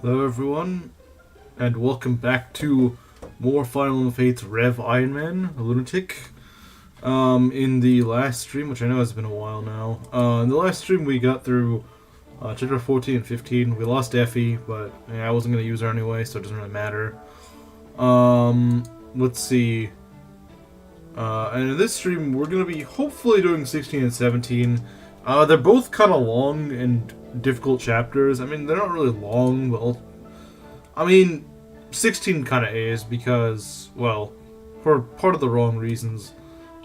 Hello everyone, and welcome back to more Final Fates REV Ironman, Lunatic. In the last stream, which I know has been a while now, in the last stream we got through chapter 14 and 15. We lost Effie, but yeah, I wasn't going to use her anyway, so it doesn't really matter. Let's see. And in this stream, we're going to be hopefully doing 16 and 17. They're both kind of long and difficult chapters. I mean, they're not really long, but I mean, 16 kind of is because, well, for part of the wrong reasons.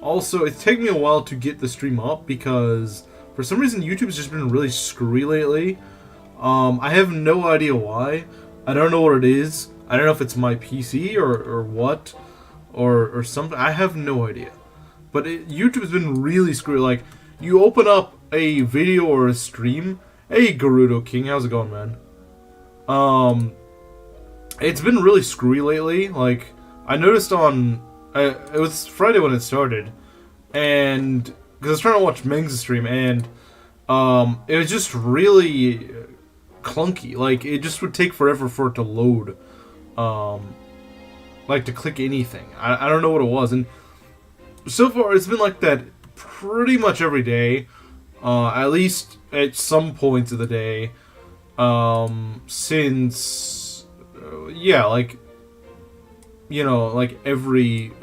Also, it's taken me a while to get the stream up because for some reason YouTube's just been really screwy lately. I have no idea why. I don't know what it is. I don't know if it's my PC or what, or something. I have no idea. But YouTube's been really screwy. Like, you open up a video or a stream. Hey, Gerudo King, how's it going, man? It's been really screwy lately. Like, I noticed on it was Friday when it started, and because I was trying to watch Meng's stream, and it was just really clunky. Like, it just would take forever for it to load. Like, to click anything. I don't know what it was, and so far it's been like that pretty much every day. At least at some points of the day, since, yeah, like, you know, like every,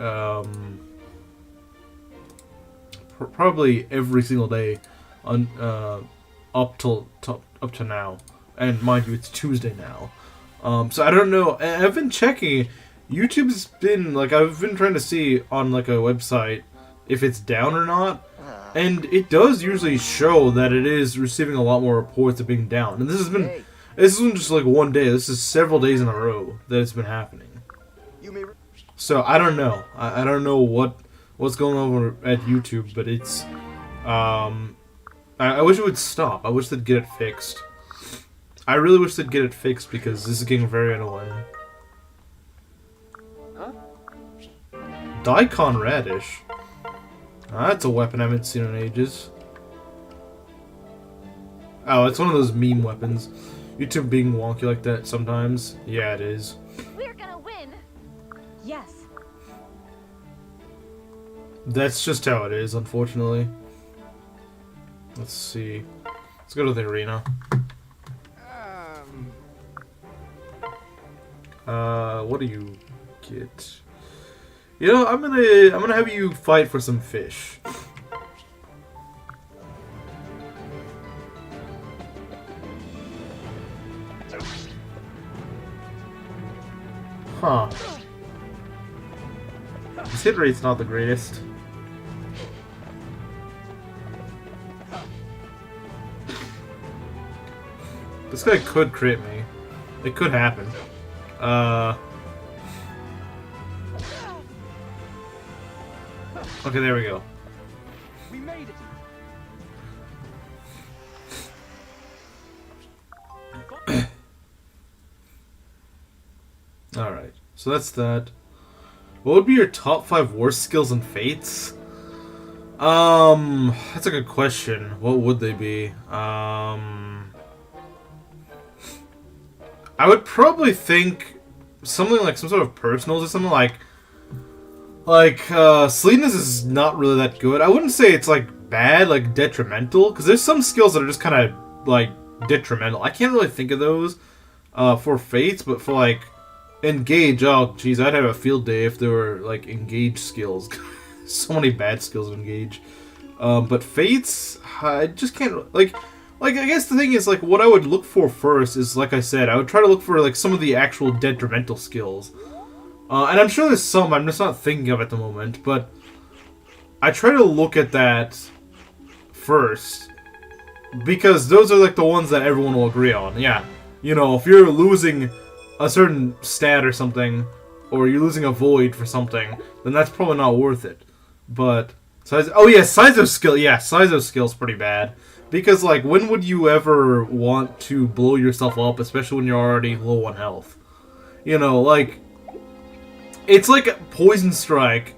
probably every single day, on, up to now, and mind you, it's Tuesday now, so I don't know, I've been checking, YouTube's been, like, I've been trying to see on, like, a website if it's down or not. And it does usually show that it is receiving a lot more reports of being down. And this isn't just like one day, this is several days in a row that it's been happening. So I don't know. I don't know what's going on at YouTube, but it's I wish it would stop. I wish they'd get it fixed. I really wish they'd get it fixed because this is getting very annoying. Huh? Daikon Radish. That's a weapon I haven't seen in ages. Oh, it's one of those meme weapons. YouTube being wonky like that sometimes. Yeah, it is. We're gonna win. Yes. That's just how it is, unfortunately. Let's see. Let's go to the arena. What do you get? You know, I'm gonna have you fight for some fish. Huh. His hit rate's not the greatest. This guy could crit me. It could happen. Okay, there we go. We made it. Alright, so that's that. What would be your top 5 worst skills and fates? That's a good question. What would they be? I would probably think something like some sort of personals or something like sleekness is not really that good. I wouldn't say it's like bad, like detrimental, because there's some skills that are just kind of like detrimental. I can't really think of those for fates, but for like engage, oh geez, I'd have a field day if there were like engage skills. So many bad skills of engage. But fates, I just can't like I guess the thing is, like, what I would look for first is, like I said, I would try to look for like some of the actual detrimental skills. And I'm sure there's some I'm just not thinking of at the moment, but I try to look at that first, because those are like the ones that everyone will agree on. Yeah, you know, if you're losing a certain stat or something, or you're losing a void for something, then that's probably not worth it. But size, oh yeah, size of skill, yeah, size of skill's pretty bad, because like when would you ever want to blow yourself up, especially when you're already low on health? You know, like, it's like a poison strike,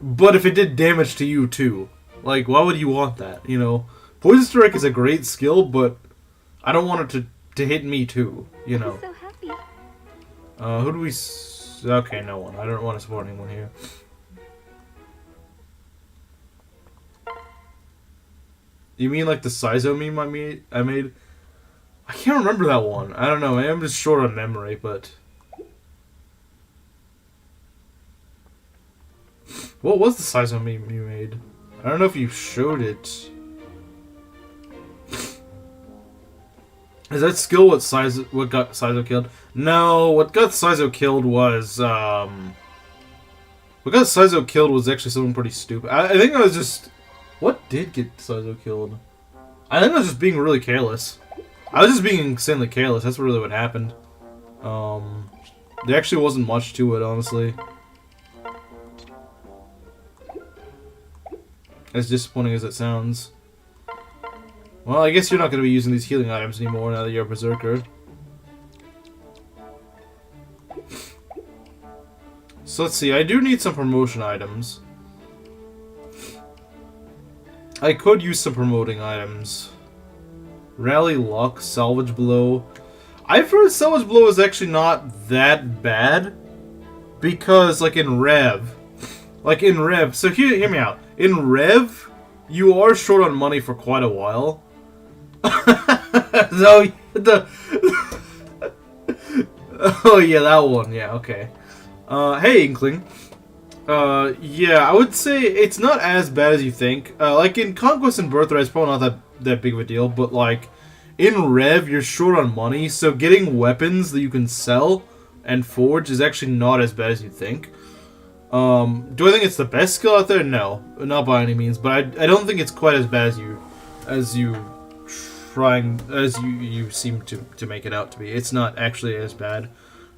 but if it did damage to you too. Like, why would you want that, you know? Poison strike is a great skill, but I don't want it to hit me too, you know? I'm so happy Who do we... Okay, no one. I don't want to support anyone here. You mean like the Sizo meme I made? I can't remember that one. I don't know. Maybe I'm just short on memory, but... What was the Sizo meme you made? I don't know if you showed it. Is that skill what got Sizo killed? No, what got Sizo killed was what got Sizo killed was actually something pretty stupid. I think I was just... What did get Sizo killed? I think I was just being really careless. I was just being insanely careless. That's really what happened. There actually wasn't much to it, honestly. As disappointing as it sounds. Well, I guess you're not going to be using these healing items anymore now that you're a berserker. So let's see, I do need some promotion items. I could use some promoting items. Rally Luck, Salvage Blow. I've heard Salvage Blow is actually not that bad. Because, like in REV... so hear me out. In REV, you are short on money for quite a while. So, oh yeah, that one. Yeah, okay. Hey, Inkling. Yeah, I would say it's not as bad as you think. Like in Conquest and Birthright, it's probably not that big of a deal, but like in REV, you're short on money, so getting weapons that you can sell and forge is actually not as bad as you think. Do I think it's the best skill out there? No, not by any means, but I don't think it's quite as bad as you seem to make it out to be. It's not actually as bad.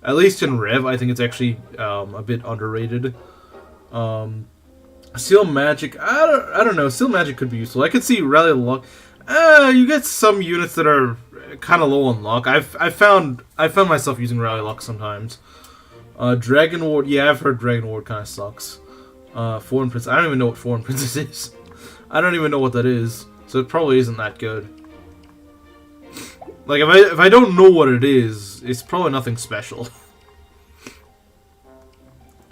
At least in REV, I think it's actually a bit underrated. Seal Magic, I don't know. Seal Magic could be useful. I could see Rally Luck. You get some units that are kind of low on luck. I found myself using Rally Luck sometimes. Dragon Ward, yeah, I've heard Dragon Ward kind of sucks. Foreign Princess, I don't even know what Foreign Princess is. I don't even know what that is, so it probably isn't that good. Like, if I don't know what it is, it's probably nothing special.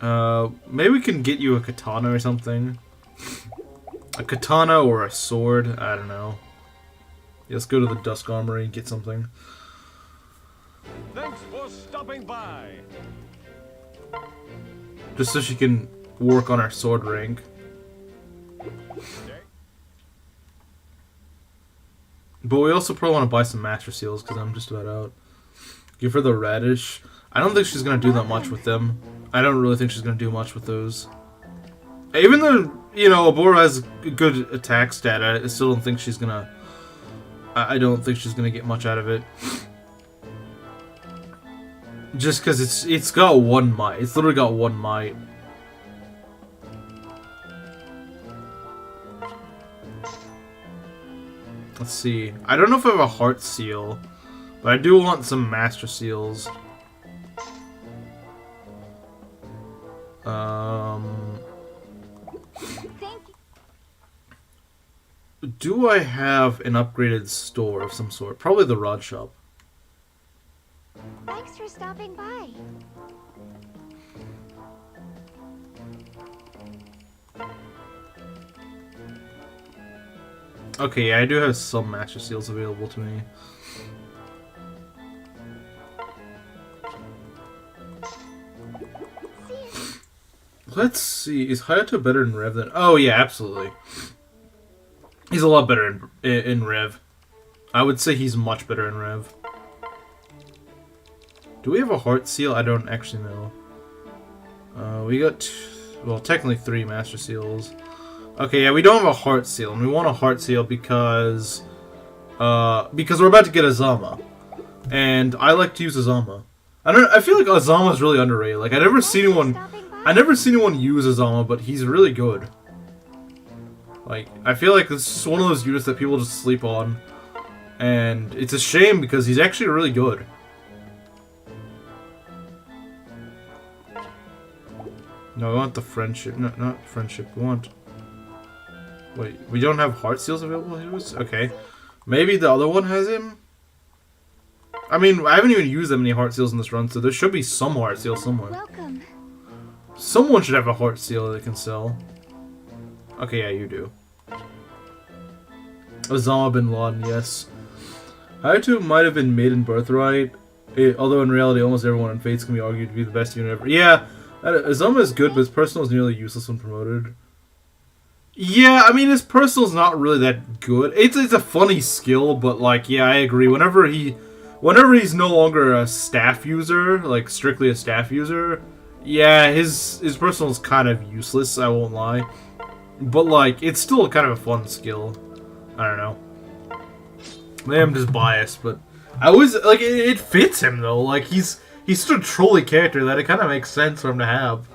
Maybe we can get you a katana or something. A katana or a sword, I don't know. Yeah, let's go to the Dusk Armory and get something. Thanks for stopping by. Just so she can work on her sword rank. But we also probably want to buy some Master Seals because I'm just about out. Give her the Radish. I don't think she's going to do that much with them. I don't really think she's going to do much with those. Even though, you know, Abora has good attack stat, I still don't think she's going to... I don't think she's going to get much out of it. Just because it's got one might. It's literally got one might. Let's see. I don't know if I have a Heart Seal, but I do want some Master Seals. Do I have an upgraded store of some sort? Probably the Rod Shop. Thanks for stopping by. Okay, yeah, I do have some Master Seals available to me. Let's see, is Hayato better in Rev than... Oh yeah, absolutely. He's a lot better in Rev. I would say he's much better in Rev. Do we have a Heart Seal? I don't actually know. We got... well, technically 3 Master Seals. Okay, yeah, we don't have a Heart Seal, and we want a Heart Seal because we're about to get Azama. And I like to use Azama. I feel like Azama is really underrated. Like, I never seen anyone use Azama, but he's really good. Like, I feel like this is one of those units that people just sleep on. And it's a shame because he's actually really good. No, we want the Friendship. No, not Friendship. We want... Wait, we don't have Heart Seals available to us? Okay. Maybe the other one has him? I mean, I haven't even used that many heart seals in this run, so there should be some heart seal somewhere. Welcome. Someone should have a heart seal that they can sell. Okay, yeah, you do. Osama bin Laden, yes. Hayato might have been made in Birthright, although in reality almost everyone in Fates can be argued to be the best unit ever. Yeah, Osama is good, but his personal is nearly useless when promoted. Yeah, I mean, his personal is not really that good. It's a funny skill, but, like, yeah, I agree. Whenever he's no longer a staff user, like, strictly a staff user, yeah, his personal is kind of useless, I won't lie. But, like, it's still kind of a fun skill. I don't know. Maybe I'm just biased, but I always, like, it fits him, though. Like, he's such a trolly character that it kind of makes sense for him to have.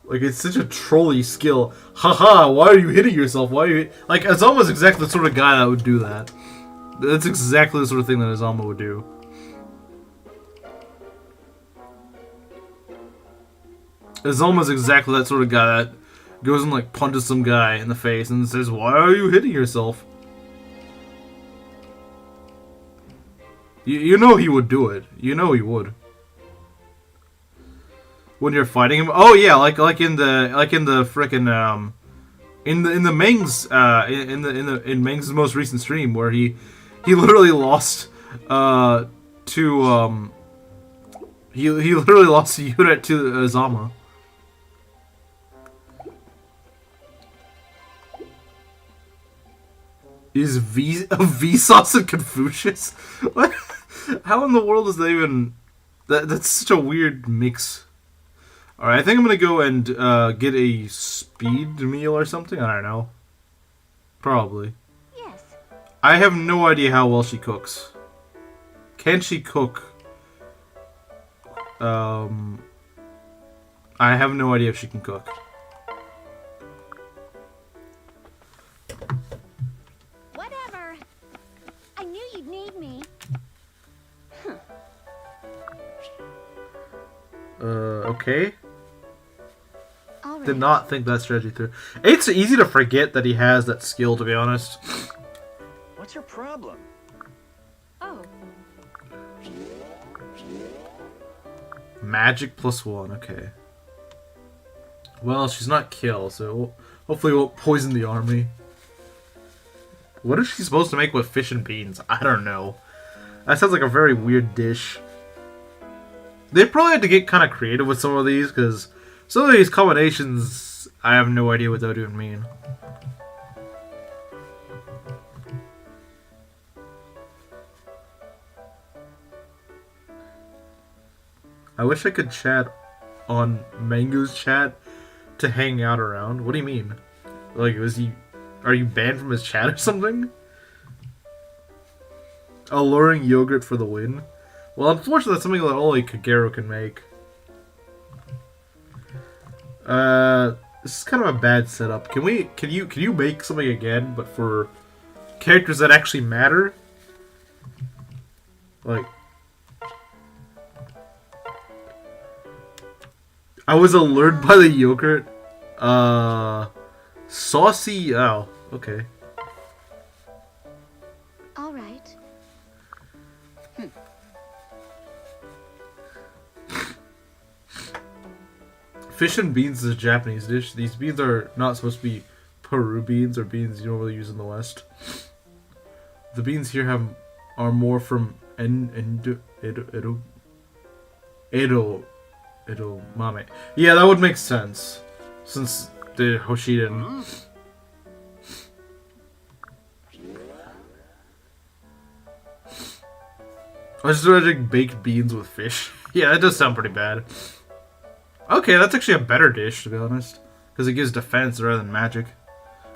Like, it's such a trolly skill. Haha, why are you hitting yourself? Why are you... Like, Azama's exactly the sort of guy that would do that. That's exactly the sort of thing that Azama would do. Azama's exactly that sort of guy that goes and, like, punches some guy in the face and says, why are you hitting yourself? You know he would do it. You know he would. When you're fighting him, oh yeah, like in the frickin' in Meng's most recent stream where he literally lost he literally lost the unit to Azama. Is Vsauce and Confucius? What? How in the world is that even? That's such a weird mix. Alright, I think I'm gonna go and get a speed meal or something. I don't know. Probably. Yes. I have no idea how well she cooks. Can she cook? I have no idea if she can cook. Whatever. I knew you'd need me. Okay. All right. Did not think that strategy through. It's easy to forget that he has that skill, to be honest. What's your problem? Oh. Magic +1, okay. Well, she's not kill, so hopefully it won't poison the army. What is she supposed to make with fish and beans? I don't know. That sounds like a very weird dish. They probably had to get kind of creative with some of these, because some of these combinations, I have no idea what they would even mean. I wish I could chat on Mango's chat to hang out around. What do you mean? Like, are you banned from his chat or something? Alluring yogurt for the win. Well, unfortunately, that's something that only Kagero can make. This is kind of a bad setup. Can you make something again, but for characters that actually matter? Like, I was allured by the yogurt. Saucy. Oh, okay. All right. Fish and beans is a Japanese dish. These beans are not supposed to be Peru beans or beans you normally use in the West. The beans here are more from Edo Mame. Yeah, that would make sense since the Hoshiden. I was just imagining baked beans with fish. Yeah, that does sound pretty bad. Okay, that's actually a better dish, to be honest. Because it gives defense rather than magic.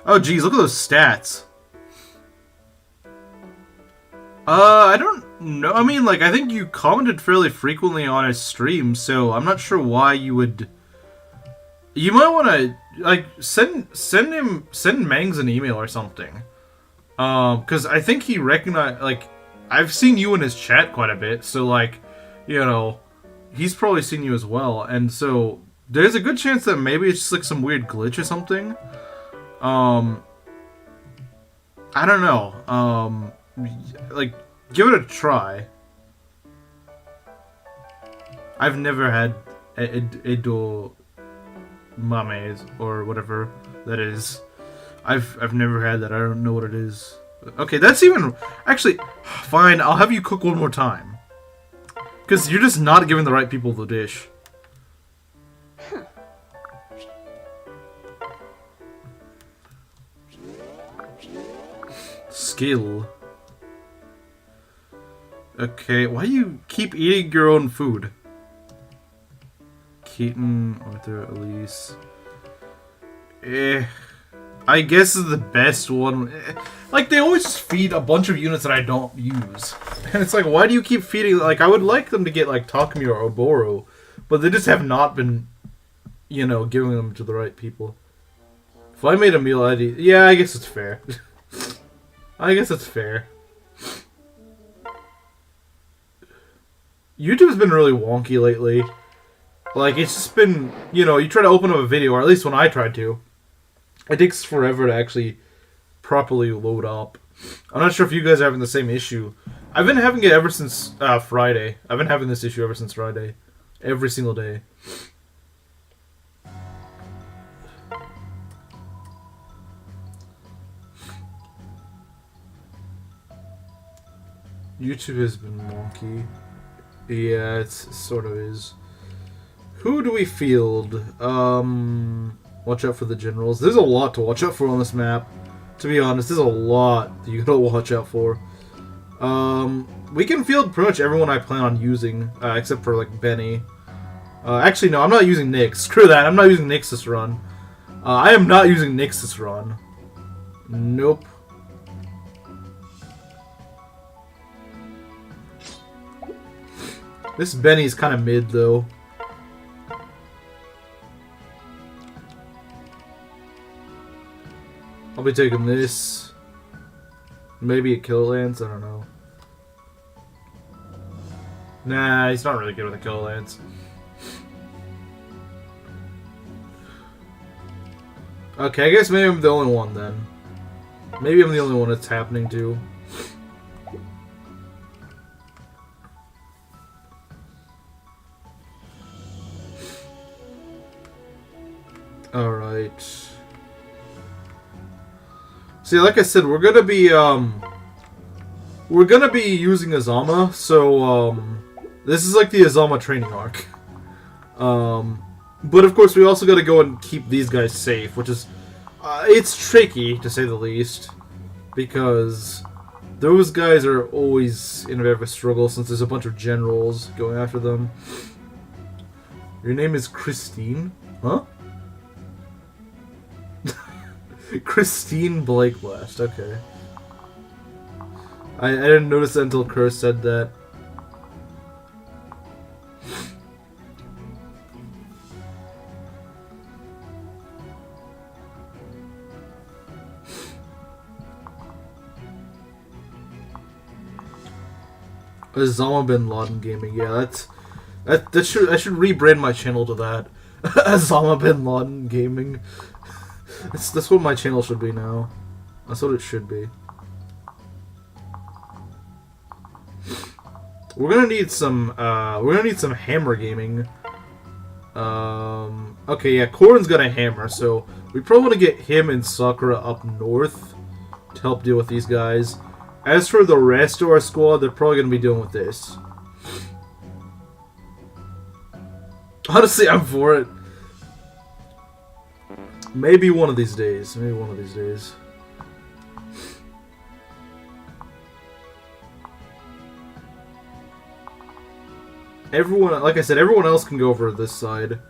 Oh, geez, look at those stats. I don't know. I mean, like, I think you commented fairly frequently on his stream, so I'm not sure why you would... You might want to, like, send Mangs an email or something. Because I think he recognized, like, I've seen you in his chat quite a bit, so, like, you know... He's probably seen you as well, and so there's a good chance that maybe it's just like some weird glitch or something. I don't know. Like, Give it a try. I've never had edamame or whatever that is. I've never had that. I don't know what it is. Okay, that's even... Actually, fine, I'll have you cook one more time. Because you're just not giving the right people the dish. Skill. Okay, why do you keep eating your own food? Keaton, Arthur, Elise. I guess this is the best one. Like, they always just feed a bunch of units that I don't use. And it's like, why do you keep feeding... Like, I would like them to get, like, Takumi or Oboro. But they just have not been, you know, giving them to the right people. If I made a meal, I'd eat... Yeah, I guess it's fair. I guess it's fair. YouTube's been really wonky lately. Like, it's just been... You know, you try to open up a video, or at least when I tried to. It takes forever to actually properly load up. I'm not sure if you guys are having the same issue. I've been having it ever since Friday. I've been having this issue ever since Friday. Every single day. YouTube has been wonky. Yeah, it sort of is. Who do we field? Watch out for the generals. There's a lot to watch out for on this map. To be honest, there's a lot that you gotta watch out for. We can field pretty much everyone I plan on using, except for, like, Benny. Actually, no, I'm not using Nyx. Screw that, I'm not using Nyx this run. I am not using Nyx this run. Nope. This Benny's kind of mid, though. I'll be taking this. Maybe a Kill Lance, I don't know. Nah, he's not really good with a Kill Lance. Okay, I guess maybe I'm the only one then. Maybe I'm the only one it's happening to. Alright. See, like I said, we're gonna be using Azama, so, this is like the Azama training arc. But of course we also gotta go and keep these guys safe, which is, it's tricky, to say the least, because those guys are always in a bit of a struggle since there's a bunch of generals going after them. Your name is Christine? Huh? Christine Blakeblast, okay. I didn't notice that until Kerr said that. Osama bin Laden Gaming, yeah, I should rebrand my channel to that. Osama bin Laden Gaming. That's what my channel should be now. That's what it should be. We're gonna need some hammer gaming. Okay, yeah, Corin's got a hammer, so we probably want to get him and Sakura up north to help deal with these guys. As for the rest of our squad, they're probably gonna be dealing with this. Honestly, I'm for it. Maybe one of these days. Maybe one of these days. Everyone, like I said, everyone else can go over this side.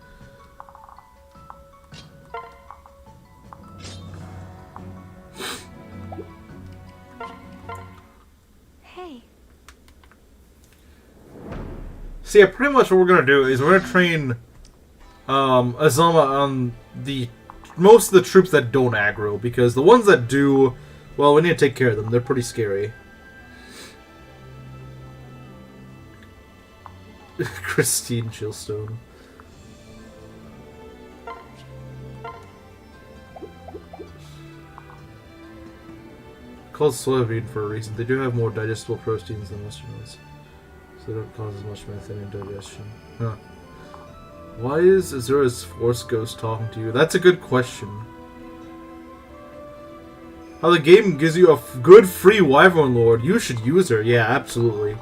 Hey. So yeah, pretty much what we're gonna do is we're gonna train Azama on most of the troops that don't aggro, because the ones that do, well, we need to take care of them. They're pretty scary. Christine Chillstone. called soybean for a reason. They do have more digestible proteins than Western ones, so they don't cause as much methane indigestion. Huh. Why is Azura's Force Ghost talking to you? That's a good question. How the game gives you a good free Wyvern Lord. You should use her. Yeah, absolutely.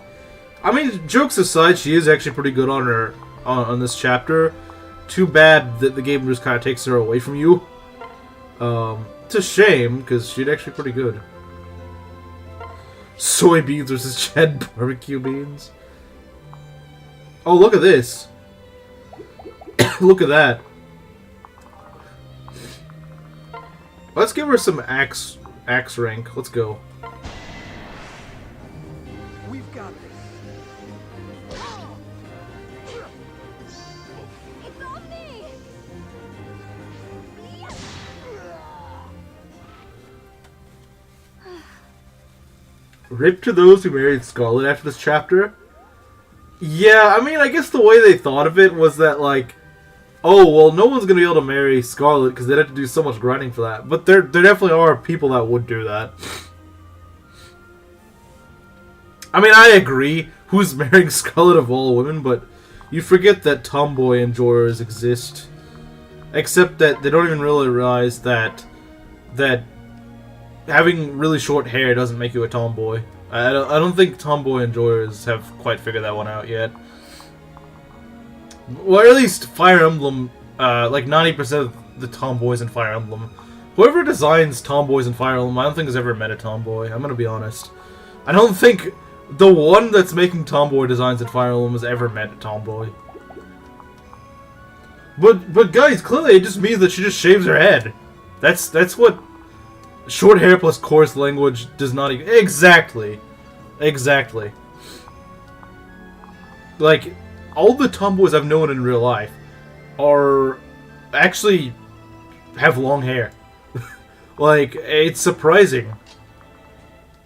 I mean, jokes aside, she is actually pretty good on her on this chapter. Too bad that the game just kind of takes her away from you. It's a shame, because she's actually pretty good. Soybeans versus Chad barbecue beans. Oh, look at this. Look at that. Let's give her some axe rank. Let's go. We've got this. It's on me! Rip to those who married Scarlet after this chapter. Yeah, I mean, I guess the way they thought of it was that, like, oh, well, no one's going to be able to marry Scarlet because they'd have to do so much grinding for that. But there definitely are people that would do that. I mean, I agree. Who's marrying Scarlet of all women? But you forget that tomboy enjoyers exist. Except that they don't even really realize that having really short hair doesn't make you a tomboy. I don't think tomboy enjoyers have quite figured that one out yet. Well, at least Fire Emblem, like 90% of the tomboys in Fire Emblem. Whoever designs tomboys in Fire Emblem, I don't think has ever met a tomboy. I'm gonna be honest. I don't think the one that's making tomboy designs in Fire Emblem has ever met a tomboy. But guys, clearly it just means that she just shaves her head. That's what short hair plus coarse language does not even... Exactly. Like, all the tomboys I've known in real life are actually have long hair. Like, it's surprising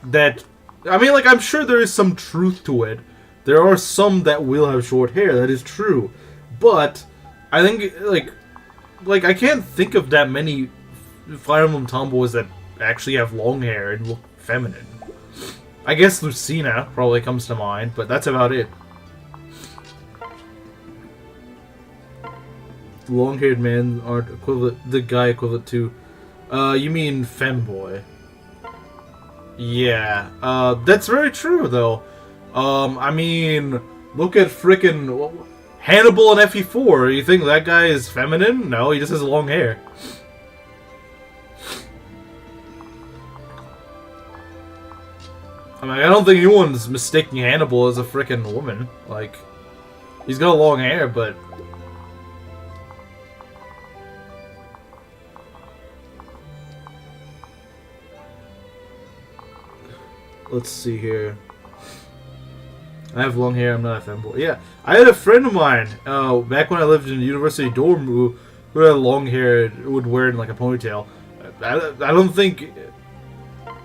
that... I mean, like, I'm sure there is some truth to it. There are some that will have short hair, that is true. But, I think, like I can't think of that many Fire Emblem tomboys that actually have long hair and look feminine. I guess Lucina probably comes to mind, but that's about it. Long-haired men aren't equivalent. The guy equivalent to. You mean femboy? Yeah. That's very true though. I mean, look at frickin' Hannibal in FE4. You think that guy is feminine? No, he just has long hair. I mean, I don't think anyone's mistaking Hannibal as a frickin' woman. Like, he's got long hair, but... Let's see here. I have long hair, I'm not a femboy. Yeah, I had a friend of mine, back when I lived in a university dorm, who had long hair, would wear it in like a ponytail. I don't think...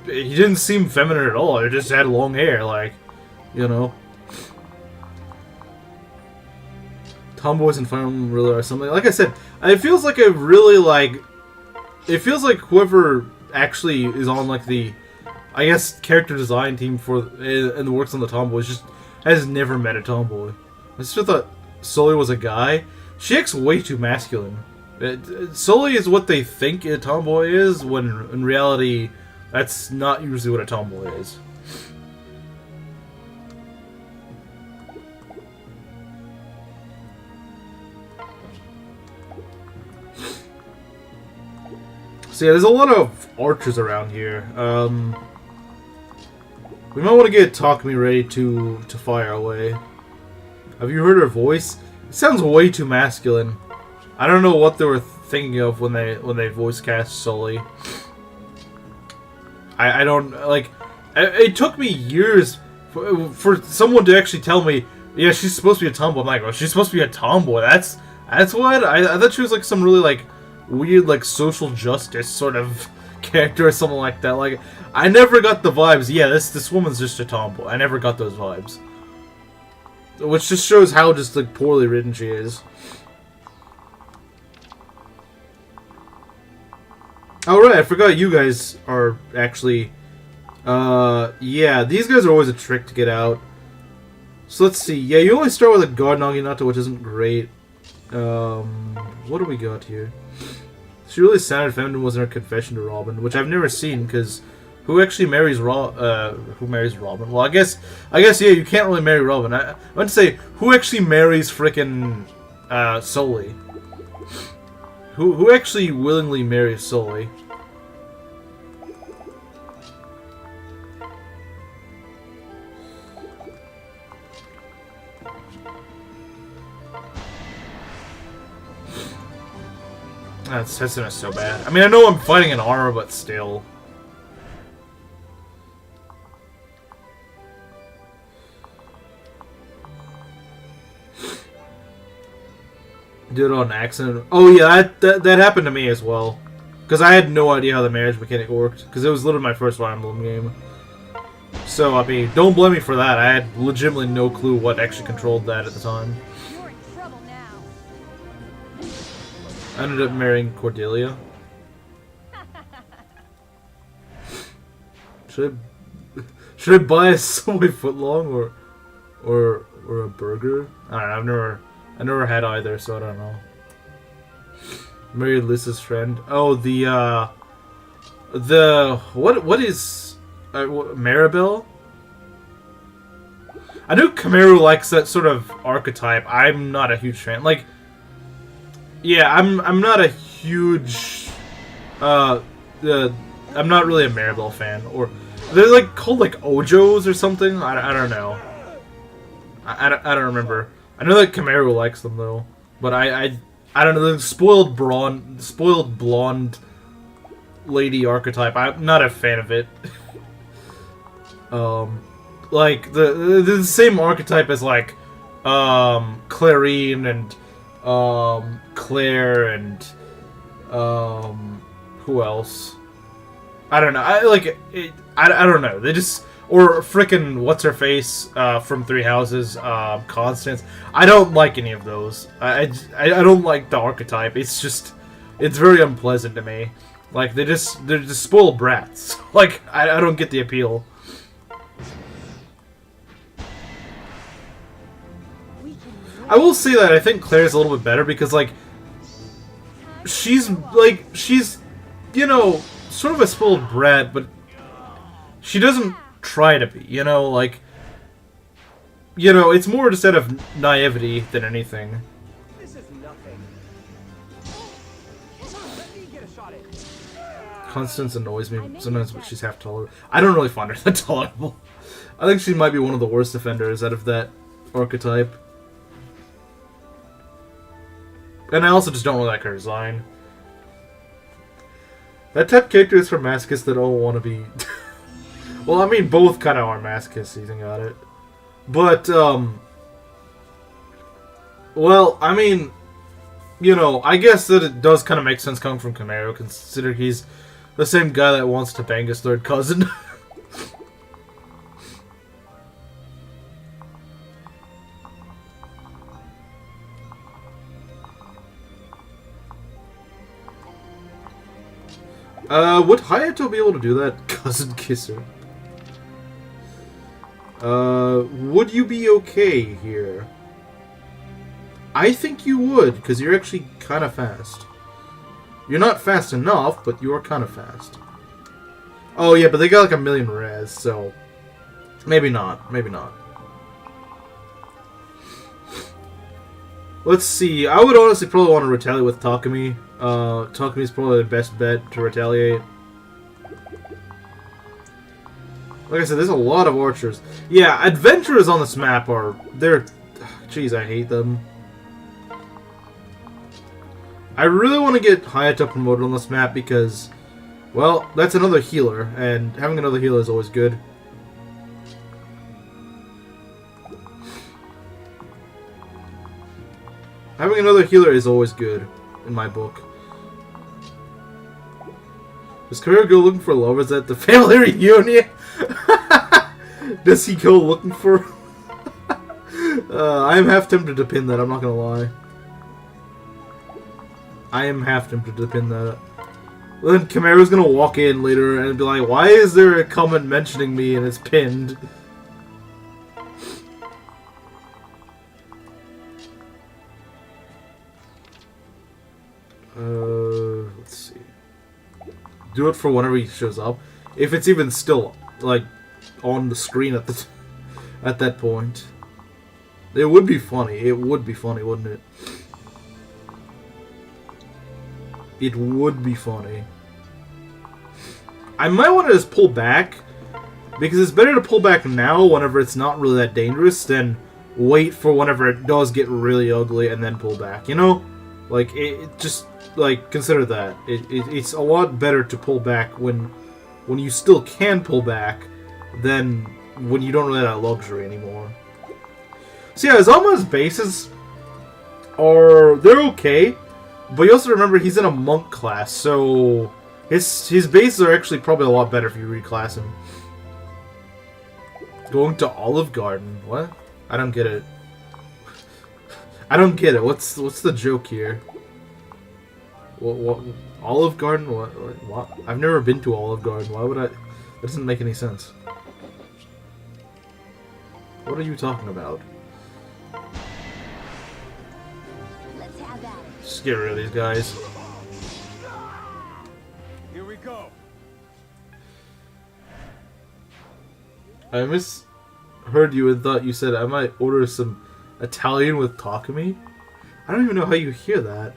He didn't seem feminine at all, he just had long hair, like, you know. Tomboys and Fire Emblem really are something. Like I said, it feels like a really, like... It feels like whoever actually is on, like, the... I guess character design team for and works on the tomboys just has never met a tomboy. I just thought Sully was a guy. She acts way too masculine. Sully is what they think a tomboy is, when in reality, that's not usually what a tomboy is. So yeah, there's a lot of archers around here. We might want to get Takumi ready to fire away. Have you heard her voice? It sounds way too masculine. I don't know what they were thinking of when they voice cast Sully. I don't like. It took me years for someone to actually tell me, yeah, she's supposed to be a tomboy. I'm like, well, she's supposed to be a tomboy. That's what I thought she was like some really like weird like social justice sort of character or something like that. Like, I never got the vibes, yeah, this woman's just a tomboy. I never got those vibes. Which just shows how just like poorly written she is. Oh right, I forgot you guys are actually Yeah, these guys are always a trick to get out. So let's see. Yeah, you only start with a guard Naginata, which isn't great. What do we got here? She really sounded feminine was in her confession to Robin, which I've never seen, because who actually marries who marries Robin? Well, I guess, yeah, you can't really marry Robin. I want to say, who actually marries frickin' Sully? Who actually willingly marries Sully? That's not so bad. I mean, I know I'm fighting in armor, but still. Did it on accident. Oh yeah, that happened to me as well. Because I had no idea how the marriage mechanic worked. Because it was literally my first Fire Emblem game. So, I mean, don't blame me for that. I had legitimately no clue what actually controlled that at the time. You're in trouble now. I ended up marrying Cordelia. Should I buy a Subway footlong or a burger? I don't know. I never had either, so I don't know. Married Lisa's friend. Oh, what is Maribel? I know Kamaru likes that sort of archetype. I'm not a huge fan. Like, yeah, I'm not a huge I'm not really a Maribel fan. Or they're like called like Ojos or something. I don't know. I don't remember. I know that Kamaru likes them though, but I don't know, the spoiled blonde lady archetype. I'm not a fan of it. Like the same archetype as like Clarine and Claire and who else? I don't know. I don't know. They just. Or frickin' what's her face from Three Houses, Constance. I don't like any of those. I don't like the archetype. It's very unpleasant to me. Like they're just spoiled brats. Like I don't get the appeal. I will say that I think Claire's a little bit better because like she's you know sort of a spoiled brat, but she doesn't try to be, you know, like, you know, it's more just out of naivety than anything. This is nothing. Let me get a shot at. Constance annoys me sometimes, but she's half tolerable. I don't really find her that tolerable. I think she might be one of the worst offenders out of that archetype. And I also just don't really like her design. That type of character is for masochists that all want to be... Well, I mean, both kind of are masochists, you think about it. But, well, I mean, you know, I guess that it does kind of make sense coming from Kamaru, considering he's the same guy that wants to bang his third cousin. Would Hayato be able to do that? Cousin kisser. Would you be okay here? I think you would, because you're actually kind of fast. You're not fast enough, but you are kind of fast. Oh yeah, but they got like 1,000,000 res, so... Maybe not. Maybe not. Let's see. I would honestly probably want to retaliate with Takumi. Takumi's probably the best bet to retaliate. Like I said, there's a lot of archers. Yeah, adventurers on this map are... They're... Jeez, I hate them. I really want to get Hayato promoted on this map because... Well, that's another healer, and having another healer is always good. Having another healer is always good, in my book. Does Kamaru go looking for lovers at the family reunion? Does he go looking for... I am half tempted to pin that, I'm not gonna lie. I am half tempted to pin that. Then Chimera's gonna walk in later and be like, why is there a comment mentioning me and it's pinned? Let's see. Do it for whenever he shows up. If it's even still, like, on the screen at the at that point. It would be funny. It would be funny, wouldn't it? It would be funny. I might want to just pull back, because it's better to pull back now whenever it's not really that dangerous than wait for whenever it does get really ugly and then pull back, you know? Like, it just, like, consider that. It's a lot better to pull back when you still can pull back than when you don't really have that luxury anymore. So yeah, Zama's bases they're okay, but you also remember he's in a monk class, so his bases are actually probably a lot better if you reclass him. Going to Olive Garden? What? I don't get it. I don't get it. What's the joke here? What Olive Garden? What? I've never been to Olive Garden. Why would I? That doesn't make any sense. What are you talking about? Let's have that. Just get rid of these guys. Here we go. I misheard you and thought you said I might order some Italian with Takumi. I don't even know how you hear that.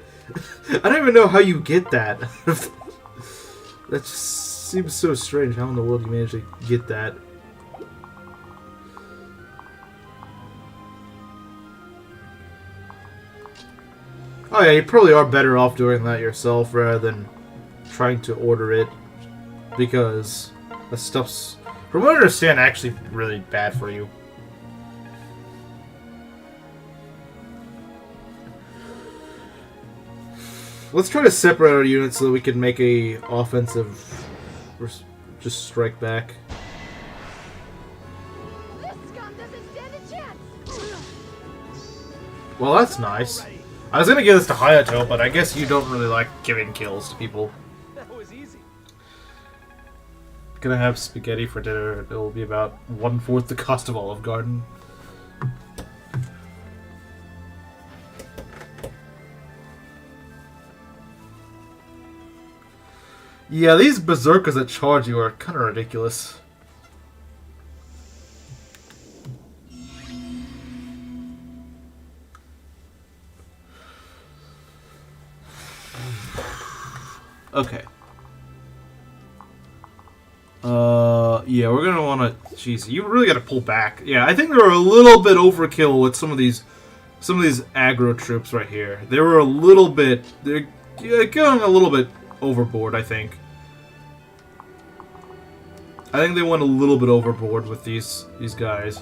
I don't even know how you get that. That just seems so strange. How in the world you manage to get that? Oh yeah, you probably are better off doing that yourself rather than trying to order it, because that stuff's, from what I understand, actually really bad for you. Let's try to separate our units so that we can make a offensive, just strike back. This scum doesn't stand a chance. Well, that's nice. I was gonna give this to Hayato, but I guess you don't really like giving kills to people. That was easy. Gonna have spaghetti for dinner. It'll be about 1/4 the cost of Olive Garden. Yeah, these berserkers that charge you are kind of ridiculous. Okay. Yeah, we're gonna want to. Jeez, you really got to pull back. Yeah, I think they were a little bit overkill with some of these aggro troops right here. They were a little bit. They're going a little bit overboard, I think. I think they went a little bit overboard with these guys.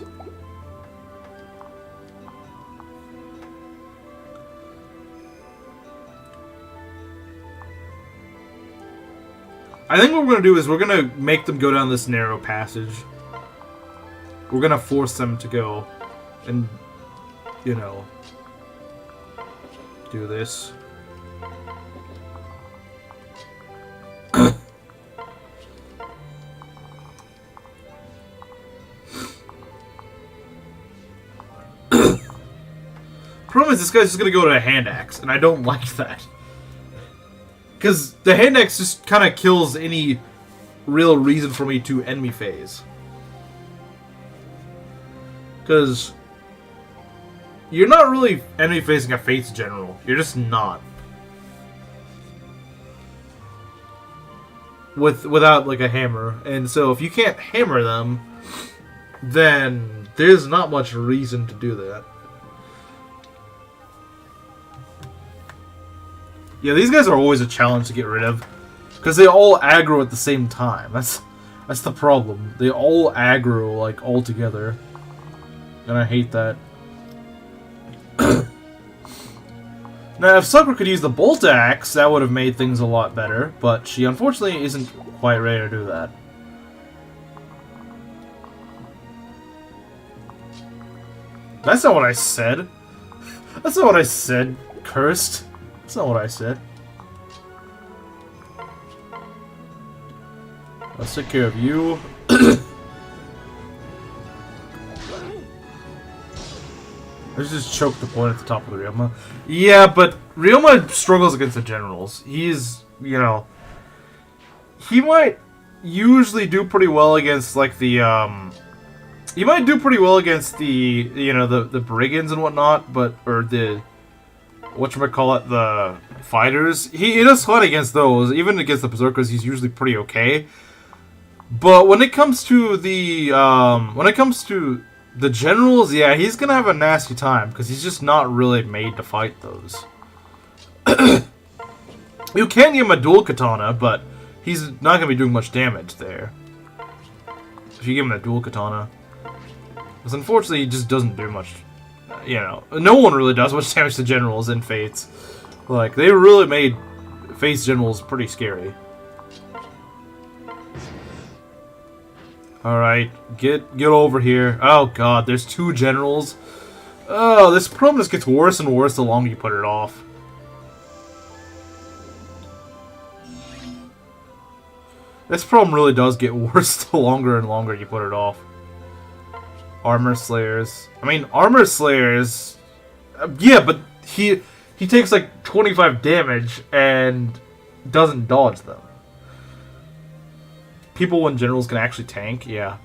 I think what we're going to do is we're going to make them go down this narrow passage. We're going to force them to go and, you know, do this. Problem is, this guy's just going to go to a hand axe, and I don't like that. Because the hand axe just kind of kills any real reason for me to enemy phase. Because you're not really enemy phasing a Fates General. You're just not. Without, like, a hammer. And so if you can't hammer them, then there's not much reason to do that. Yeah, these guys are always a challenge to get rid of, because they all aggro at the same time. That's the problem. They all aggro, like, all together. And I hate that. Now, if Sakura could use the bolt axe, that would have made things a lot better, but she unfortunately isn't quite ready to do that. That's not what I said. That's not what I said, cursed. That's not what I said. Let's take care of you. Let's just choke the point at the top of the Ryoma. Yeah, but Ryoma struggles against the generals. He's, you know... He might usually do pretty well against, like, the, He might do pretty well against the, you know, the brigands and whatnot, but... Or the... Whatchamacallit, the fighters. He does fine against those. Even against the berserkers, he's usually pretty okay. But when it comes to the, the generals, yeah, he's gonna have a nasty time, because he's just not really made to fight those. You can give him a dual katana, but he's not gonna be doing much damage there. If you give him a dual katana. Because unfortunately, he just doesn't do much, you know. No one really does much damage to generals in Fates. Like, they really made Fates generals pretty scary. Alright, get over here. Oh god, there's 2 generals. Oh, this problem just gets worse and worse the longer you put it off. This problem really does get worse the longer and longer you put it off. Armor Slayers. I mean, Armor Slayers... yeah, but he takes like 25 damage and doesn't dodge them. People when generals can actually tank, yeah.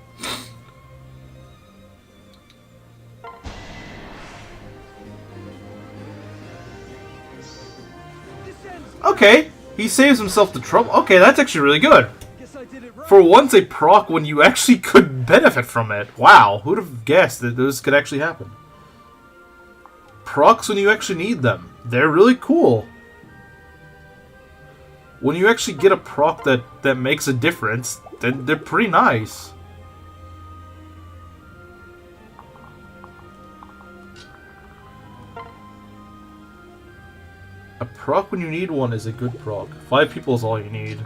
Okay, he saves himself the trouble. Okay, that's actually really good. For once, a proc when you actually could benefit from it. Wow, who'd have guessed that this could actually happen? Procs when you actually need them. They're really cool. When you actually get a proc that makes a difference, then they're pretty nice. A proc when you need one is a good proc. 5 people is all you need.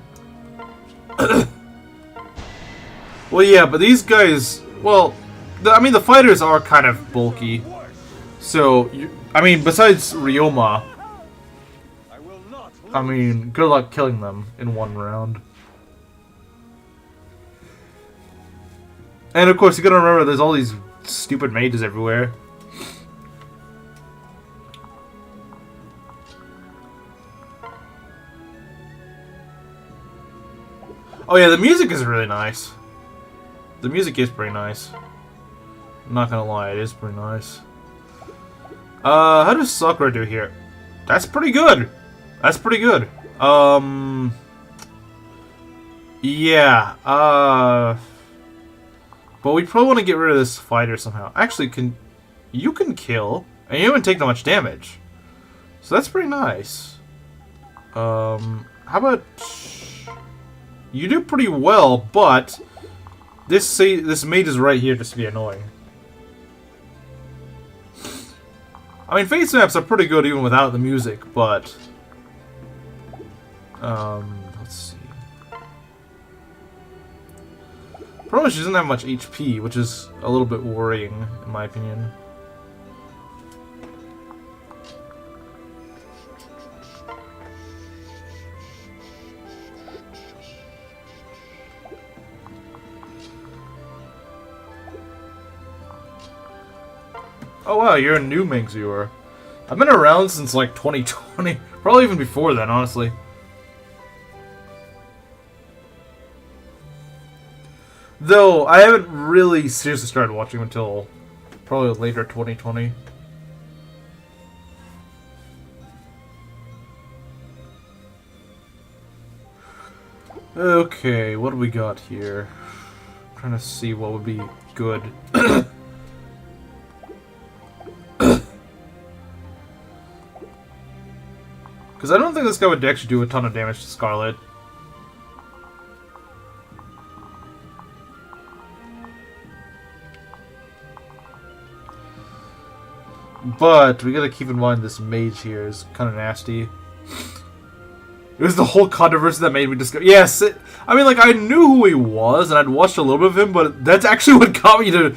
Well, yeah, but these guys... Well, I mean, the fighters are kind of bulky. So, I mean, besides Ryoma... I mean, good luck killing them in 1 round. And of course, you gotta remember there's all these stupid mages everywhere. Oh yeah, the music is really nice. The music is pretty nice. I'm not gonna lie, it is pretty nice. How does Sakura do here? That's pretty good. That's pretty good. Yeah, but we probably want to get rid of this fighter somehow. Actually, you can kill, and you don't take that much damage. So that's pretty nice. How about... You do pretty well, but... This mage is right here just to be annoying. I mean, Fates maps are pretty good even without the music, but... let's see. Problem is she doesn't have much HP, which is a little bit worrying, in my opinion. Oh wow, you're a new Mings viewer. I've been around since like 2020. Probably even before then, honestly. Though, I haven't really seriously started watching until probably later 2020. Okay, what do we got here? I'm trying to see what would be good. Because I don't think this guy would actually do a ton of damage to Scarlet. But we gotta keep in mind this mage here is kind of nasty. It was the whole controversy that made me discover. Yes, I mean, like, I knew who he was, and I'd watched a little bit of him, but that's actually what got me to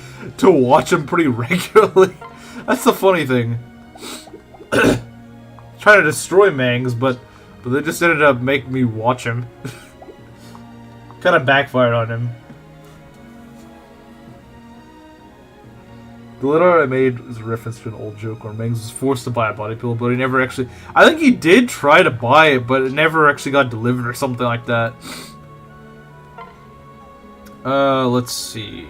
watch him pretty regularly. That's the funny thing. Trying to destroy Mangs, but they just ended up making me watch him. Kind of backfired on him. The letter I made is a reference to an old joke where Mengs was forced to buy a body pillow, but he never actually... I think he did try to buy it, but it never actually got delivered or something like that. Let's see...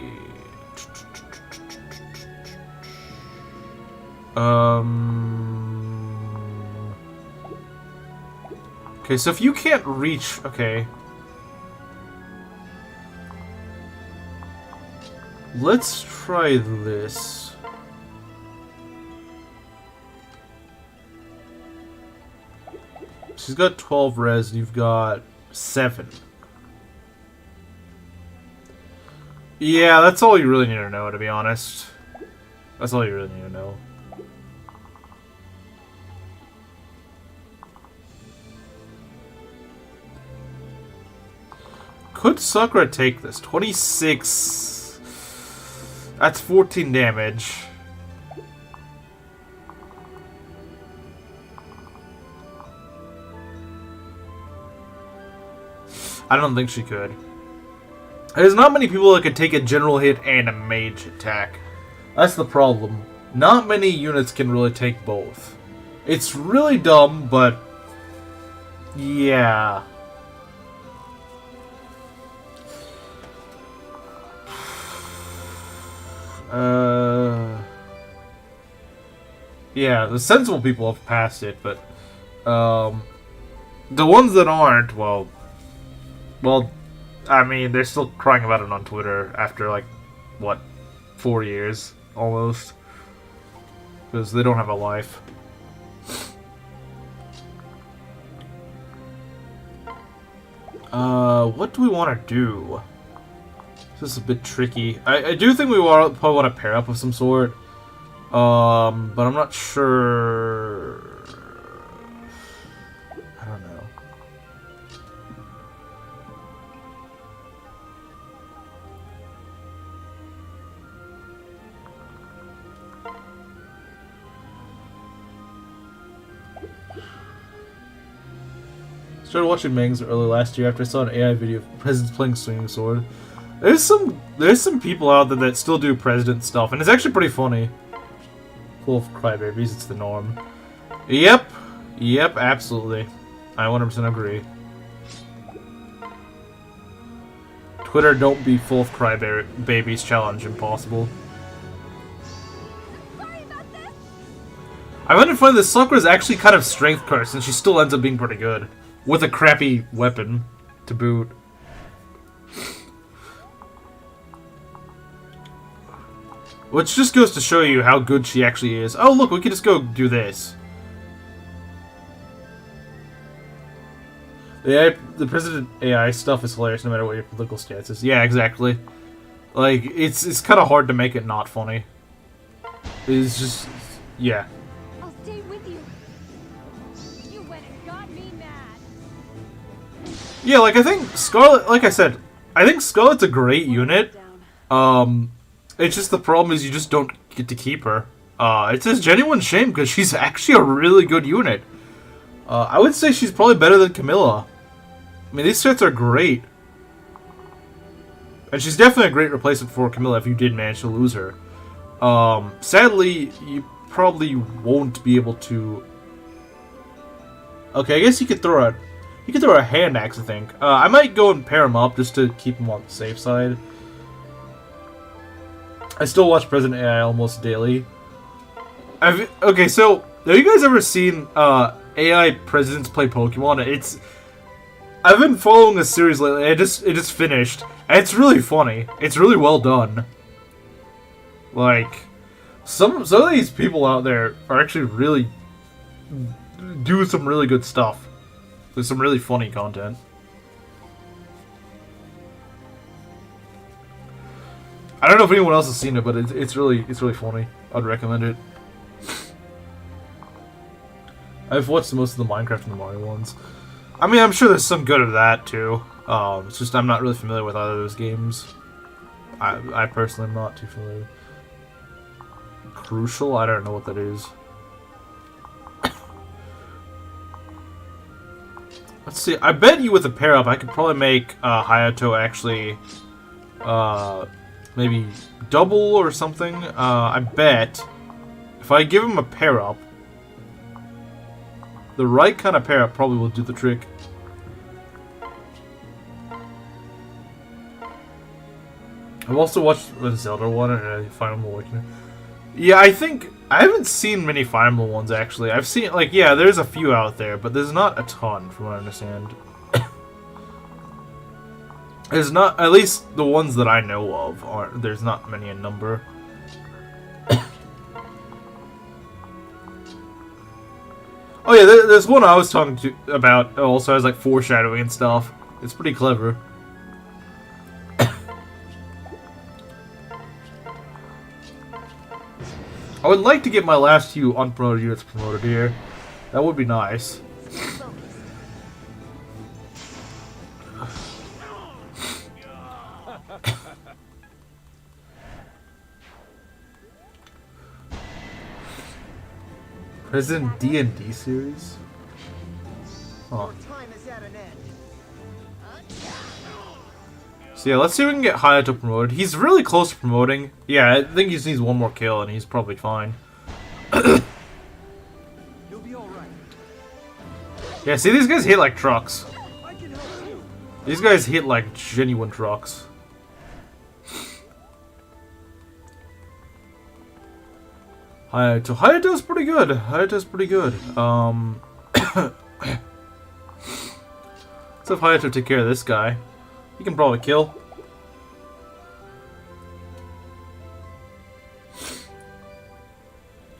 Okay, so if you can't reach... Okay. Let's try this. She's got 12 res, and you've got 7. Yeah, that's all you really need to know, to be honest. That's all you really need to know. Could Sakura take this? 26... That's 14 damage. I don't think she could. There's not many people that could take a general hit and a mage attack. That's the problem. Not many units can really take both. It's really dumb, but... yeah. Yeah, the sensible people have passed it, but the ones that aren't, well, I mean, they're still crying about it on Twitter after, like, what, 4 years, almost, because they don't have a life. What do we want to do? This is a bit tricky. I do think we probably want to pair up of some sort. But I'm not sure... I don't know. Started watching Mangs early last year after I saw an AI video of presidents playing Swinging Sword. There's some people out there that still do president stuff, and it's actually pretty funny. Full of crybabies, it's the norm. Yep, absolutely. I 100% agree. Twitter, don't be full of crybabies challenge impossible. Sorry about this. I find it funny that Sakura is actually kind of strength cursed, and she still ends up being pretty good. With a crappy weapon to boot. Which just goes to show you how good she actually is. Oh, look, we can just go do this. The President AI stuff is hilarious no matter what your political stance is. Yeah, exactly. Like, it's kind of hard to make it not funny. It's just... yeah. I'll stay with you. You went and got me mad. Yeah, like, I think Scarlet... like I said, I think Scarlet's a great unit. It's just the problem is you just don't get to keep her. It's a genuine shame because she's actually a really good unit. I would say she's probably better than Camilla. I mean, these sets are great. And she's definitely a great replacement for Camilla if you did manage to lose her. Sadly, you probably won't be able to... okay, I guess you could throw a hand axe, I think. I might go and pair them up just to keep them on the safe side. I still watch President AI almost daily. Okay, so have you guys ever seen AI presidents play Pokemon? I've been following this series lately. It just finished, and it's really funny. It's really well done. Like some of these people out there are actually really do some really good stuff. There's some really funny content. I don't know if anyone else has seen it, but it's really funny. I'd recommend it. I've watched most of the Minecraft and the Mario ones. I mean, I'm sure there's some good of that too. It's just I'm not really familiar with either of those games. I personally am not too familiar. Crucial? I don't know what that is. Let's see. I bet you with a pair up, I could probably make Hayato actually maybe double or something. I bet if I give him a pair up, the right kind of pair up probably will do the trick. I've also watched the Zelda one and Fire Emblem Awakening. Yeah, I think I haven't seen many Fire Emblem ones actually. I've seen like there's a few out there, but there's not a ton from what I understand. There's not, at least the ones that I know of aren't. There's not many in number. Oh yeah, there's one I was talking to about. Also has like foreshadowing and stuff. It's pretty clever. I would like to get my last few unpromoted units promoted here. That would be nice. President D&D series? Oh. So yeah, let's see if we can get Hayato promoted. He's really close to promoting. Yeah, I think he just needs one more kill and he's probably fine. You'll be all right. Yeah, see, these guys hit like trucks. I can help you. These guys hit like genuine trucks. Hayato's pretty good. Hayato's pretty good. Let's have Hayato take care of this guy. He can probably kill.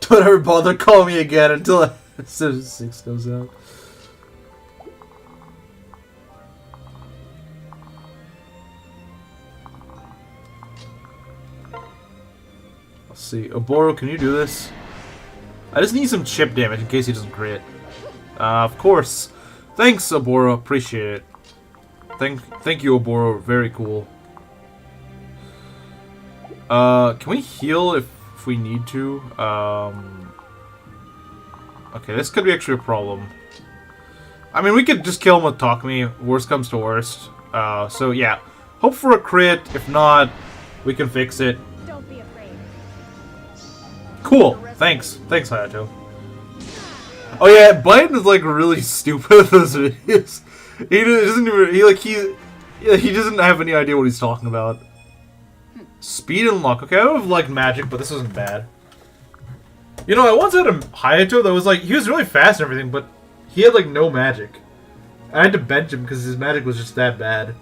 Don't ever bother calling me again until Civ 6 goes out. Let's see. Oboro, can you do this? I just need some chip damage in case he doesn't crit. Of course. Thanks, Oboro. Appreciate it. Thank you, Oboro. Very cool. Can we heal if we need to? Okay, this could be actually a problem. I mean, we could just kill him with Takumi. Worst comes to worst. So yeah, hope for a crit. If not, we can fix it. Don't be afraid. Cool. Thanks, Hayato. Oh yeah, Biden is like really stupid with those videos. He doesn't even he doesn't have any idea what he's talking about. Speed and luck. Okay, I would have liked magic, but this isn't bad. You know, I once had a Hayato that was like he was really fast and everything, but he had like no magic. I had to bench him because his magic was just that bad.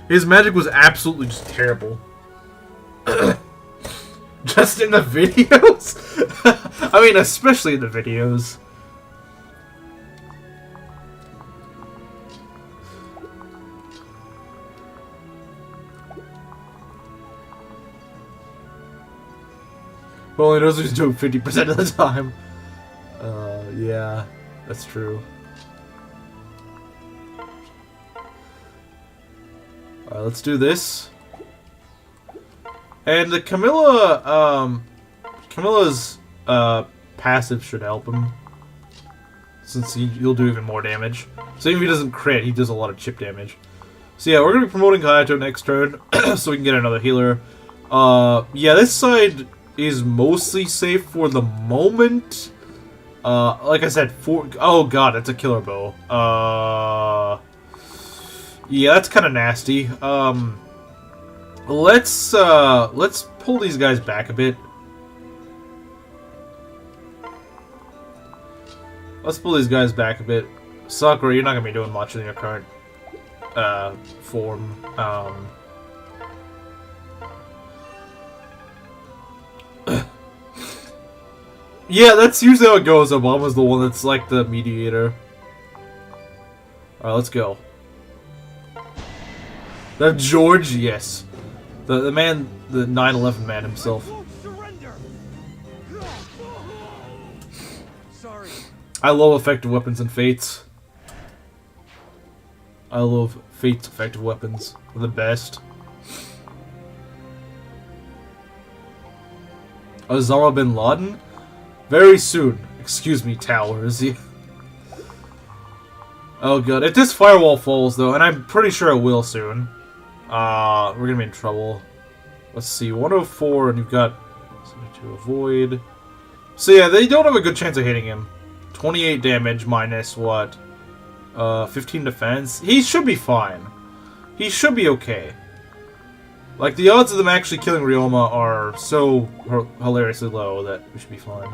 His magic was absolutely just terrible. Just in the videos? I mean, especially in the videos. Well, he knows he's doing 50% of the time. Yeah, that's true. Alright, let's do this. And the Camilla's passive should help him. Since he'll do even more damage. So even if he doesn't crit, he does a lot of chip damage. So yeah, we're going to be promoting Hayato next turn, so we can get another healer. Yeah, this side is mostly safe for the moment. Like I said, oh god, that's a killer bow. Yeah, that's kind of nasty. Let's pull these guys back a bit. Let's pull these guys back a bit. Sakura, you're not gonna be doing much in your current form. Yeah, that's usually how it goes. Obama's the one that's like the mediator. Alright, let's go. That George, yes. The man, the 9/11 man himself. Sorry. I love effective weapons and fates. I love fate's effective weapons. They're the best. Osama bin Laden? Very soon. Excuse me, towers. Oh, good. If this firewall falls, though, and I'm pretty sure it will soon, we're gonna be in trouble. Let's see, 104, and you've got something to avoid. So yeah, they don't have a good chance of hitting him. 28 damage minus what? 15 defense. He should be fine. He should be okay. Like, the odds of them actually killing Ryoma are so hilariously low that we should be fine.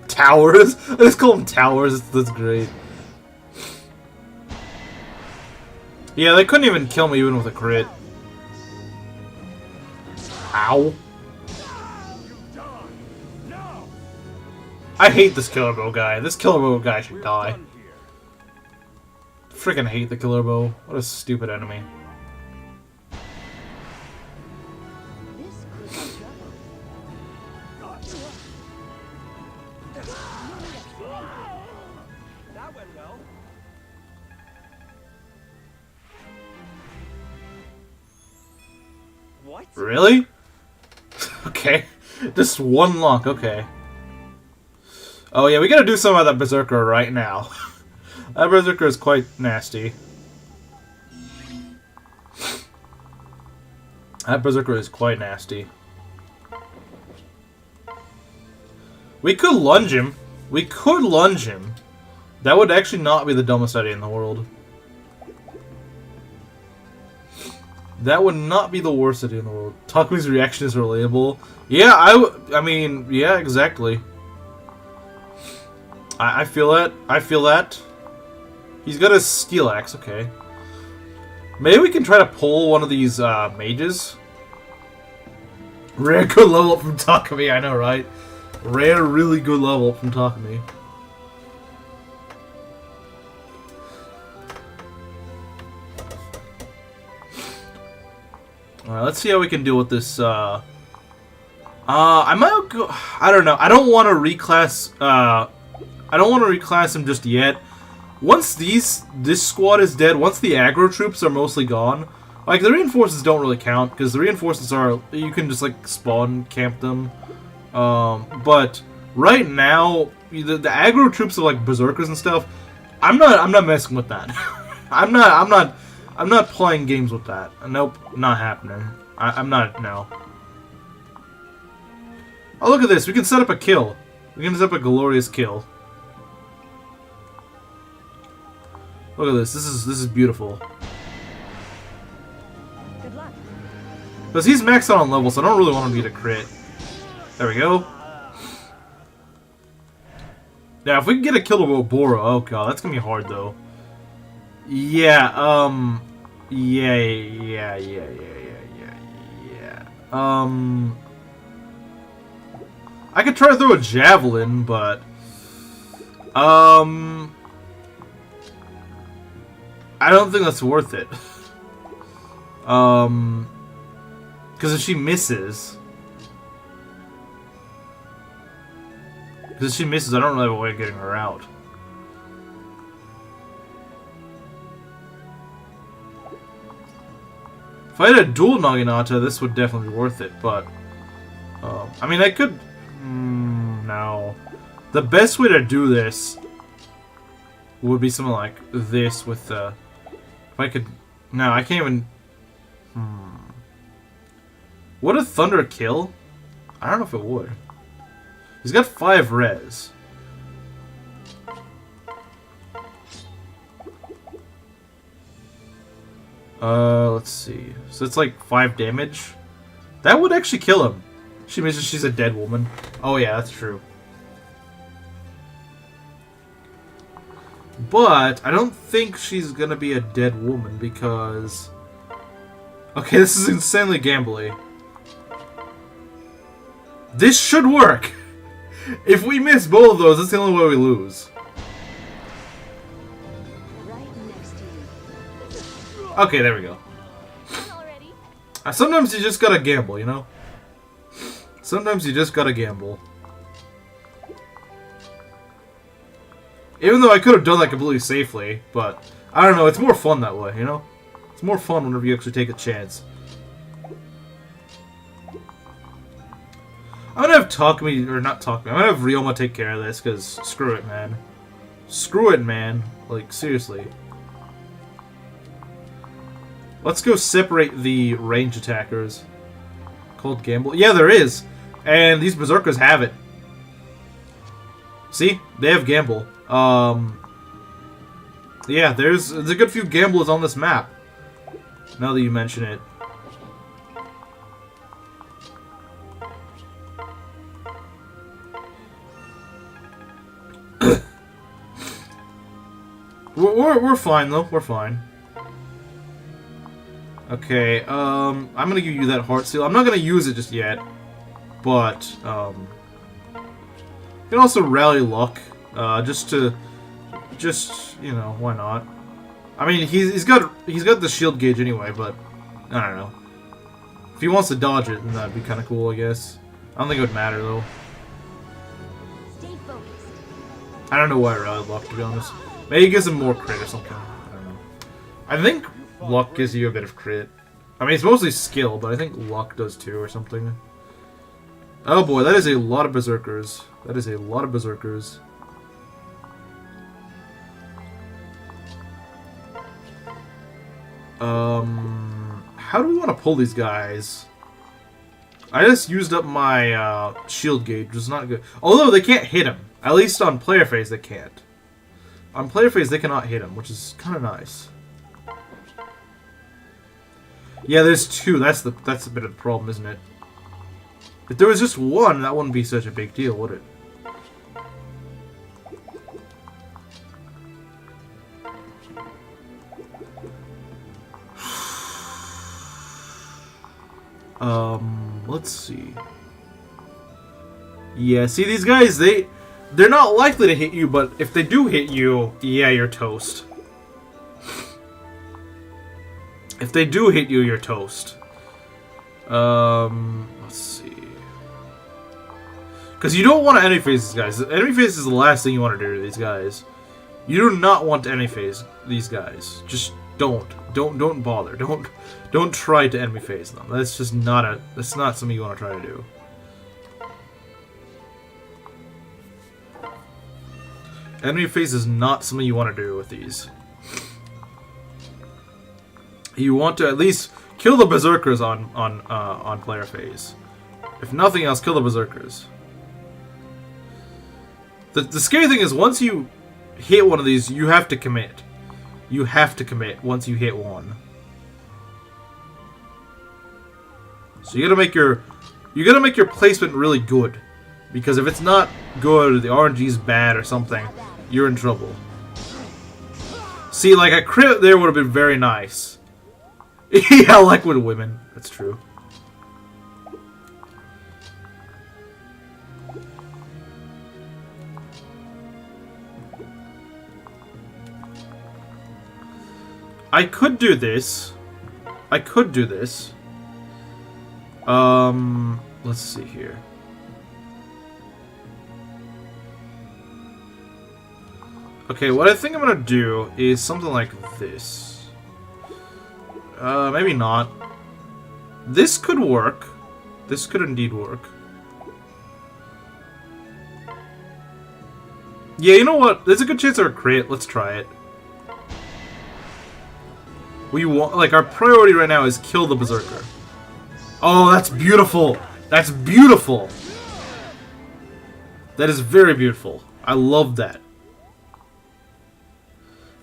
Towers? I just call them towers. That's great. Yeah, they couldn't even kill me even with a crit. Ow. I hate this Killer Bow guy. This Killer Bow guy should die. Freaking hate the Killer Bow. What a stupid enemy. That went well. What? Really? Okay. Just one lock, okay. Oh yeah, we gotta do something about that Berserker right now. That Berserker is quite nasty. That Berserker is quite nasty. We could lunge him. We could lunge him. That would actually not be the dumbest idea in the world. That would not be the worst idea in the world. Takumi's reaction is relatable. Yeah, I mean, yeah, exactly. I feel that. I feel that. He's got a steel axe, okay. Maybe we can try to pull one of these mages. Rare good level up from Takumi, I know, right? Rare, really good level up from Takumi. Alright, let's see how we can deal with this, I might go... I don't know. I don't want to reclass, I don't want to reclass him just yet. Once this squad is dead, once the aggro troops are mostly gone, like, the reinforcements don't really count, because the reinforcements are... You can just, like, spawn camp them. But right now, the aggro troops of, like, berserkers and stuff, I'm not messing with that. I'm not playing games with that. Nope, not happening. I'm not, no. Oh, look at this. We can set up a kill. We can set up a glorious kill. Look at this. This is beautiful. Good luck. Because he's maxed out on level, so I don't really want him to get a crit. There we go. Now, if we can get a kill with Bora, oh god, that's gonna be hard though. Yeah, yeah. I could try to throw a javelin, but I don't think that's worth it. Because if she misses, I don't really have a way of getting her out. If I had a dual Naginata, this would definitely be worth it, but... I mean, I could... no. The best way to do this would be something like this with the... If I could... No, I can't even... Would a Thunder kill? I don't know if it would. He's got 5 res. Let's see. So it's like 5 damage. That would actually kill him. She misses, she's a dead woman. Oh yeah, that's true. But I don't think she's gonna be a dead woman because... Okay, this is insanely gambly. This should work! If we miss both of those, that's the only way we lose. Right next to you. Okay, there we go. Already? Sometimes you just gotta gamble, you know? Sometimes you just gotta gamble. Even though I could have done that completely safely, but I don't know, it's more fun that way, you know? It's more fun whenever you actually take a chance. I'm gonna have Takumi, or not Takumi, I'm gonna have Ryoma take care of this, because screw it, man. Screw it, man. Like, seriously. Let's go separate the range attackers. Called Gamble. Yeah, there is! And these Berserkers have it. See? They have Gamble. Yeah, there's a good few Gamblers on this map. Now that you mention it. We're fine though. We're fine. Okay. I'm gonna give you that heart seal. I'm not gonna use it just yet, but you can also rally luck, just you know, why not? I mean, he's got the shield gauge anyway, but I don't know. If he wants to dodge it, then that'd be kind of cool, I guess. I don't think it would matter though. Stay focused. I don't know why I rally luck, to be honest. Maybe it gives him more crit or something. I don't know. I think luck gives you a bit of crit. I mean, it's mostly skill, but I think luck does too or something. Oh boy, that is a lot of Berserkers. That is a lot of Berserkers. How do we want to pull these guys? I just used up my shield gauge, which is not good. Although they can't hit him. At least on player phase they can't. On player phase they cannot hit him, which is kind of nice. Yeah, there's two. That's a bit of the problem, isn't it? If there was just one, that wouldn't be such a big deal, would it? Let's see. Yeah, see these guys, they're not likely to hit you, but if they do hit you, yeah, you're toast. If they do hit you, you're toast. Let's see. Because you don't want to enemy phase these guys. Enemy phase is the last thing you want to do to these guys. You do not want to enemy phase these guys. Just don't bother. Don't try to enemy phase them. That's just not that's not something you want to try to do. Enemy phase is not something you want to do with these. You want to at least kill the Berserkers on player phase. If nothing else, kill the Berserkers. The scary thing is once you hit one of these, you have to commit. You have to commit once you hit one. So you gotta make your placement really good. Because if it's not good, the RNG's bad or something, you're in trouble. See, like a crit there would have been very nice. Yeah, like with women. That's true. I could do this. Let's see here. Okay, what I think I'm gonna do is something like this. Maybe not. This could work. This could indeed work. Yeah, you know what? There's a good chance of a crit. Let's try it. We want, like, our priority right now is kill the Berserker. Oh, that's beautiful! That's beautiful! That is very beautiful. I love that.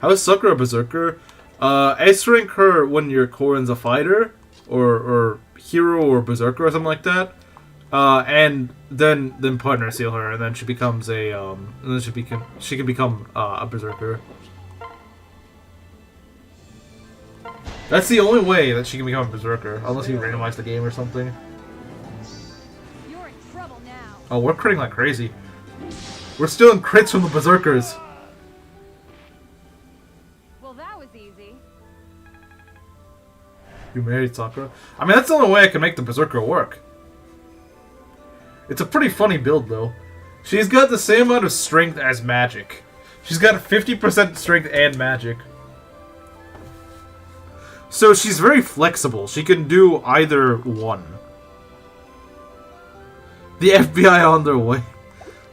How is Sakura a Berserker? S rank her when your Korin's a fighter, or hero, or Berserker, or something like that. And then partner seal her, and then she becomes a and then she can become a Berserker. That's the only way that she can become a Berserker, unless you randomize the game or something. You're in trouble now. Oh, we're critting like crazy. We're still in crits from the Berserkers. Well, that was easy. You married Sakura? I mean, that's the only way I can make the Berserker work. It's a pretty funny build, though. She's got the same amount of strength as magic. She's got 50% strength and magic. So she's very flexible. She can do either one. The FBI on their way.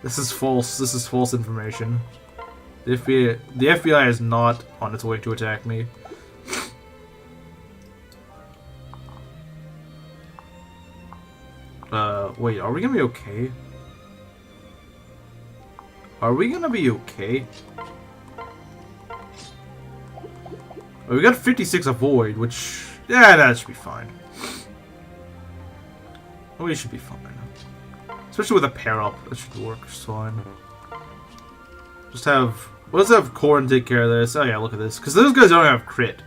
This is false. This is false information. The FBI is not on its way to attack me. Wait, are we gonna be okay? Are we gonna be okay? Oh, we got 56 avoid, which... yeah, that should be fine. Oh, we should be fine. Especially with a pair up, that should work just fine. Just have... let's have Corn take care of this. Oh yeah, look at this. Because those guys don't have crit.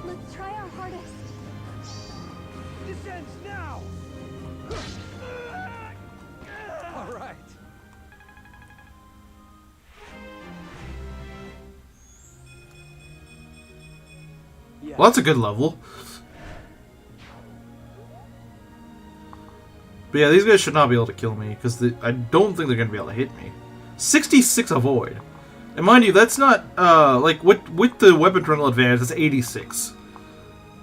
Let's try our hardest. Descends now. All right. Yeah. Well, that's a good level. But yeah, these guys should not be able to kill me, because I don't think they're going to be able to hit me. 66 avoid. And mind you, that's not, like, with the weapon terminal advantage, that's 86.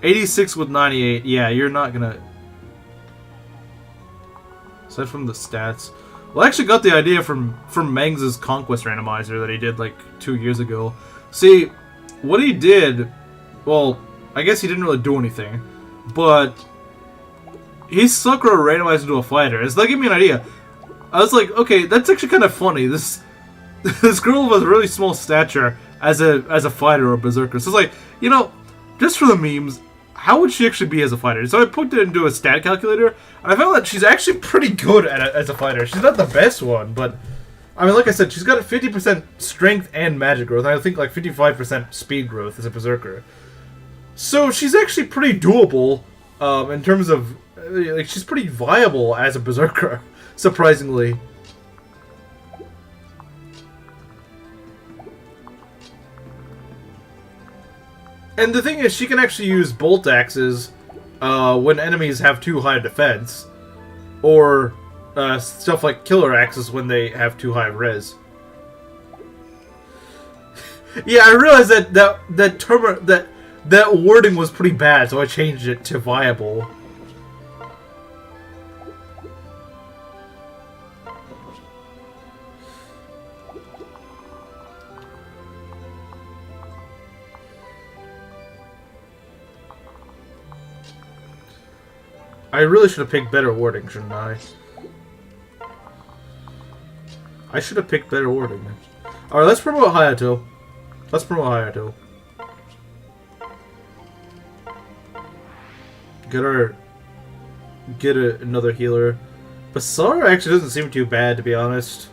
86 with 98, yeah, you're not going to... Aside from the stats... Well, I actually got the idea from Mengs's Conquest randomizer that he did, like, 2 years ago. See, what he did... well, I guess he didn't really do anything, but... he's Sakura randomized into a fighter. It's like, give me an idea. I was like, okay, that's actually kind of funny. This girl with a really small stature as a fighter or a berserker. So it's like, you know, just for the memes, how would she actually be as a fighter? So I put it into a stat calculator, and I found that she's actually pretty good as a fighter. She's not the best one, but I mean, like I said, she's got a 50% strength and magic growth, and I think like 55% speed growth as a berserker. So she's actually pretty doable in terms of. Like, she's pretty viable as a berserker, surprisingly. And the thing is, she can actually use bolt axes when enemies have too high defense, or stuff like killer axes when they have too high res. Yeah, I realized that wording was pretty bad, so I changed it to viable. I really should have picked better wording, shouldn't I? I should have picked better wording. Alright, let's promote Hayato. Let's promote Hayato. Get another healer. Basara actually doesn't seem too bad, to be honest.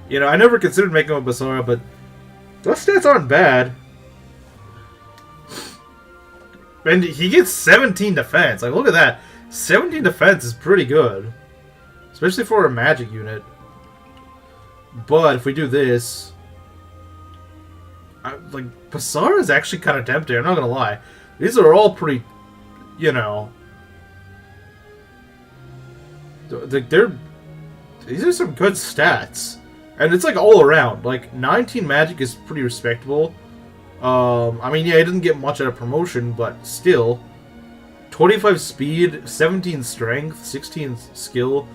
You know, I never considered making a Basara, but those stats aren't bad. And he gets 17 defense. Like, look at that. 17 defense is pretty good. Especially for a magic unit. But if we do this... like, Basara is actually kind of tempting, I'm not gonna lie. These are all pretty... you know... these are some good stats. And it's like all around. Like, 19 magic is pretty respectable. I mean, yeah, he doesn't get much out of promotion, but still. 25 speed, 17 strength, 16 skill,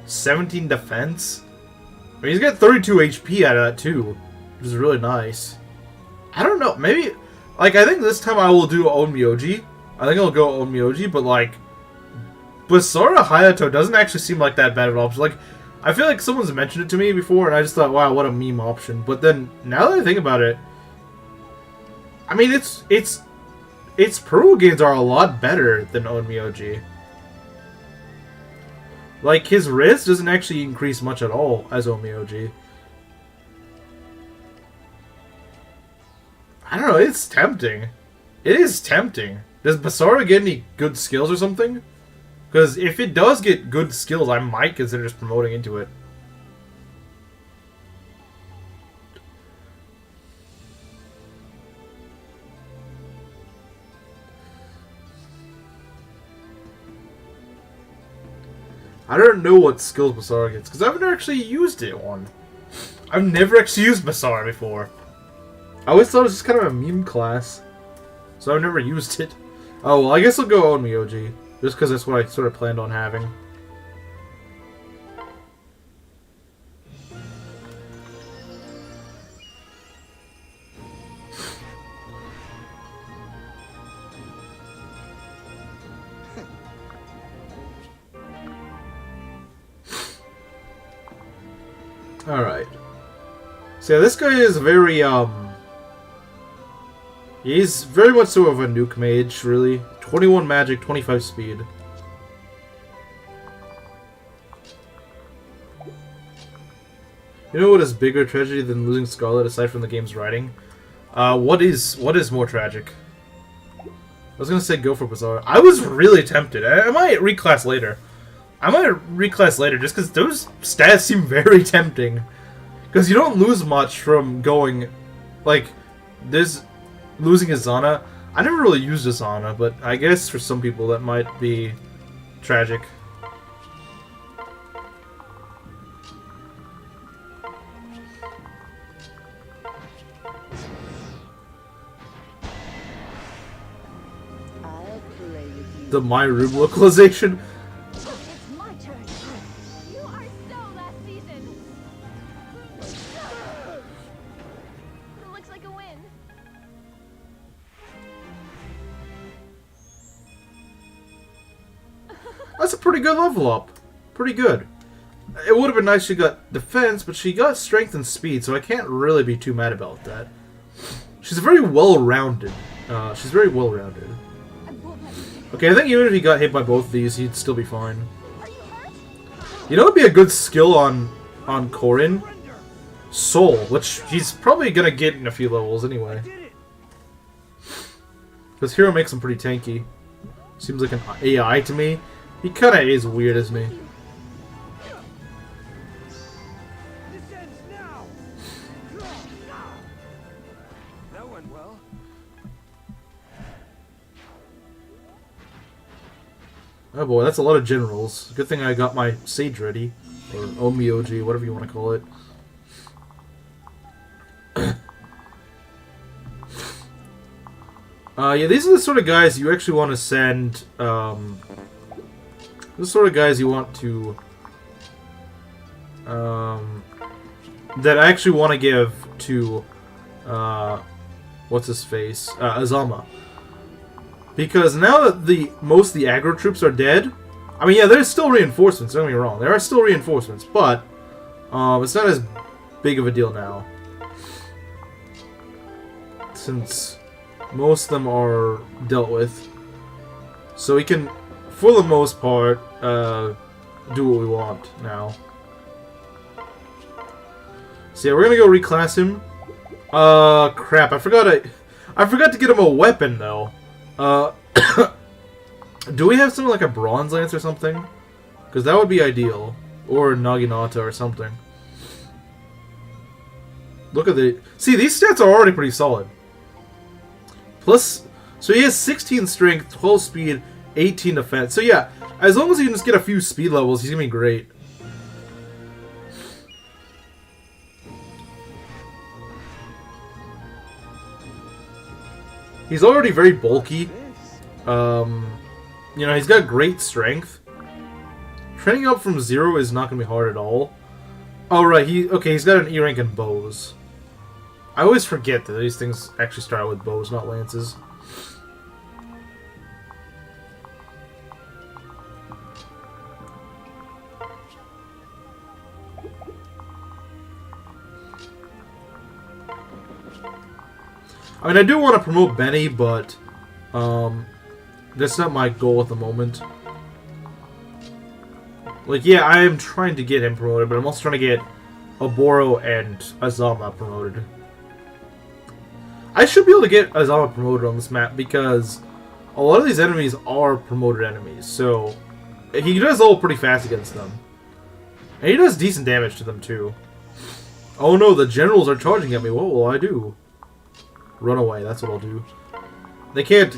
17 defense. I mean, he's got 32 HP out of that, too. Which is really nice. I don't know, maybe... like, I think this time I will do Onmyoji. I think I'll go Onmyoji, but, like... Basara Hayato doesn't actually seem like that bad of an option. Like, I feel like someone's mentioned it to me before, and I just thought, wow, what a meme option. But then, now that I think about it... I mean, its pro gains are a lot better than Onmyoji. Like, his res doesn't actually increase much at all as Onmyoji. I don't know, it's tempting. It is tempting. Does Basara get any good skills or something? Because if it does get good skills, I might consider just promoting into it. I don't know what skills Basara gets, because I've never actually used it one. I've never actually used Basara before. I always thought it was just kind of a meme class. So I've never used it. Oh, well, I guess I'll go Onmyoji. Just because that's what I sort of planned on having. Alright. So yeah, this guy is very, he's very much so of a nuke mage, really. 21 magic, 25 speed. You know what is bigger tragedy than losing Scarlet aside from the game's writing? What is more tragic? I was gonna say go for Bazaar. I was really tempted. I might reclass later. Just because those stats seem very tempting. Because you don't lose much from going, like, this losing Azana. I never really used Azana, but I guess for some people that might be tragic. I'll play with you. The My Room localization. It's my turn. You are so last season. It looks like a win. That's a pretty good level up. Pretty good. It would have been nice she got defense, but she got strength and speed, so I can't really be too mad about that. She's very well-rounded. I won't let you take Okay, I think even if he got hit by both of these, he'd still be fine. Are you hurt? You know what would be a good skill on Corrin? Soul, which he's probably gonna get in a few levels anyway. Because Hero makes him pretty tanky. Seems like an AI to me. He kinda is weird as me. This ends now. That went well. Oh boy, that's a lot of generals. Good thing I got my Sage ready. Or Omioji, whatever you want to call it. Yeah, these are the sort of guys you actually want to send, the sort of guys you want to, that I actually want to give to, what's his face? Azama. Because now that most of the aggro troops are dead, I mean, yeah, there's still reinforcements, don't get me wrong. There are still reinforcements, but, it's not as big of a deal now. Since most of them are dealt with. So we can, for the most part, do what we want now. So yeah, we're gonna go reclass him. Crap, I forgot to get him a weapon, though. Do we have something like a Bronze Lance or something? Because that would be ideal. Or Naginata or something. Look at the... See, these stats are already pretty solid. Plus... So he has 16 strength, 12 speed, 18 defense. So yeah, as long as he can just get a few speed levels, he's gonna be great. He's already very bulky. You know, he's got great strength. Training up from 0 is not gonna be hard at all. Oh right, he's got an E rank in bows. I always forget that these things actually start out with bows, not lances. I mean, I do want to promote Benny, but that's not my goal at the moment. Like, yeah, I am trying to get him promoted, but I'm also trying to get Oboro and Azama promoted. I should be able to get Azama promoted on this map because a lot of these enemies are promoted enemies, so he does ult pretty fast against them. And he does decent damage to them, too. Oh no, the generals are charging at me. What will I do? Run away, that's what I'll do. They can't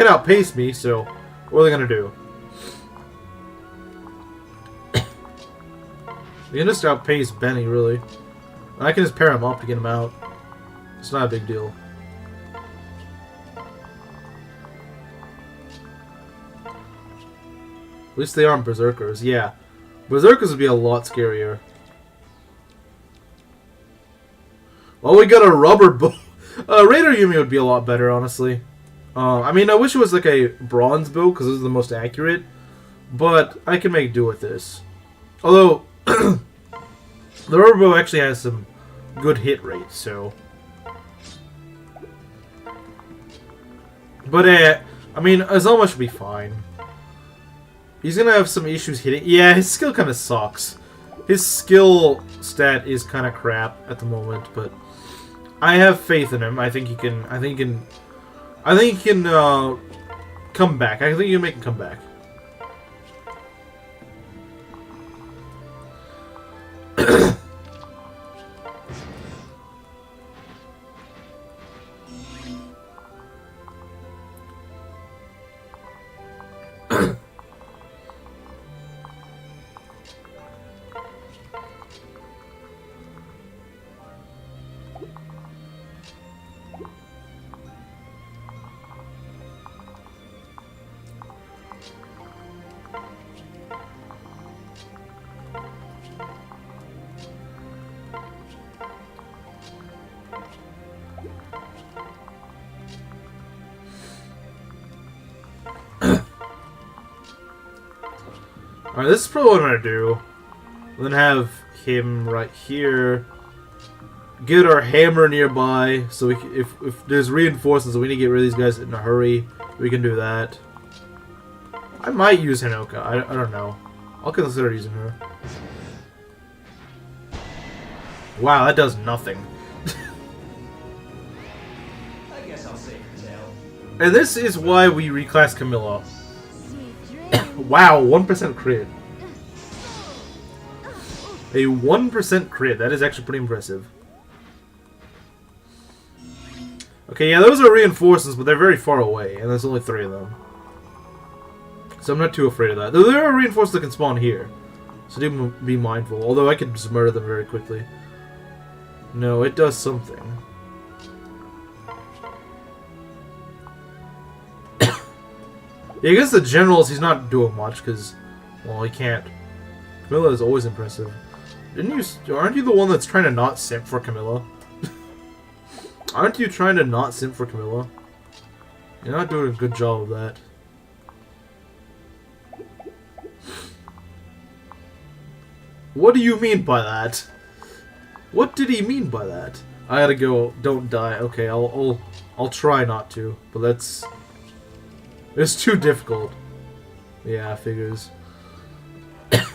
outpace me, so what are they gonna do? They can just outpace Benny, really. And I can just pair him up to get him out. It's not a big deal. At least they aren't berserkers. Yeah. Berserkers would be a lot scarier. Well, we got a rubber bow. Raider Yumi would be a lot better, honestly. I mean, I wish it was like a bronze bow, because this is the most accurate. But I can make do with this. Although, the rubber bow actually has some good hit rate, so... But, I mean, Azama should be fine. He's gonna have some issues hitting... Yeah, his skill kind of sucks. His skill stat is kind of crap at the moment, but... I have faith in him. I think he can... I think he can come back. I think he can make him come back. Alright, this is probably what I'm gonna do. Then have him right here. Get our hammer nearby, so we can, if there's reinforcements and we need to get rid of these guys in a hurry, we can do that. I might use Hinoka. I don't know. I'll consider using her. Wow, that does nothing. I guess I'll save your tail. And this is why we reclass Camilla. Wow, 1% crit. A 1% crit. That is actually pretty impressive. Okay, yeah, those are reinforcements, but they're very far away, and there's only 3 of them. So I'm not too afraid of that. Though there are reinforcements that can spawn here. So do be mindful. Although I could just murder them very quickly. No, it does something. Yeah, I guess the generals, he's not doing much, because, well, he can't. Camilla is always impressive. Aren't you the one that's trying to not simp for Camilla? Aren't you trying to not simp for Camilla? You're not doing a good job of that. What do you mean by that? What did he mean by that? I gotta go. Don't die. Okay, I'll try not to, but that's... It's too difficult. Yeah, figures. If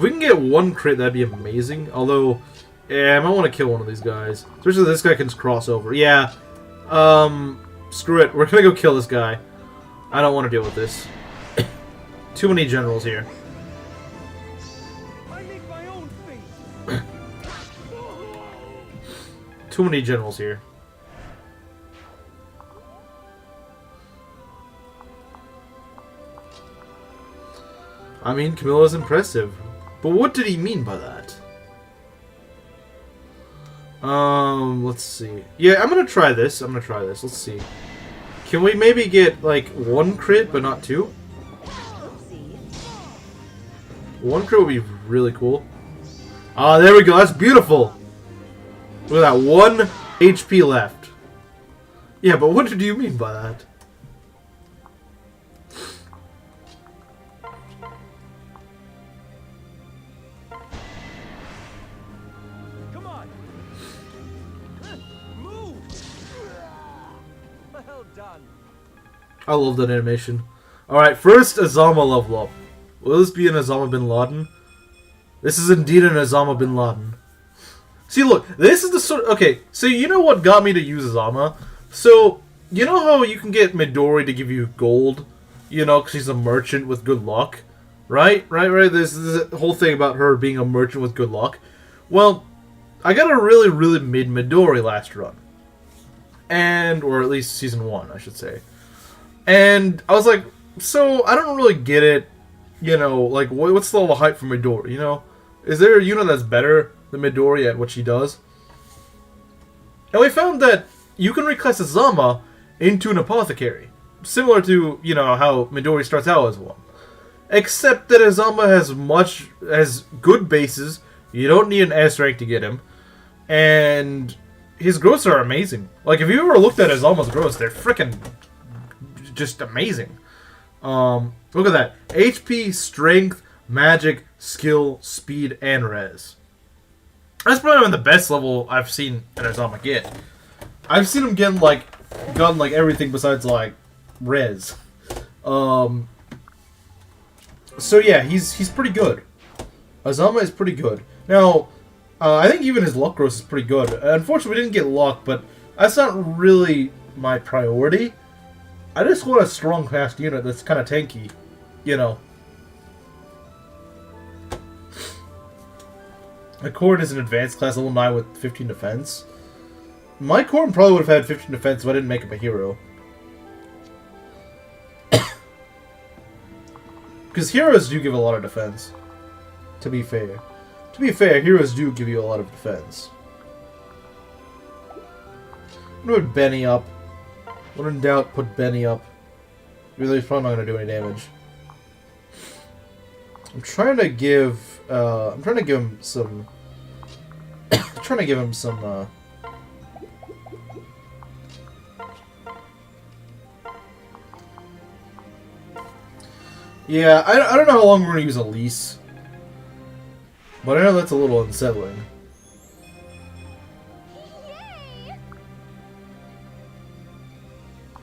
we can get 1 crit, that'd be amazing. Although, yeah, I might want to kill one of these guys. Especially this guy can cross over. Yeah. Screw it. We're gonna go kill this guy. I don't want to deal with this. Too many generals here. I make my own fate. Too many generals here. I mean, Camilla's impressive. But what did he mean by that? Let's see. Yeah, I'm gonna try this. Let's see. Can we maybe get, like, 1 crit, but not 2? 1 crit would be really cool. Ah, there we go. That's beautiful. Look at that. 1 HP left. Yeah, but what do you mean by that? Come on. Move. Well done. I love that animation. Alright, first Azama level up. Will this be an Azama bin Laden? This is indeed an Azama bin Laden. See, look, this is the sort... Okay, so you know what got me to use Azama? So, you know how you can get Midori to give you gold? You know, because she's a merchant with good luck? Right? There's this whole thing about her being a merchant with good luck. Well, I got a really, really mid Midori last run. Or at least Season 1, I should say. And I was like, so, I don't really get it. You know, like, what's the level hype for Midori, you know? Is there a unit that's better than Midori at what she does? And we found that you can reclass Azama into an apothecary. similar to, you know, how Midori starts out as one. Except that Azama has good bases. You don't need an S rank to get him. And his growths are amazing. Like, if you ever looked at Azama's growths, they're freaking just amazing. Look at that. HP, Strength, Magic, Skill, Speed, and Res. That's probably the best level I've seen an Azama get. I've seen him get, like, gotten, like, everything besides, like, Res. So yeah, he's pretty good. Azama is pretty good. Now, I think even his luck growth is pretty good. Unfortunately, we didn't get luck, but that's not really my priority. I just want a strong, fast unit that's kind of tanky, you know. My Corn is an advanced class, level 9 with 15 defense. My Corn probably would have had 15 defense if I didn't make him a hero. Because heroes do give a lot of defense, to be fair. To be fair, heroes do give you a lot of defense. I'm going to put Benny up. When in doubt, put Benny up. Even though he's probably not going to do any damage. I'm trying to give him some... Yeah, I don't know how long we're going to use Elise. But I know that's a little unsettling.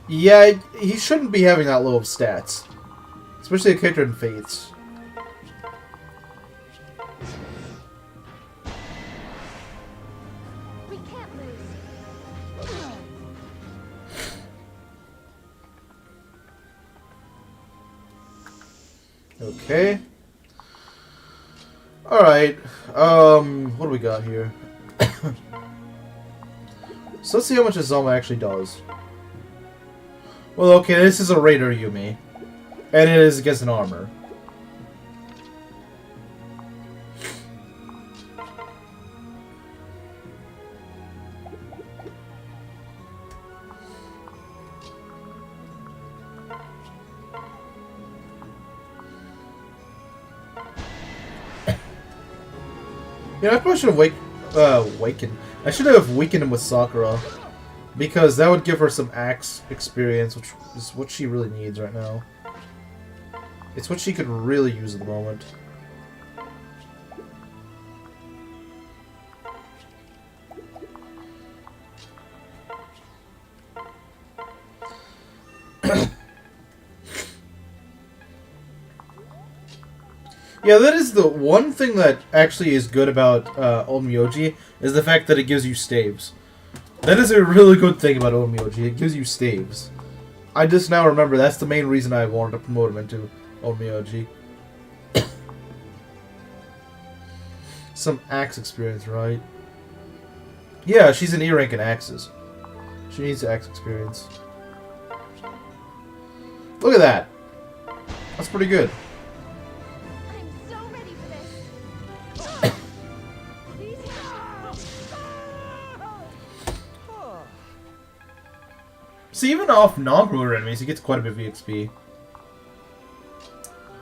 Yeah, he shouldn't be having that low of stats. Especially a character in Fates. We can't lose. Okay. Alright. What do we got here? So let's see how much Azama actually does. Well, okay, this is a Raider Yumi. And it is against an armor. Yeah, I probably should have wakened. I should have weakened him with Sakura. Because that would give her some axe experience, which is what she really needs right now. It's what she could really use at the moment. Yeah, that is the one thing that actually is good about Onmyoji, is the fact that it gives you staves. That is a really good thing about Onmyoji, it gives you staves. I just now remember that's the main reason I wanted to promote him into Onmyoji. Some axe experience, right? Yeah, she's an E rank in axes. She needs axe experience. Look at that! That's pretty good. I'm so ready for this. See, even off non-promoter enemies, he gets quite a bit of EXP.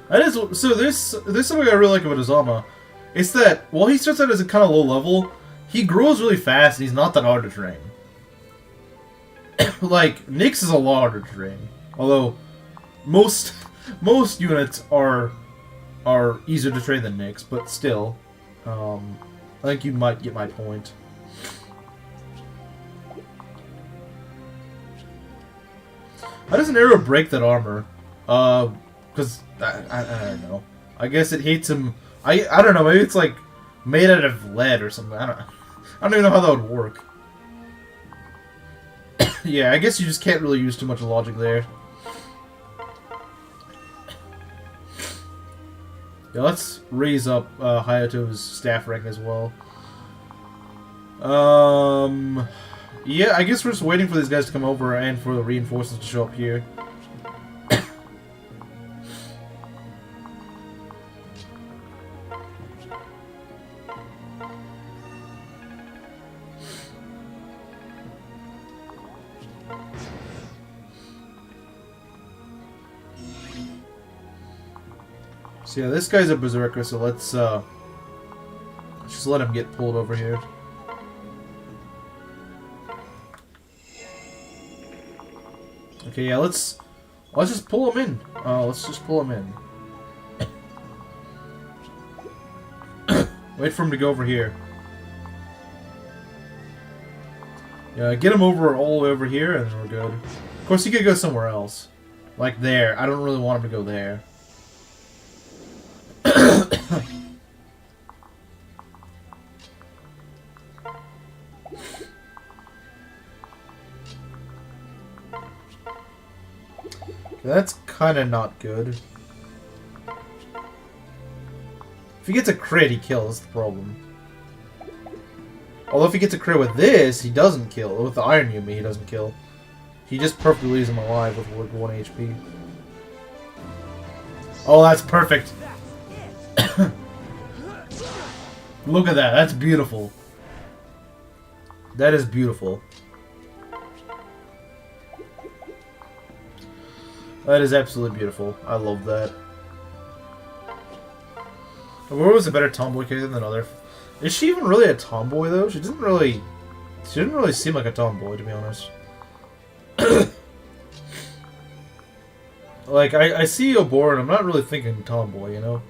That is, so this is something I really like about Azama. It's that, while he starts out as a kind of low level, he grows really fast and he's not that hard to train. Like, Nyx is a lot harder to train. Although, most units are easier to train than Nyx, but still, I think you might get my point. How does an arrow break that armor? Because, I don't know. I guess it hates him. I don't know, maybe it's like made out of lead or something. I don't even know how that would work. Yeah, I guess you just can't really use too much logic there. Yeah, let's raise up Hayato's staff rank as well. Yeah, I guess we're just waiting for these guys to come over and for the reinforcements to show up here. So yeah, this guy's a berserker, so let's just let him get pulled over here. Okay, yeah, let's just pull him in. Let's just pull him in. Wait for him to go over here. Yeah, get him over all the way over here, and then we're good. Of course, he could go somewhere else. Like there. I don't really want him to go there. That's kind of not good. If he gets a crit, he kills. That's the problem. Although if he gets a crit with this, he doesn't kill. With the Iron Yumi, he doesn't kill. He just perfectly leaves him alive with 1 HP. Oh, that's perfect. Look at that. That's beautiful. That is beautiful. That is absolutely beautiful. I love that. Aurora was a better tomboy character than other. Is she even really a tomboy though? She didn't really seem like a tomboy, to be honest. Like I see Obora and I'm not really thinking tomboy, you know.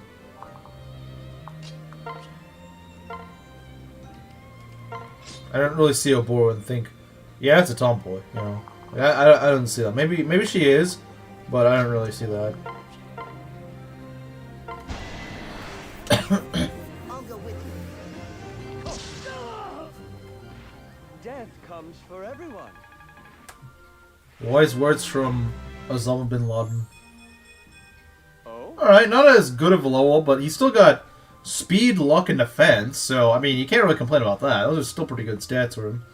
I don't really see Obora and think, yeah, it's a tomboy, you know. I don't see that. Maybe she is, but I don't really see that. I'll go with you. Death comes for everyone. Wise words from Osama bin Laden. Oh? Alright, not as good of a level, but he's still got speed, luck, and defense, so, I mean, you can't really complain about that. Those are still pretty good stats for him.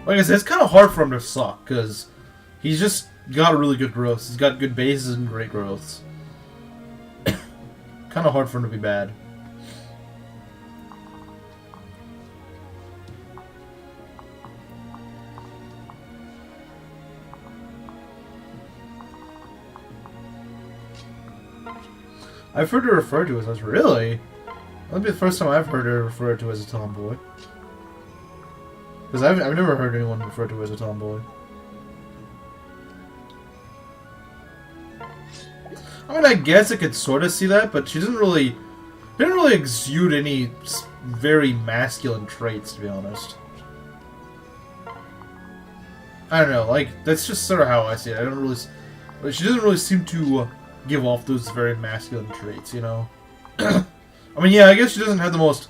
Like I said, it's kind of hard for him to suck, because he's just got really good growths. He's got good bases and great growths. Kind of hard for him to be bad. I've heard her referred to as really? That'll be the first time I've heard her referred to as a tomboy. Because I've never heard anyone referred to as a tomboy. I mean, I guess I could sort of see that, but she didn't really exude any very masculine traits, to be honest. I don't know, like, that's just sort of how I see it. I don't really... She doesn't really seem to give off those very masculine traits, you know? I mean, yeah, I guess she doesn't have the most,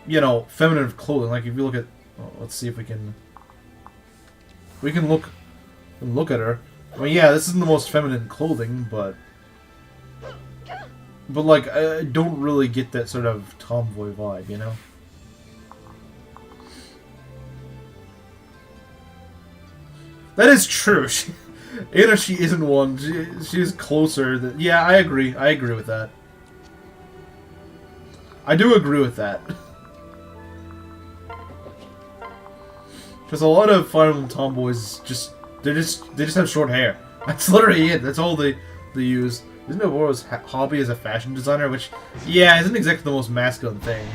you know, feminine clothing. Like, if you look at... Oh, let's see if we can... We can look at her. I mean, yeah, this isn't the most feminine clothing, but... But, like, I don't really get that sort of tomboy vibe, you know? That is true. Even if she isn't one, she is closer than... Yeah, I agree. I agree with that. I do agree with that. Because a lot of Fire Emblem tomboys they just have short hair. That's literally it. That's all they use. Isn't Oboro's hobby as a fashion designer? Which, yeah, isn't exactly the most masculine thing.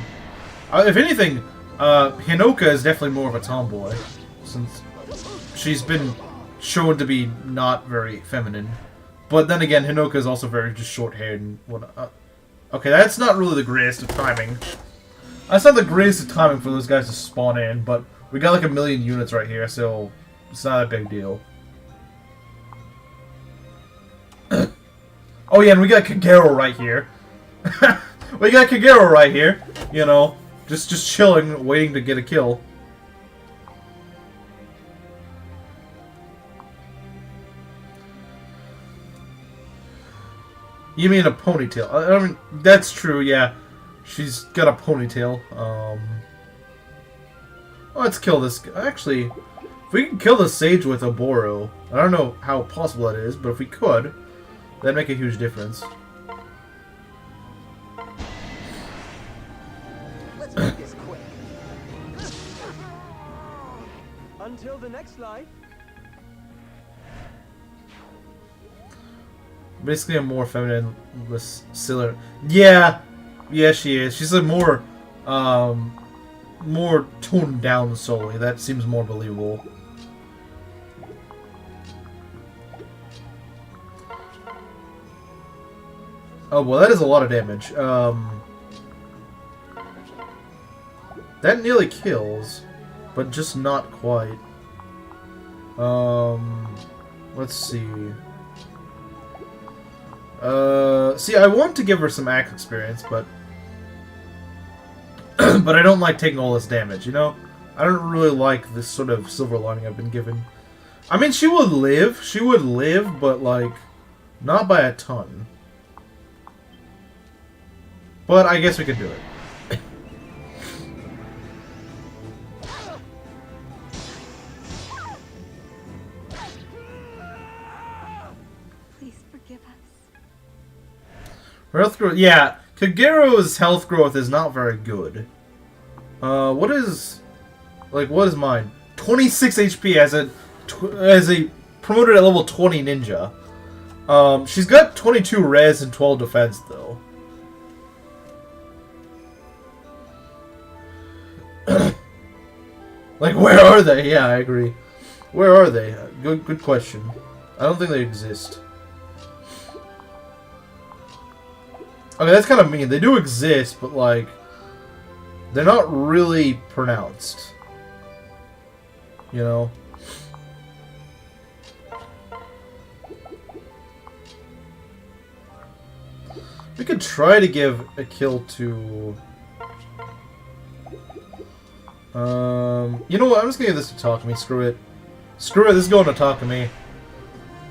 If anything, Hinoka is definitely more of a tomboy, since she's been shown to be not very feminine. But then again, Hinoka is also very just short-haired and whatnot. Okay, that's not really the greatest of timing. That's not the greatest of timing for those guys to spawn in, but we got like 1 million units right here, so it's not a big deal. Oh yeah, and we got Kagero right here. We got Kagero right here, you know, just chilling, waiting to get a kill. You mean a ponytail? I mean, that's true, yeah. She's got a ponytail. Let's kill this guy. Actually, if we can kill the sage with Oboro, I don't know how possible that is, but if we could, that'd make a huge difference. Let's make this quick. Until the next life. Basically a more feminine, less silly. Yeah, yeah, she is. She's a more, more toned down Sully. That seems more believable. Oh, well, that is a lot of damage. That nearly kills, but just not quite. Let's see. See, I want to give her some axe experience, but but I don't like taking all this damage, you know? I don't really like this sort of silver lining I've been given. I mean, she would live, but, like, not by a ton. But I guess we could do it. Please forgive us. Her health growth, yeah. Kagero's health growth is not very good. What is mine? 26 HP as a promoted at level 20 ninja. She's got 22 res and 12 defense though. Like, where are they? Yeah, I agree. Where are they? Good question. I don't think they exist. Okay, that's kind of mean. They do exist, but, like, they're not really pronounced. You know? We could try to give a kill to... you know what? I'm just gonna give this to Takumi. Screw it. Screw it. This is going to Takumi.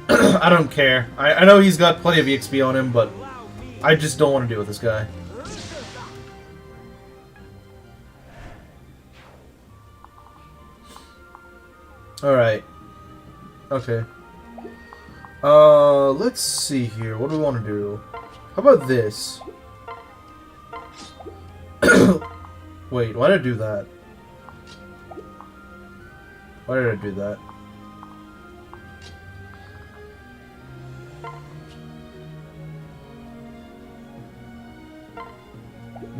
I don't care. I know he's got plenty of EXP on him, but I just don't want to deal with this guy. Alright. Okay. Let's see here. What do we want to do? How about this? Wait, why did I do that? Why did I do that?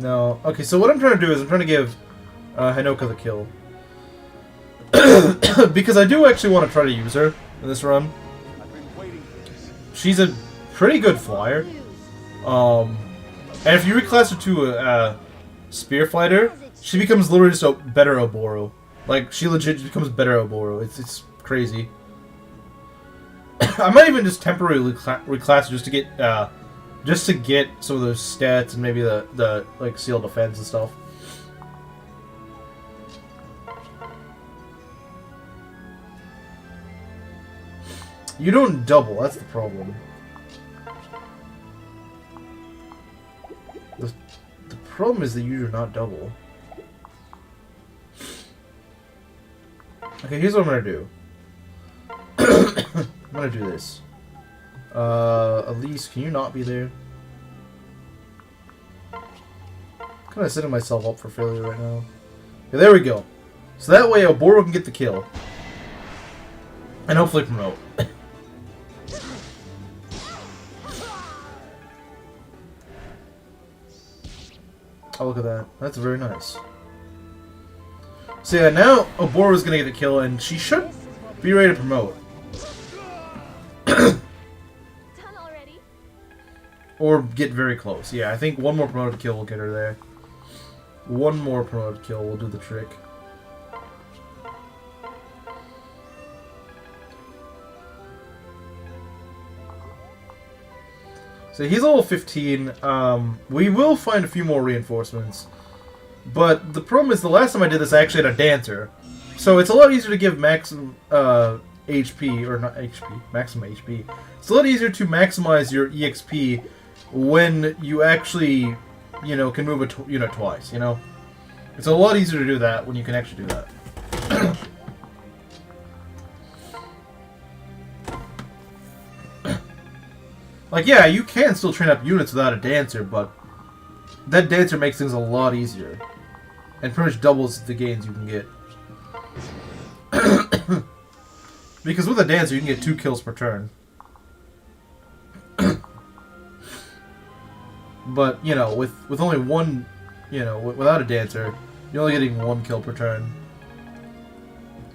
No. Okay, so what I'm trying to do is I'm trying to give Hinoka the kill. Because I do actually want to try to use her in this run. I've been waiting for this. She's a pretty good flyer. And if you reclass her to a spear fighter, she becomes literally just a better Oboro. Like, she legit becomes better Oboro. It's crazy. I might even just temporarily reclass her just to get some of those stats and maybe the like seal defense and stuff. You don't double, that's the problem. The problem is that you do not double. Okay, here's what I'm gonna do. I'm gonna do this. Elise, can you not be there? I'm kind of setting myself up for failure right now. Okay, there we go. So that way Oboro can get the kill. And hopefully promote. Oh, look at that. That's very nice. So yeah, now Oboro's gonna get the kill, and she should be ready to promote. Done already? Or get very close. Yeah, I think one more promoted kill will get her there. One more promoted kill will do the trick. So he's level 15. We will find a few more reinforcements. But the problem is the last time I did this I actually had a dancer. So it's a lot easier to give maximum HP, or not HP, maximum HP. It's a lot easier to maximize your EXP when you actually, you know, can move a unit twice, you know? It's a lot easier to do that when you can actually do that. Like, yeah, you can still train up units without a dancer, but that dancer makes things a lot easier. And pretty much doubles the gains you can get. Because with a dancer, you can get 2 kills per turn. But, you know, with only one, you know, without a dancer, you're only getting 1 kill per turn.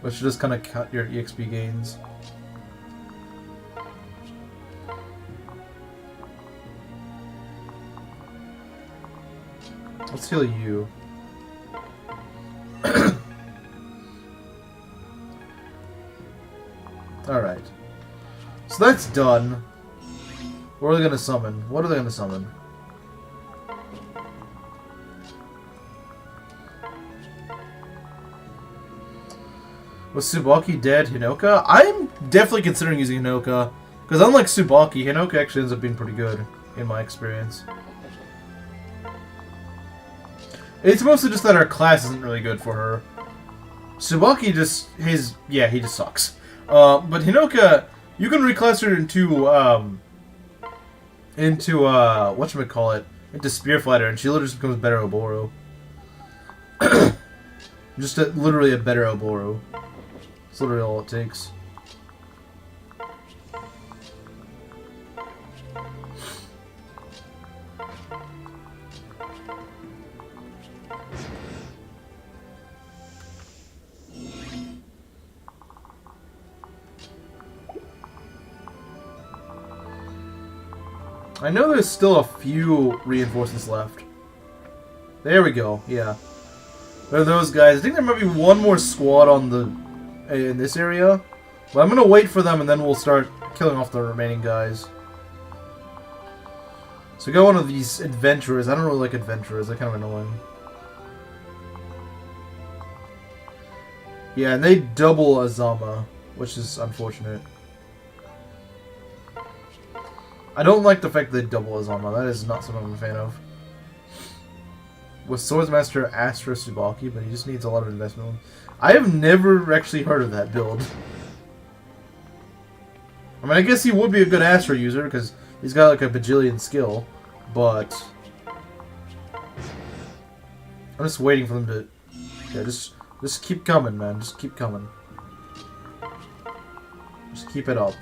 Which just kind of cut your EXP gains. Let's heal you. Alright. So that's done. What are they gonna summon? What are they gonna summon? Was Tsubaki dead? Hinoka? I'm definitely considering using Hinoka. Because unlike Tsubaki, Hinoka actually ends up being pretty good, in my experience. It's mostly just that our class isn't really good for her. Tsubaki just... yeah, he just sucks. But Hinoka, you can reclass her into whatchamacallit, into Spear Fighter, and she literally just becomes better Oboro. Just literally a better Oboro. That's literally all it takes. I know there's still a few reinforcements left. There we go, yeah. There are those guys. I think there might be one more squad on the in this area. But I'm gonna wait for them and then we'll start killing off the remaining guys. So we got one of these adventurers. I don't really like adventurers, they're kind of annoying. Yeah, and they double Azama, which is unfortunate. I don't like the fact that they double Azama. That is not something I'm a fan of. With Swordsmaster Astra Tsubaki, but he just needs a lot of investment. I have never actually heard of that build. I mean, I guess he would be a good Astra user, because he's got like a bajillion skill, but... I'm just waiting for them to... Yeah, just keep coming, man. Just keep coming. Just keep it up.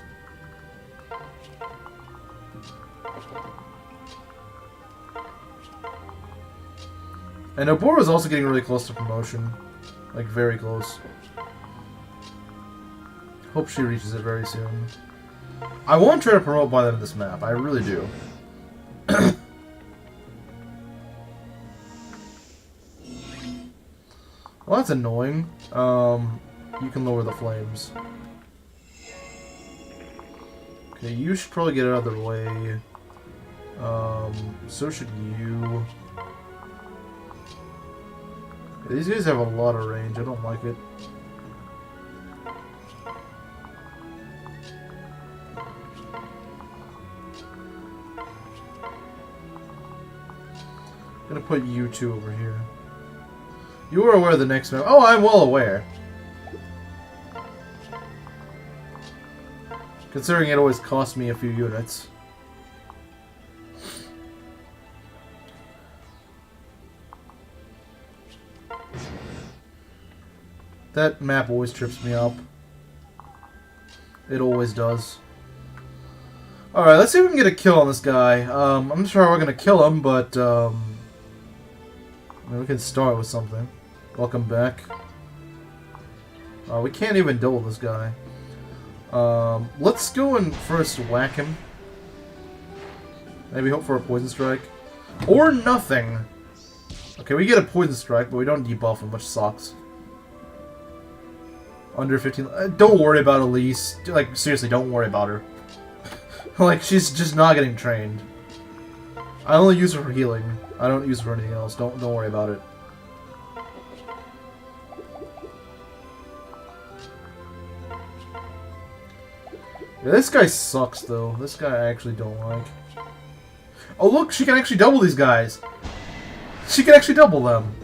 And Oboro is also getting really close to promotion. Like, very close. Hope she reaches it very soon. I want to try to promote by them in this map. I really do. Well, that's annoying. You can lower the flames. Okay, you should probably get out of the way. So should you. Okay, these guys have a lot of range. I don't like it. I'm gonna put you two over here. You are aware of the next map. Oh, I'm well aware. Considering it always cost me a few units. That map always trips me up. It always does. Alright, let's see if we can get a kill on this guy. I'm not sure how we're gonna kill him, but we can start with something. Welcome back. We can't even double this guy. Let's go and first whack him. Maybe hope for a poison strike. Or nothing. Okay, we get a poison strike, but we don't debuff him, which sucks. Under 15... don't worry about Elise. Like, seriously, don't worry about her. Like, she's just not getting trained. I only use her for healing. I don't use her for anything else. Don't worry about it. Yeah, this guy sucks, though. This guy I actually don't like. Oh, look! She can actually double these guys! She can actually double them!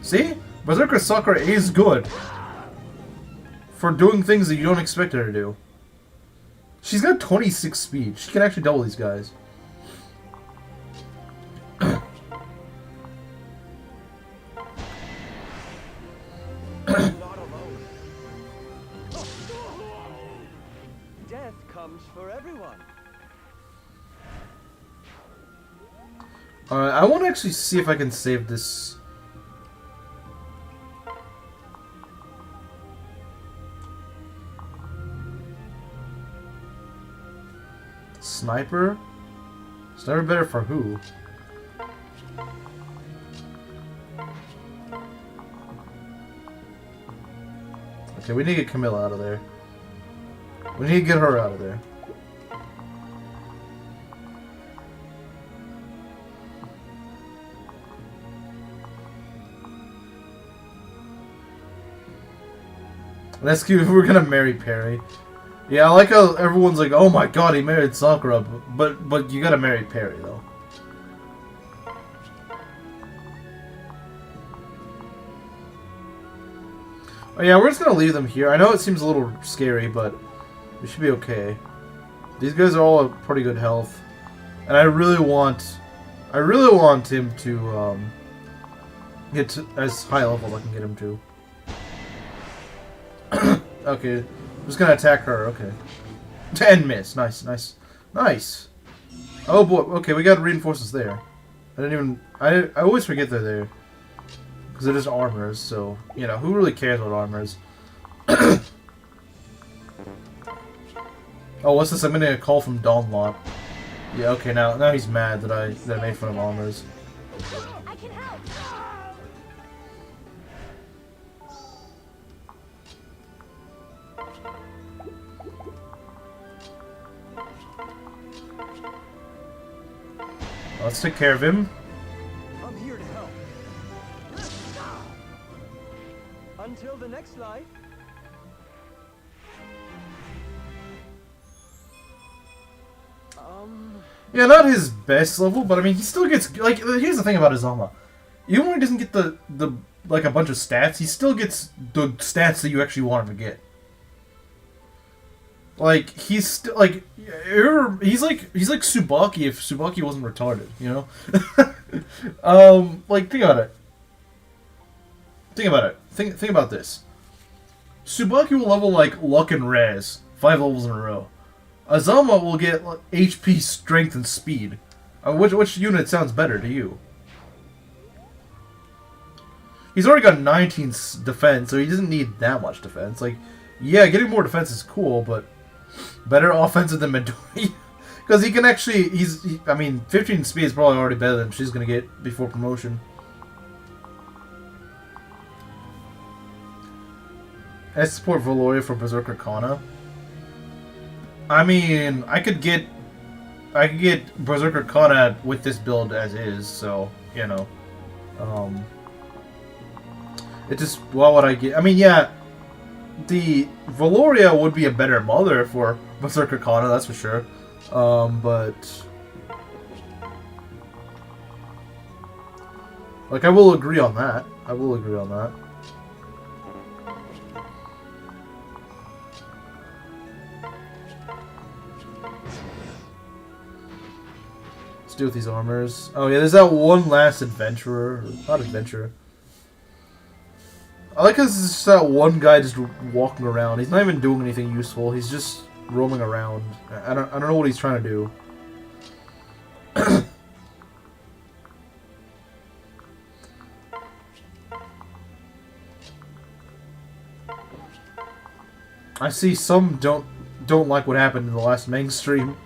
See? Berserker Sakura is good. For doing things that you don't expect her to do. She's got 26 speed. She can actually double these guys. Not alone. Death comes for everyone. Alright, I want to actually see if I can save this. Sniper? Sniper better for who? Okay, we need to get Camilla out of there. We need to get her out of there. That's cute if we're gonna marry Perry. Yeah, I like how everyone's like, oh my god, he married Sakura, but you gotta marry Perry, though. Oh yeah, we're just gonna leave them here. I know it seems a little scary, but we should be okay. These guys are all at pretty good health. And I really want him to, get to as high level as I can get him to. Okay, I'm just gonna attack her, okay. And miss, nice, nice, nice. Oh boy, okay, we got reinforcements there. I didn't even, I always forget they're there. Because it is armors, so, you know, who really cares about armors? Oh, what's this? I'm getting a call from Dawnlot. Yeah, okay, now he's mad that I made fun of armors. I can help. Let's take care of him. I'm here to help. Until the next life. Yeah, not his best level, but I mean, he still gets, like, here's the thing about Izama. Even when he doesn't get the like, a bunch of stats, he still gets the stats that you actually want him to get. Like, he's still, like, he's like Tsubaki if Tsubaki wasn't retarded, you know? Like, think about it. Think about it. Think about this. Tsubaki will level, like, Luck and Res 5 levels in a row. Azama will get HP, Strength, and Speed. Which unit sounds better to you? He's already got 19 defense, so he doesn't need that much defense. Like, yeah, getting more defense is cool, but better offensive than Midori. Because he can actually, I mean, 15 speed is probably already better than she's going to get before promotion. I support Valoria for Berserker Kana. I mean, I could get Berserker Kana with this build as is, so, you know. It just, what would I get? I mean, yeah, the Valoria would be a better mother for Berserker Kana, that's for sure. But like, I will agree on that. I will agree on that. Let's deal with these armors. Oh yeah, there's that one last adventurer. Not adventurer. I like how there's just that one guy just walking around. He's not even doing anything useful. He's just roaming around. I don't know what he's trying to do. I see some don't like what happened in the last main stream.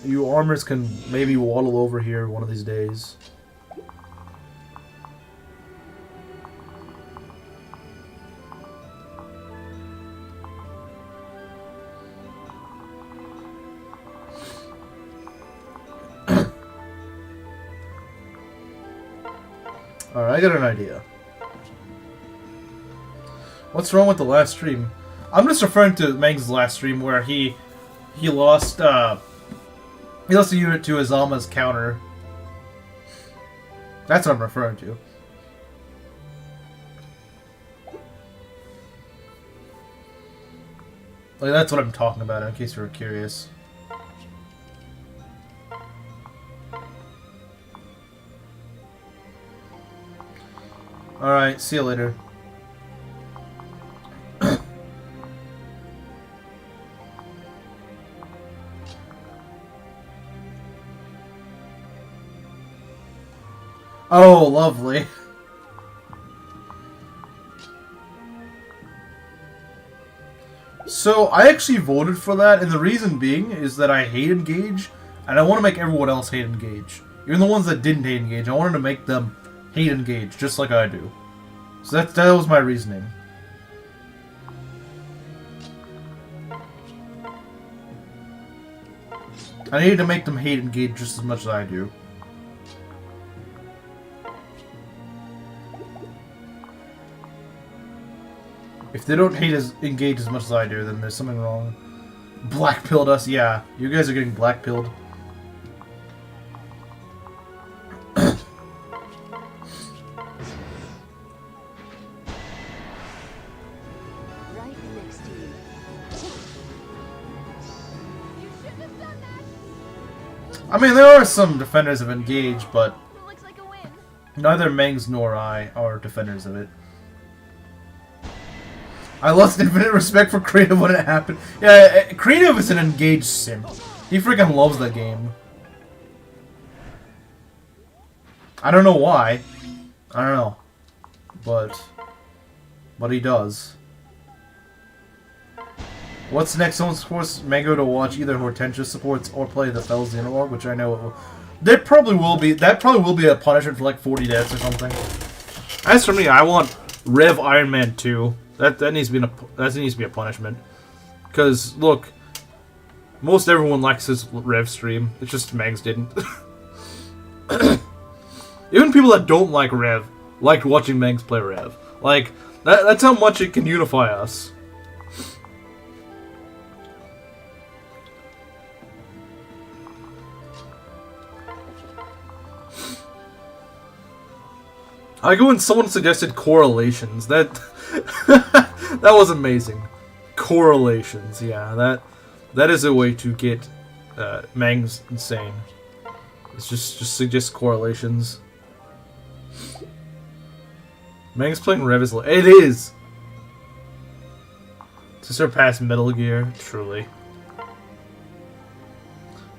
You armors can maybe waddle over here one of these days. Alright, I got an idea. What's wrong with the last stream? I'm just referring to Meng's last stream where he lost he lost a unit to Azama's counter. That's what I'm referring to. Like, that's what I'm talking about, in case you were curious. Alright, see you later. Oh, lovely. So, I actually voted for that, and the reason being is that I hate Engage, and I want to make everyone else hate Engage. Even the ones that didn't hate Engage, I wanted to make them hate Engage, just like I do. So that was my reasoning. I needed to make them hate Engage just as much as I do. If they don't hate Engage as much as I do, then there's something wrong. Black-pilled us, yeah. You guys are getting black-pilled. Right next to you. You shouldn't have done that. I mean, there are some defenders of Engage, but Looks like a win. neither Mengs nor I are defenders of it. I lost infinite respect for Creative when it happened. Yeah, Creative is an Engage simp. He freaking loves that game. I don't know why. I don't know. But he does. What's next? Someone's forced Mango to watch either Hortensia supports or play the Fells Analog, which I know it will. There probably will be. That probably will be a punishment for like 40 deaths or something. As for me, I want REV Ironman 2. That needs to be a punishment. Because look, most everyone likes this REV stream. It's just Megs didn't. Even people that don't like REV liked watching Megs play REV. Like that's how much it can unify us. I go when someone suggested correlations. That that was amazing. Correlations, yeah. That is a way to get Mangs insane. It's just suggest correlations. Mangs playing Rev is it is to surpass Metal Gear, truly.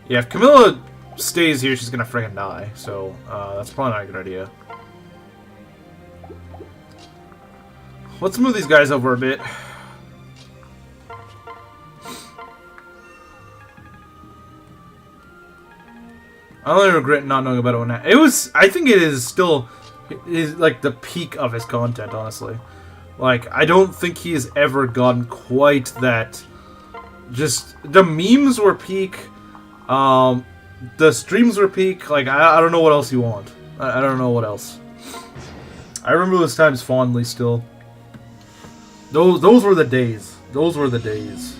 Yeah, if Camilla stays here, she's gonna freaking die. So that's probably not a good idea. Let's move these guys over a bit. I only regret not knowing about it when it was. I think it is still like the peak of his content, honestly. Like, I don't think he's ever gotten quite that. Just the memes were peak. The streams were peak. Like, I don't know what else you want. I don't know what else. I remember those times fondly still. Those were the days. Those were the days.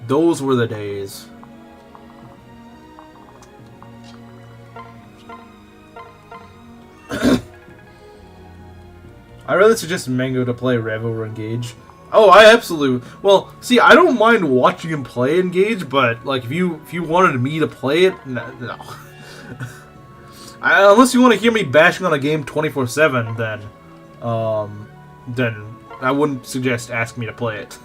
Those were the days. I rather suggest Mango to play Rev over Engage. Oh, I absolutely. Well, see, I don't mind watching him play Engage, but like if you wanted me to play it, no. Unless you want to hear me bashing on a game 24/7, then I wouldn't suggest asking me to play it.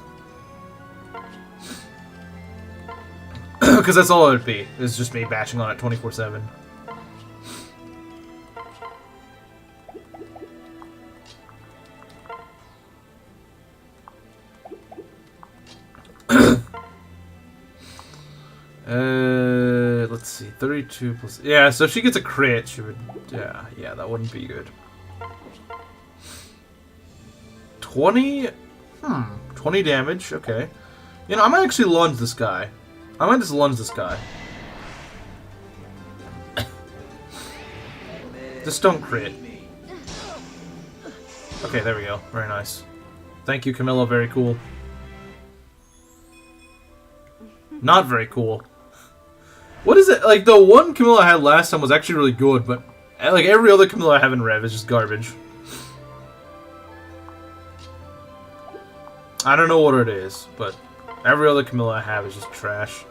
Because that's all it would be. It's just me bashing on it 24/7. Let's see, 32 plus. Yeah, so if she gets a crit, she would. Yeah, that wouldn't be good. 20? 20 damage, okay. You know, I might actually lunge this guy. I might just lunge this guy. Just don't crit. Okay, there we go. Very nice. Thank you, Camilla. Very cool. Not very cool. What is it? Like, the one Camilla I had last time was actually really good, but like every other Camilla I have in Rev is just garbage. I don't know what it is, but every other Camilla I have is just trash.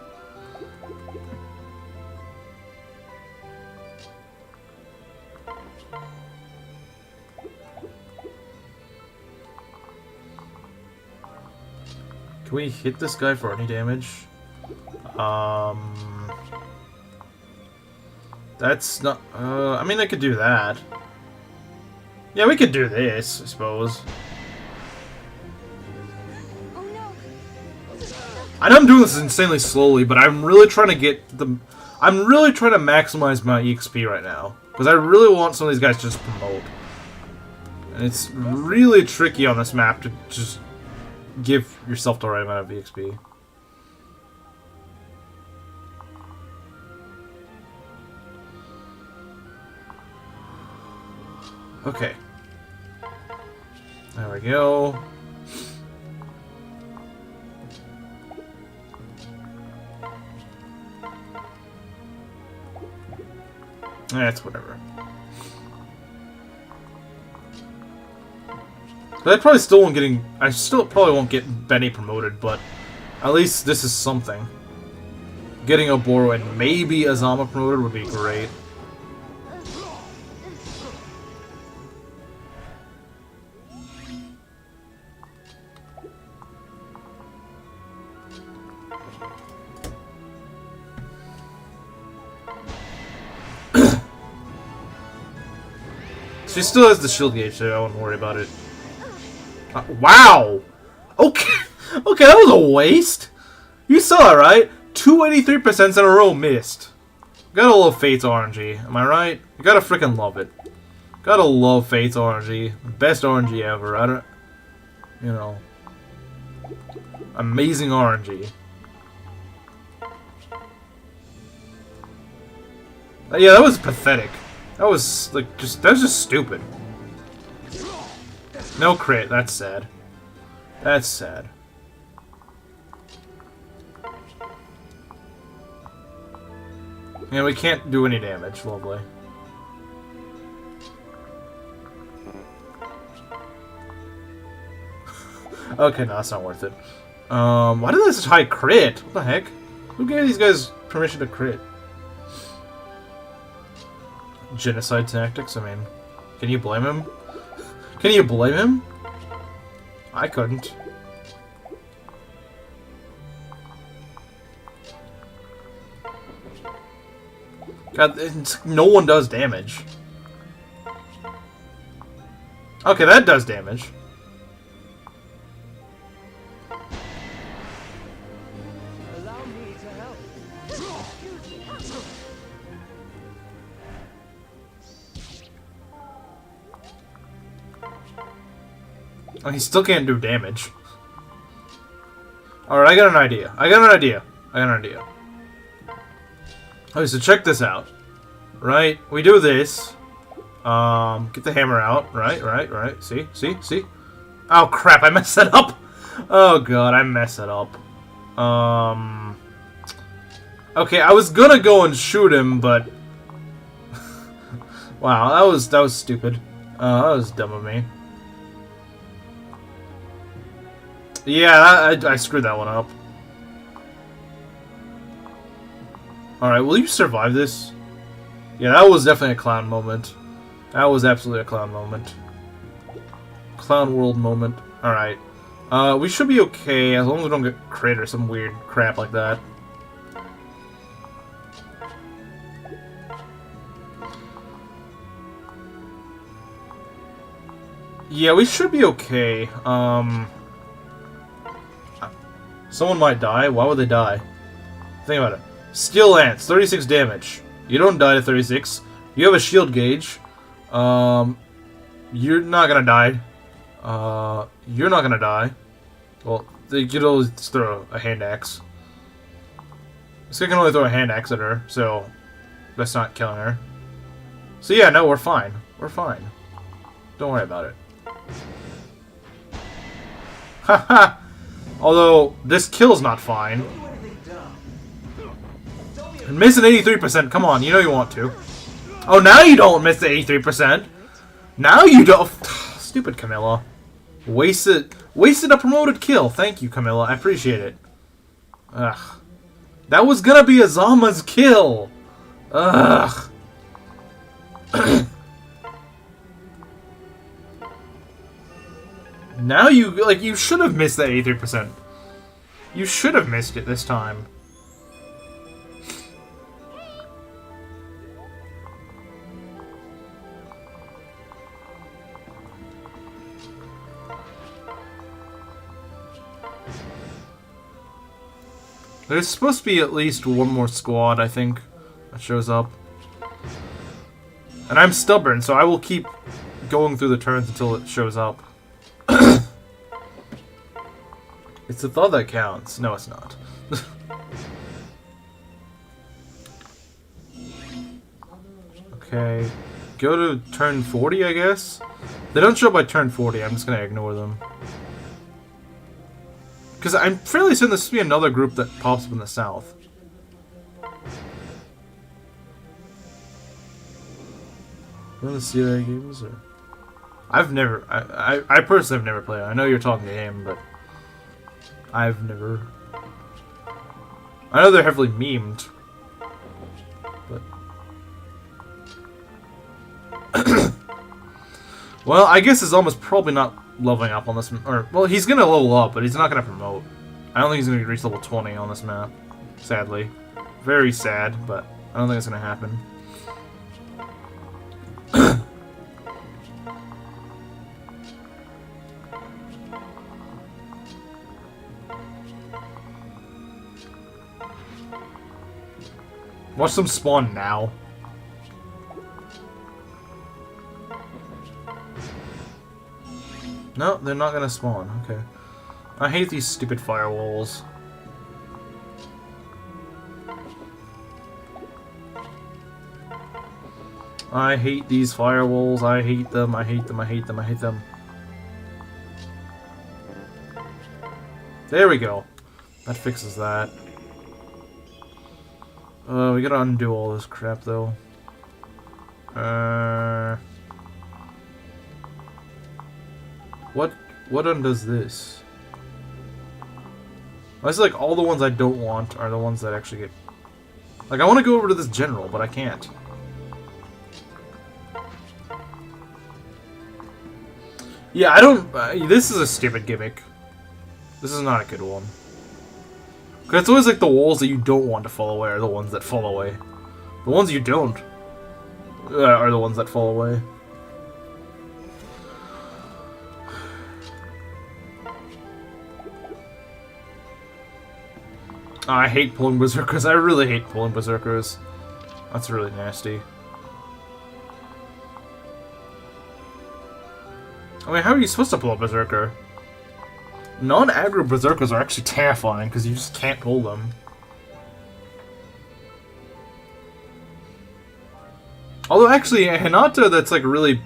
Can we hit this guy for any damage? That's not... I mean, I could do that. Yeah, we could do this, I suppose. Oh no! I know I'm doing this insanely slowly, but I'm really trying to get the... I'm really trying to maximize my EXP right now. Because I really want some of these guys to just promote. And it's really tricky on this map to just give yourself the right amount of EXP. Okay. There we go. That's whatever. But I probably still won't getting. I still probably won't get Benny promoted, but at least this is something. Getting a Boro and maybe Azama promoted would be great. She still has the shield gauge, so I wouldn't worry about it. Wow! Okay, okay, that was a waste. You saw it, right? 283% in a row missed. Gotta love Fate's RNG. Am I right? You gotta freaking love it. Gotta love Fate's RNG. Best RNG ever. I don't... You know... Amazing RNG. Yeah, that was pathetic. That was, like, that was just stupid. No crit, that's sad. That's sad. Yeah, we can't do any damage, lovely. Okay, no, that's not worth it. Why did this high crit? What the heck? Who gave these guys permission to crit? Genocide tactics, I mean, can you blame him? Can you blame him? I couldn't. God, no one does damage. Okay, that does damage. Allow me to help. Oh, he still can't do damage. Alright, I got an idea. I got an idea. Okay, so check this out. Right? We do this. Get the hammer out. Right. See? Oh, crap, I messed that up! Oh, God, I messed it up. Okay, I was gonna go and shoot him, but... Wow, that was stupid. That was dumb of me. Yeah, I screwed that one up. Alright, will you survive this? Yeah, that was definitely a clown moment. That was absolutely a clown moment. Clown world moment. Alright. We should be okay as long as we don't get crit or some weird crap like that. Yeah, we should be okay. Someone might die. Why would they die? Think about it. Steel Lance, 36 damage. You don't die to 36. You have a shield gauge. You're not gonna die. You're not gonna die. Well, you could always throw a hand axe. This guy can only throw a hand axe at her, so that's not killing her. So yeah, no, we're fine. We're fine. Don't worry about it. Haha! Although, this kill's not fine. And missing 83%, come on, you know you want to. Oh, now you don't miss the 83%! Now you don't! Stupid Camilla. Wasted a promoted kill. Thank you, Camilla. I appreciate it. Ugh. That was gonna be Azama's kill! Ugh. Now you should have missed that 83%. You should have missed it this time. There's supposed to be at least one more squad, I think, that shows up. And I'm stubborn, so I will keep going through the turns until it shows up. It's the thought that counts. No, it's not. Okay. Go to turn 40, I guess? They don't show up by turn 40, I'm just gonna ignore them. Because I'm fairly certain this will be another group that pops up in the south. You want to see that games? Or? I've never... I personally have never played it. I know you're talking to him, but... I've never... I know they're heavily memed. But... Well, I guess his almost probably not leveling up on this... Or, well, he's gonna level up, but he's not gonna promote. I don't think he's gonna reach level 20 on this map. Sadly. Very sad, but I don't think it's gonna happen. Watch them spawn now. No, they're not gonna spawn. Okay. I hate these stupid firewalls. I hate these firewalls. I hate them. I hate them. I hate them. I hate them. There we go. That fixes that. We gotta undo all this crap, though. What undoes this? It's like all the ones I don't want are the ones that actually get... Like, I want to go over to this general, but I can't. Yeah, I don't... this is a stupid gimmick. This is not a good one. Because it's always like the walls that you don't want to fall away are the ones that fall away. The ones you don't are the ones that fall away. Oh, I hate pulling berserkers. I really hate pulling berserkers. That's really nasty. I mean, how are you supposed to pull a berserker? Non-aggro berserkers are actually terrifying because you just can't pull them. Although actually, a Hinata that's like really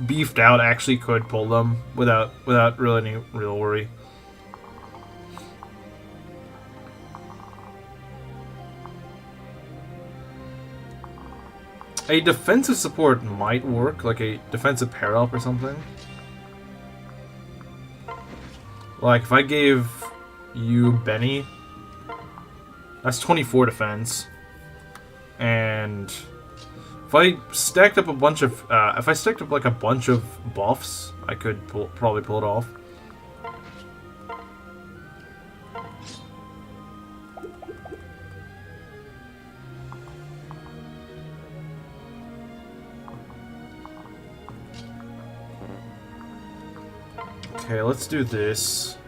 beefed out actually could pull them without really any real worry. A defensive support might work, like a defensive pair-up or something. Like, if I gave you Benny, that's 24 defense. And if I stacked up a bunch of, if I stacked up like a bunch of buffs, I could probably pull it off. Okay, let's do this.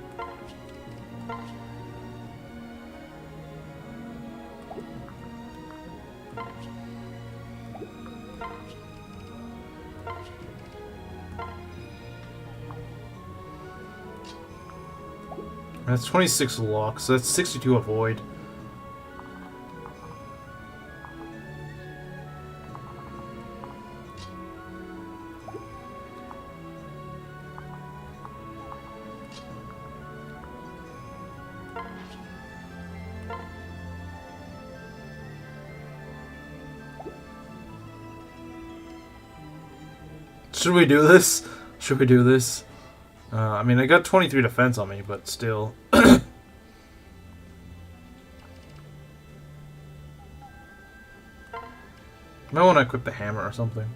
That's 26 lock, so that's 62 avoid. Should we do this? Should we do this? I mean, I got 23 defense on me, but still. Might want to equip the hammer or something.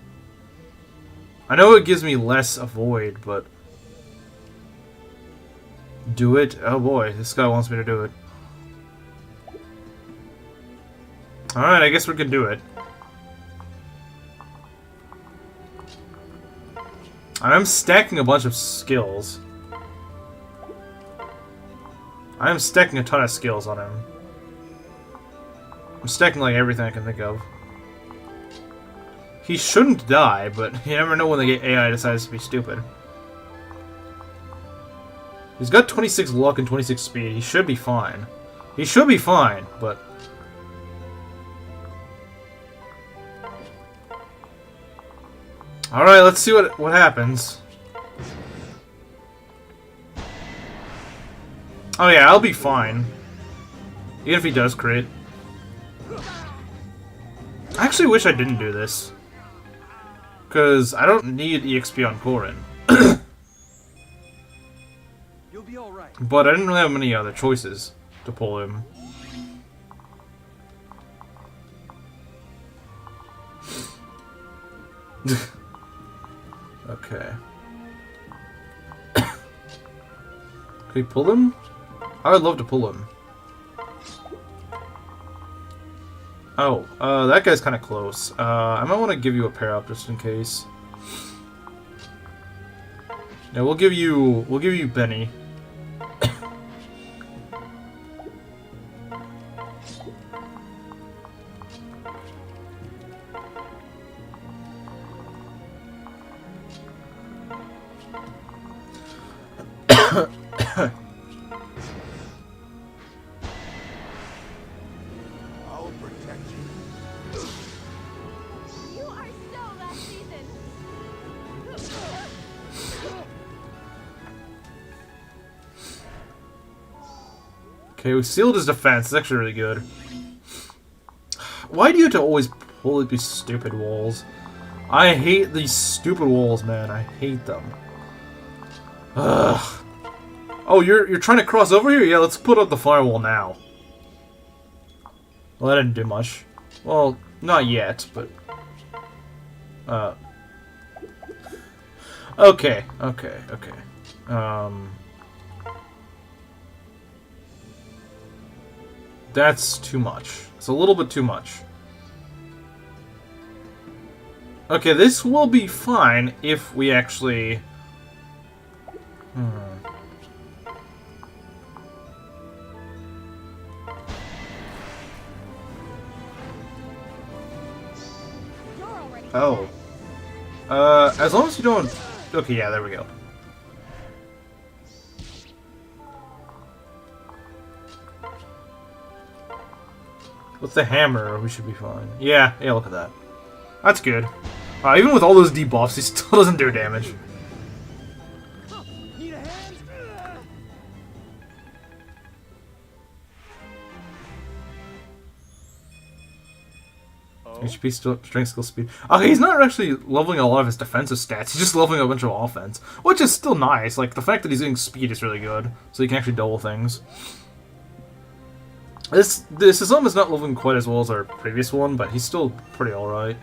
I know it gives me less avoid, but... Do it? Oh boy, this guy wants me to do it. Alright, I guess we can do it. I'm stacking a bunch of skills. I am stacking a ton of skills on him. I'm stacking like everything I can think of. He shouldn't die, but you never know when the AI decides to be stupid. He's got 26 luck and 26 speed. He should be fine. He should be fine, but... Alright, let's see what happens. Oh yeah, I'll be fine. Even if he does crit. I actually wish I didn't do this. Because I don't need EXP on Corin. You'll be all right. But I didn't really have many other choices to pull him. Okay. Can we pull him? I would love to pull him. Oh, that guy's kind of close. I might want to give you a pair up just in case. Yeah, we'll give you Benny. I'll protect you. You are so last season. Okay, we sealed his defense. It's actually really good. Why do you have to always pull these stupid walls? I hate these stupid walls, man. I hate them. Ugh. Oh, you're trying to cross over here? Yeah, let's put up the firewall now. Well, that didn't do much. Well, not yet, but... Okay. That's too much. It's a little bit too much. Okay, this will be fine if we actually... You're already Oh. As long as you don't... Okay, yeah, there we go. With the hammer, we should be fine. Yeah, look at that. That's good. Even with all those debuffs, he still doesn't do damage. Need a hand? HP, strength, skill, speed. Okay, he's not actually leveling a lot of his defensive stats. He's just leveling a bunch of offense, which is still nice. Like, the fact that he's getting speed is really good, so he can actually double things. This Islam is not leveling quite as well as our previous one, but he's still pretty alright.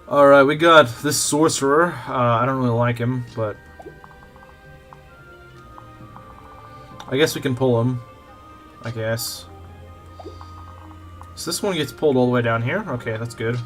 Alright, we got this sorcerer. I don't really like him, but... I guess we can pull him. I guess. So this one gets pulled all the way down here? Okay, that's good.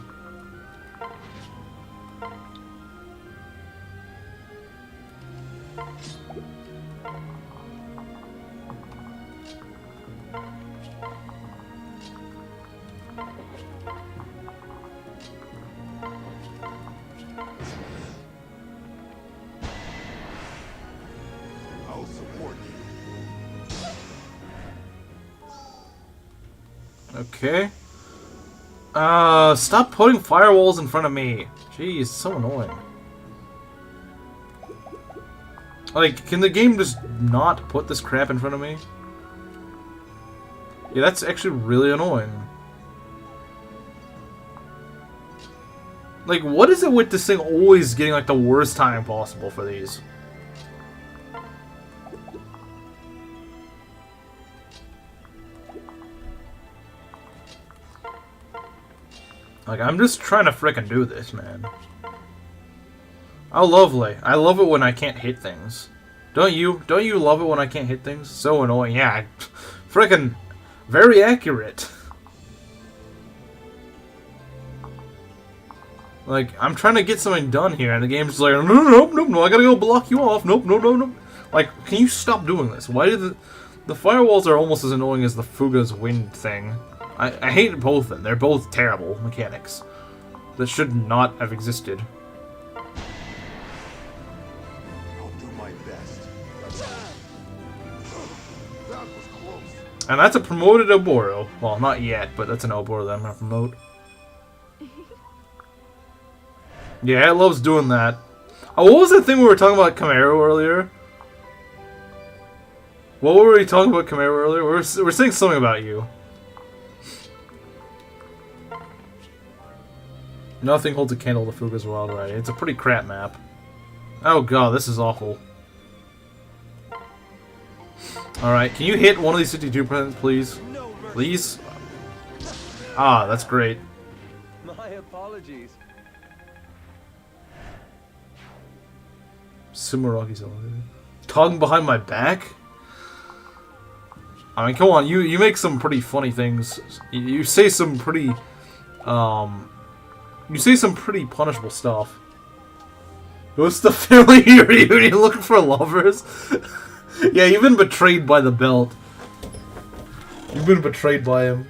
I'll support you. Okay. Stop putting firewalls in front of me. Jeez, it's so annoying. Like, can the game just not put this crap in front of me? Yeah, that's actually really annoying. Like, what is it with this thing always getting, like, the worst time possible for these? Like, I'm just trying to frickin' do this, man. Oh, lovely. I love it when I can't hit things. Don't you? Don't you love it when I can't hit things? So annoying. Yeah, frickin' very accurate. Like, I'm trying to get something done here, and the game's just like, no, I gotta go block you off. Nope. Like, can you stop doing this? Why do the firewalls are almost as annoying as the Fuga's wind thing. I hate both of them. They're both terrible mechanics that should not have existed. I'll do my best. That was close. And that's a promoted Oboro. Well, not yet, but that's an Oboro that I'm gonna promote. Yeah, it loves doing that. Oh, what was that thing we were talking about Camaro earlier? What were we talking about Camaro earlier? We're saying something about you. Nothing holds a candle to Fuga's Wild Ride. It's a pretty crap map. Oh god, this is awful. Alright, can you hit one of these 52%, please? Please? Ah, that's great. My apologies. Sumaraki's elevator. Talking behind my back? I mean, come on, you make some pretty funny things. You say some pretty, you say some pretty punishable stuff. What's the family reunion looking for lovers? Yeah, you've been betrayed by the belt. You've been betrayed by him.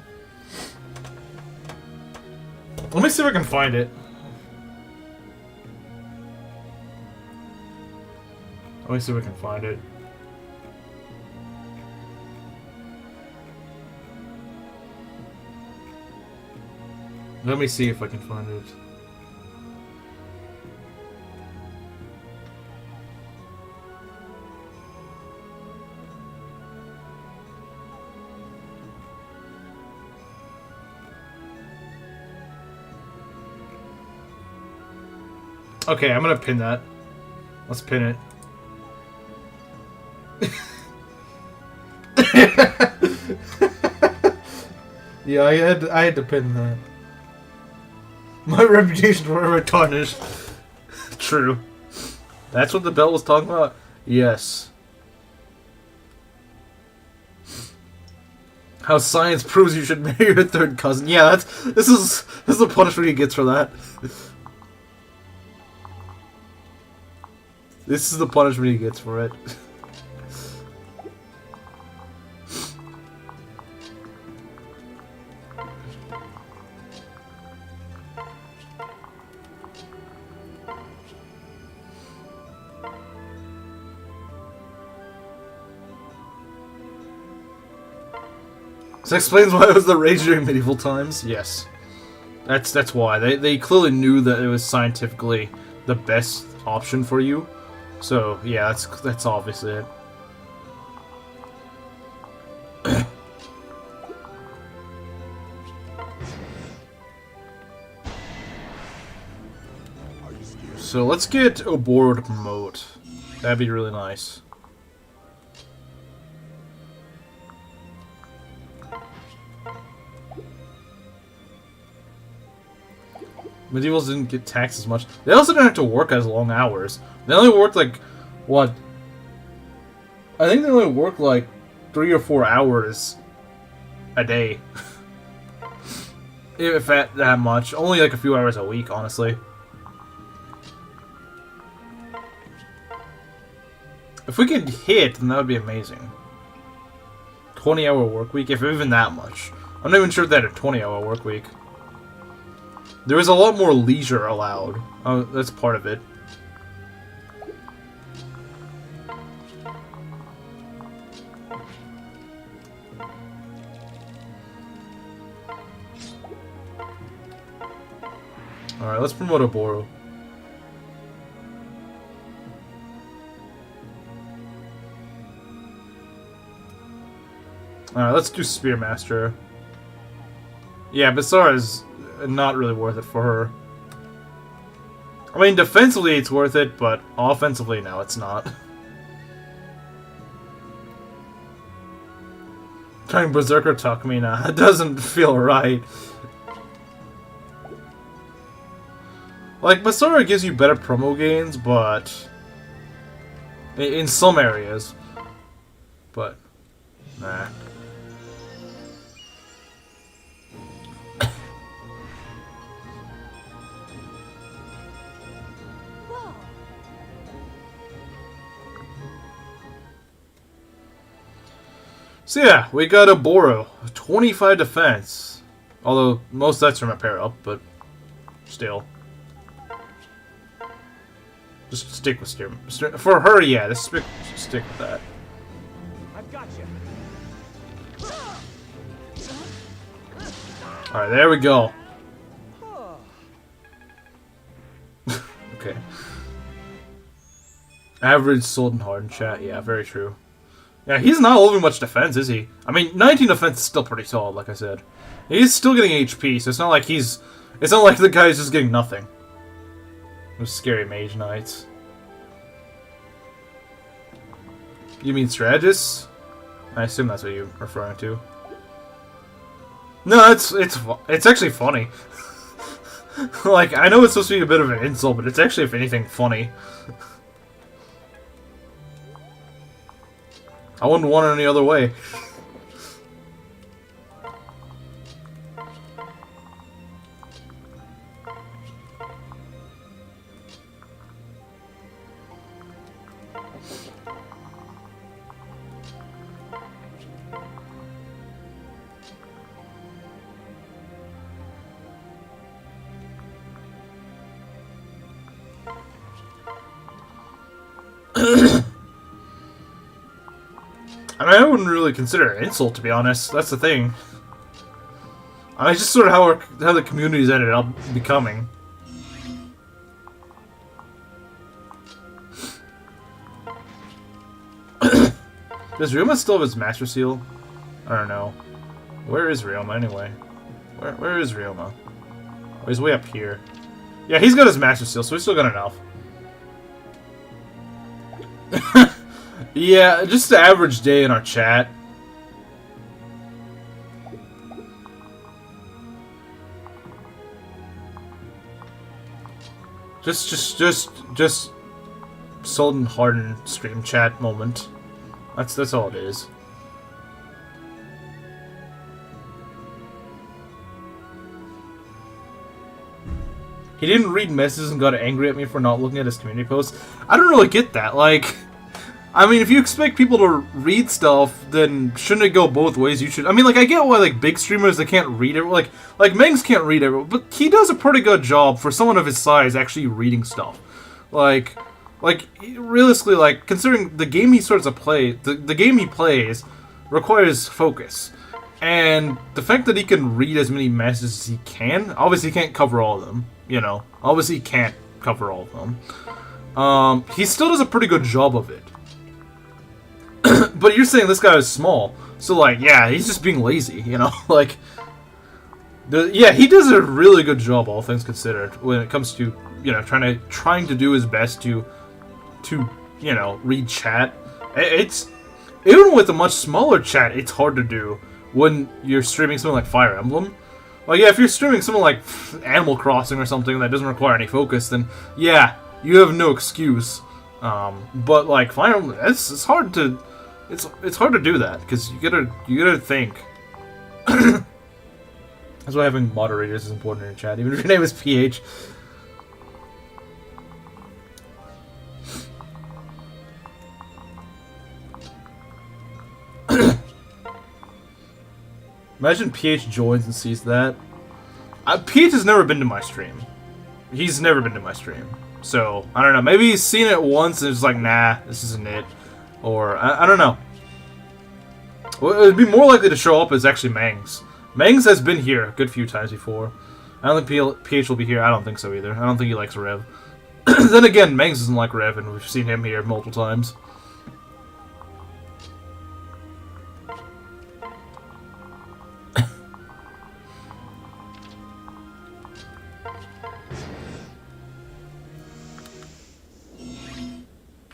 Let me see if I can find it. Let me see if I can find it. Let me see if I can find it. Okay, I'm gonna pin that. Let's pin it. Yeah, I had to pin that. My reputation forever tarnished. True. That's what the belt was talking about? Yes. How science proves you should marry your third cousin. Yeah, this is the punishment he gets for that. This is the punishment he gets for it. This explains why it was the rage during medieval times. Yes, that's why they clearly knew that it was scientifically the best option for you. So yeah, that's obviously it. So let's get Oboro to promote. That'd be really nice. Medievals didn't get taxed as much. They also didn't have to work as long hours. They only worked like, what? I think they only worked like 3 or 4 hours a day. If that much. Only like a few hours a week, honestly. If we could hit, then that would be amazing. 20-hour work week, if even that much. I'm not even sure if they had a 20-hour work week. There was a lot more leisure allowed. Oh, that's part of it. Alright, let's promote Oboro. Alright, let's do Spearmaster. Yeah, Basara's not really worth it for her. I mean, defensively it's worth it, but offensively, no, it's not. Trying Berserker Tuck me now. It doesn't feel right. Like, Basara gives you better promo gains, but in some areas. But, nah. Whoa. So yeah, we got a Boro, 25 defense. Although most that's from a pair up, but still. Just stick with steer. For her, yeah, just stick with that. I've got you. Alright, there we go. Okay. Average Sold and Hardened chat, yeah, very true. Yeah, he's not holding much defense, is he? I mean, 19 defense is still pretty solid, like I said. He's still getting HP, so it's not like he's... It's not like the guy's just getting nothing. Those scary mage knights. You mean strategists? I assume that's what you're referring to. No, it's actually funny. Like, I know it's supposed to be a bit of an insult, but it's actually, if anything, funny. I wouldn't want it any other way. I mean, I wouldn't really consider it an insult, to be honest. That's the thing. I mean, it's just sort of how the community's ended up becoming. Does Ryoma still have his Master Seal? I don't know. Where is Ryoma, anyway? Where is Ryoma? Oh, he's way up here. Yeah, he's got his Master Seal, so he's still got enough. Yeah, just the average day in our chat. Just Sold and Hardened stream chat moment. That's all it is. He didn't read messages and got angry at me for not looking at his community posts. I don't really get that. Like, I mean, if you expect people to read stuff, then shouldn't it go both ways? You should. I mean, like, I get why, like, big streamers, they can't read it. Like Mengs can't read it, but he does a pretty good job for someone of his size actually reading stuff. Like, realistically, like, considering the game he starts to play, the game he plays requires focus. And the fact that he can read as many messages as he can, obviously he can't cover all of them, you know. Obviously he can't cover all of them. He still does a pretty good job of it. But you're saying this guy is small, so like, yeah, he's just being lazy, you know. Like, yeah, he does a really good job, all things considered, when it comes to, you know, trying to do his best to you know, read chat. It's even with a much smaller chat, it's hard to do when you're streaming something like Fire Emblem. Like, yeah, if you're streaming something like Animal Crossing or something that doesn't require any focus, then yeah, you have no excuse. But like Fire Emblem, it's hard to. It's hard to do that because you gotta think. That's why having moderators is important in your chat, even if your name is PH. Imagine PH joins and sees that. PH has never been to my stream. He's never been to my stream, so I don't know. Maybe he's seen it once and it's like, nah, this isn't it. Or, I don't know. What would be more likely to show up is actually Mangs. Mangs has been here a good few times before. I don't think PH will be here. I don't think so either. I don't think he likes Rev. Then again, Mangs doesn't like Rev, and we've seen him here multiple times.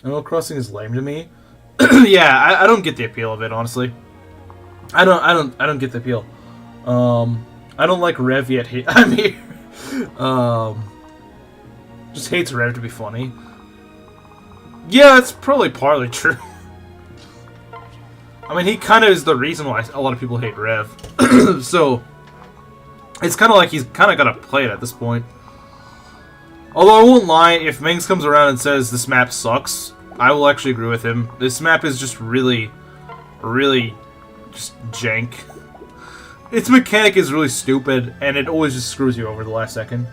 Animal Crossing is lame to me. Yeah, I don't get the appeal of it, honestly. I don't get the appeal. I don't like Rev yet. I'm here. Just hates Rev to be funny. Yeah, it's probably partly true. I mean, he kind of is the reason why a lot of people hate Rev. So, it's kind of like he's kind of got to play it at this point. Although I won't lie, if Mengs comes around and says this map sucks, I will actually agree with him. This map is just really, really just jank. Its mechanic is really stupid, and it always just screws you over the last second.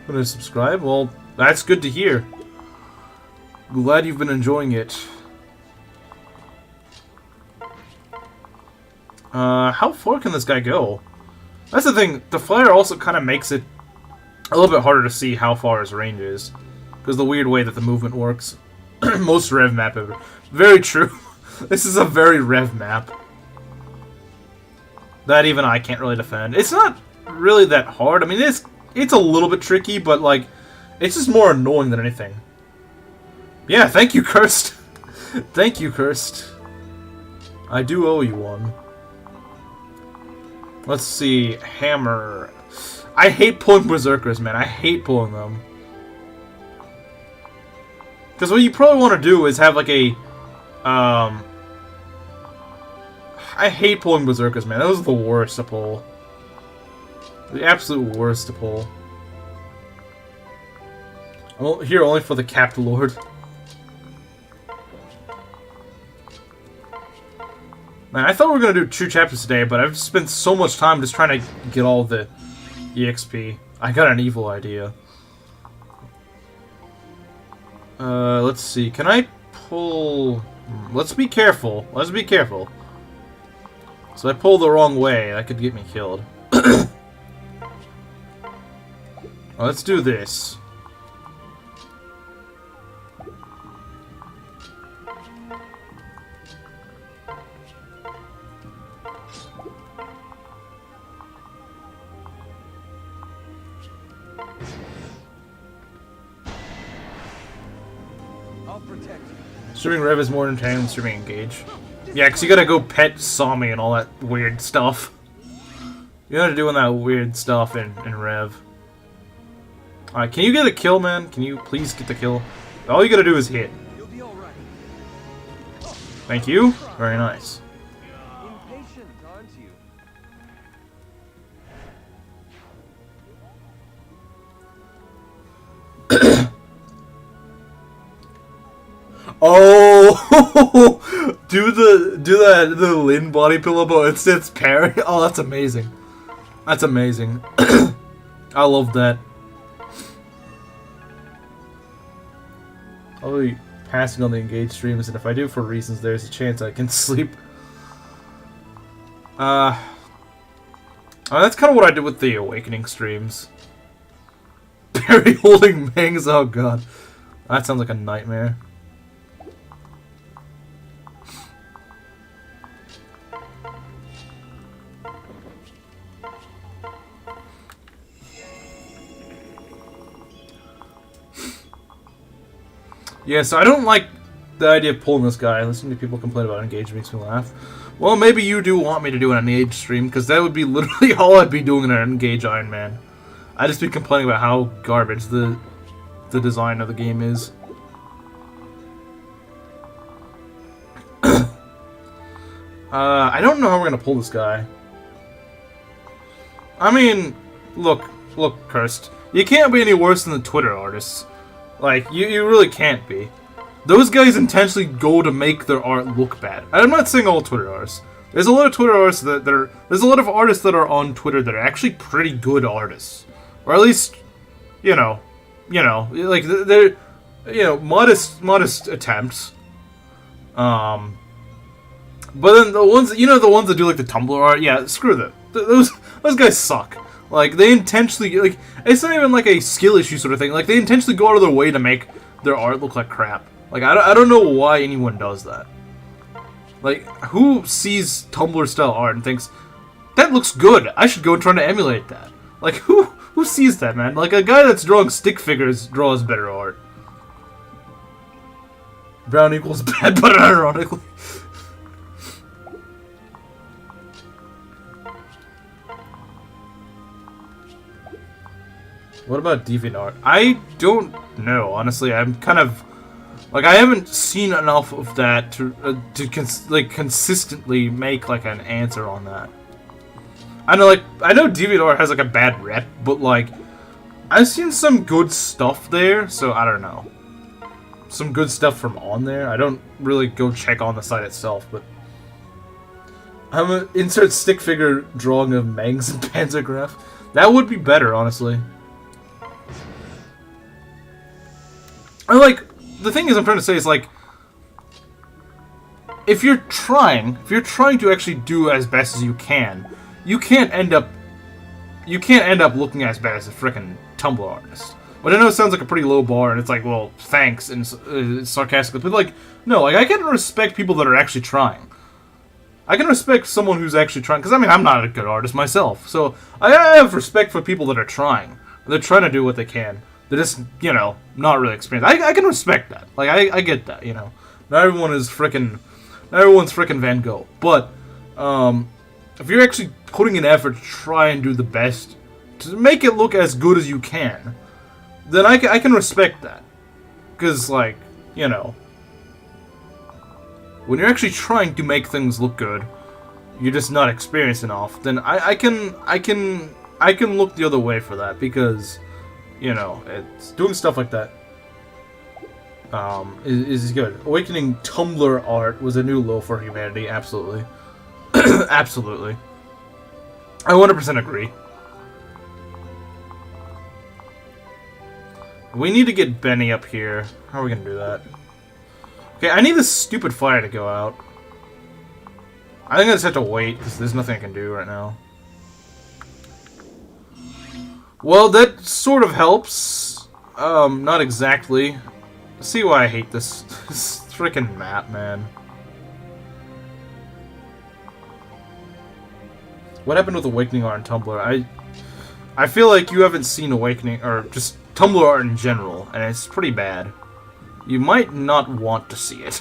Gonna subscribe? Well, that's good to hear. Glad you've been enjoying it. How far can this guy go? That's the thing, the flare also kind of makes it a little bit harder to see how far his range is. Because the weird way that the movement works. Most REV map ever. Very true. This is a very REV map. That even I can't really defend. It's not really that hard. I mean, it's a little bit tricky, but like, it's just more annoying than anything. Yeah, thank you, Cursed. Thank you, Cursed. I do owe you one. Let's see, Hammer. I hate pulling Berserkers, man. I hate pulling them. Because what you probably want to do is have like a, I hate pulling Berserkers, man. Those are the worst to pull. The absolute worst to pull. I'm here only for the Capt Lord. Man, I thought we were going to do 2 chapters today, but I've spent so much time just trying to get all the EXP. I got an evil idea. Let's see. Can I pull... Let's be careful. Let's be careful. So I pull the wrong way, that could get me killed. Let's do this. I'll protect you. Streaming REV is more entertaining than streaming Engage. Yeah, because you gotta go pet Sami and all that weird stuff. You gotta doing that weird stuff in REV. Alright, can you get a kill, man? Can you please get the kill? All you gotta do is hit. You'll be all right. Thank you. Very nice. Impatient, aren't you? Oh, do the Lin body pillow, but it's parry. Oh, that's amazing. That's amazing. I love that. I'll be passing on the Engage streams, and if I do for reasons, there's a chance I can sleep. That's kind of what I did with the Awakening streams. Barry holding bangs. Oh god, that sounds like a nightmare. Yeah, so I don't like the idea of pulling this guy. Listening to people complain about Engage makes me laugh. Well, maybe you do want me to do an Engage stream, because that would be literally all I'd be doing in an Engage Ironman. I'd just be complaining about how garbage the design of the game is. I don't know how we're gonna pull this guy. I mean, look, Cursed. You can't be any worse than the Twitter artists. Like, you really can't be. Those guys intentionally go to make their art look bad. I'm not saying all Twitter artists. There's a lot of Twitter artists that are... There's a lot of artists that are on Twitter that are actually pretty good artists. Or at least, you know, like, they're, modest attempts. But then the ones, the ones that do, like, the Tumblr art, yeah, screw them. Those guys suck. Like, they intentionally, like, it's not even like a skill issue sort of thing. Like, they intentionally go out of their way to make their art look like crap. Like, I don't know why anyone does that. Like, who sees Tumblr-style art and thinks, that looks good, I should go and try to emulate that? Like, who sees that, man? Like, a guy that's drawing stick figures draws better art. Brown equals bad, but ironically. What about DeviantArt? I don't know, honestly. I'm kind of... Like, I haven't seen enough of that to consistently make, like, an answer on that. I know DeviantArt has, like, a bad rep, but, like, I've seen some good stuff there, so I don't know. Some good stuff from on there. I don't really go check on the site itself, but... I'm gonna insert stick figure drawing of Mangs and Panzergraph. That would be better, honestly. I like, the thing is I'm trying to say is like, if you're trying to actually do as best as you can't end up looking as bad as a frickin' Tumblr artist. But I know it sounds like a pretty low bar, and it's like, well, thanks, and sarcastically, but like, no, like, I can respect people that are actually trying. I can respect someone who's actually trying, because I mean, I'm not a good artist myself, so I have respect for people that are trying. They're trying to do what they can. They're just, you know, not really experienced. I can respect that. Like, I get that, you know. Not everyone's frickin' Van Gogh. But, if you're actually putting an effort to try and do the best, to make it look as good as you can, then I can respect that. Because, like, you know, when you're actually trying to make things look good, you're just not experienced enough, then I can look the other way for that, because, you know, it's doing stuff like that is good. Awakening Tumblr art was a new low for humanity, absolutely. Absolutely. I 100% agree. We need to get Benny up here. How are we gonna do that? Okay, I need this stupid fire to go out. I think I just have to wait, because there's nothing I can do right now. Well, that sort of helps. Not exactly. See why I hate this freaking map, man. What happened with Awakening art and Tumblr? I feel like you haven't seen Awakening, or just Tumblr art in general, and it's pretty bad. You might not want to see it.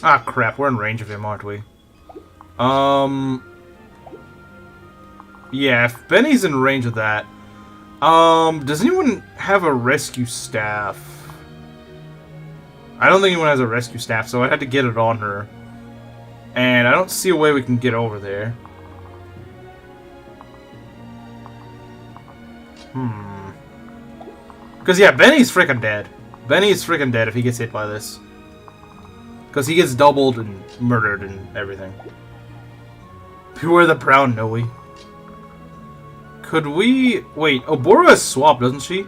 Ah, crap, we're in range of him, aren't we? Yeah, if Benny's in range of that... does anyone have a rescue staff? I don't think anyone has a rescue staff, so I had to get it on her. And I don't see a way we can get over there. Because, yeah, Benny's freaking dead. Benny's freaking dead if he gets hit by this. Because he gets doubled and murdered and everything. Beware the brown Noe. Could we... Wait, Obora has swapped, doesn't she?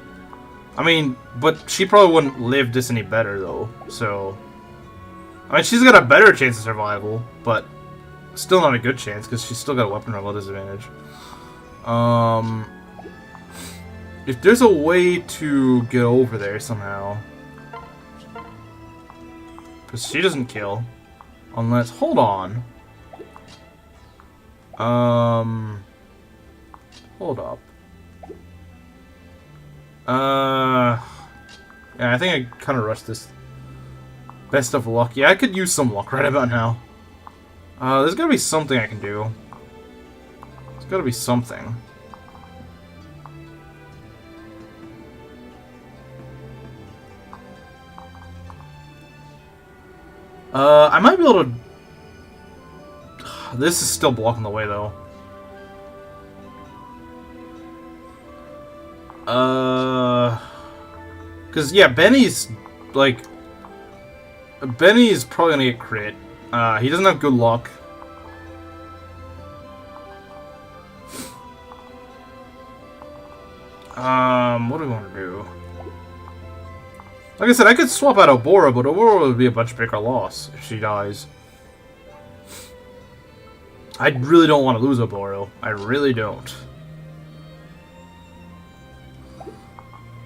I mean, but she probably wouldn't live this any better, though. So... I mean, she's got a better chance of survival, but... Still not a good chance, because she's still got a weapon level disadvantage. If there's a way to get over there somehow... Because she doesn't kill. Unless... Hold on. Hold up. Yeah, I think I kind of rushed this. Best of luck. Yeah, I could use some luck right about now. There's gotta be something I can do. There's gotta be something. I might be able to... This is still blocking the way, though. Because, yeah, Benny's, like... Benny's probably gonna get crit. He doesn't have good luck. What do we want to do? Like I said, I could swap out Obora, but Obora would be a much bigger loss if she dies. I really don't want to lose Oboro. I really don't.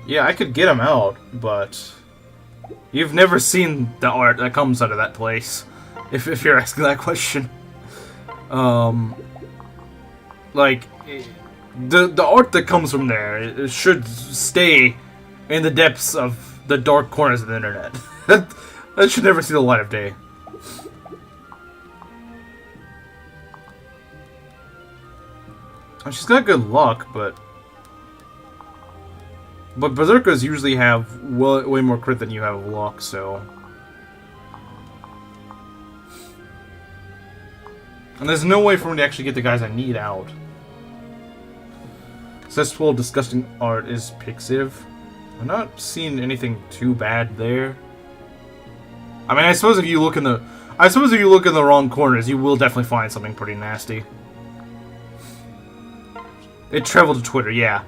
Yeah, I could get him out, but... You've never seen the art that comes out of that place, if you're asking that question. Like, the art that comes from there, it should stay in the depths of the dark corners of the internet. That should never see the light of day. She's got good luck, but Berserkers usually have way more crit than you have of luck, so... And there's no way for me to actually get the guys I need out. Cesspool Disgusting Art is Pixiv. I'm not seeing anything too bad there. I mean, I suppose if you look in the wrong corners, you will definitely find something pretty nasty. It traveled to Twitter, yeah.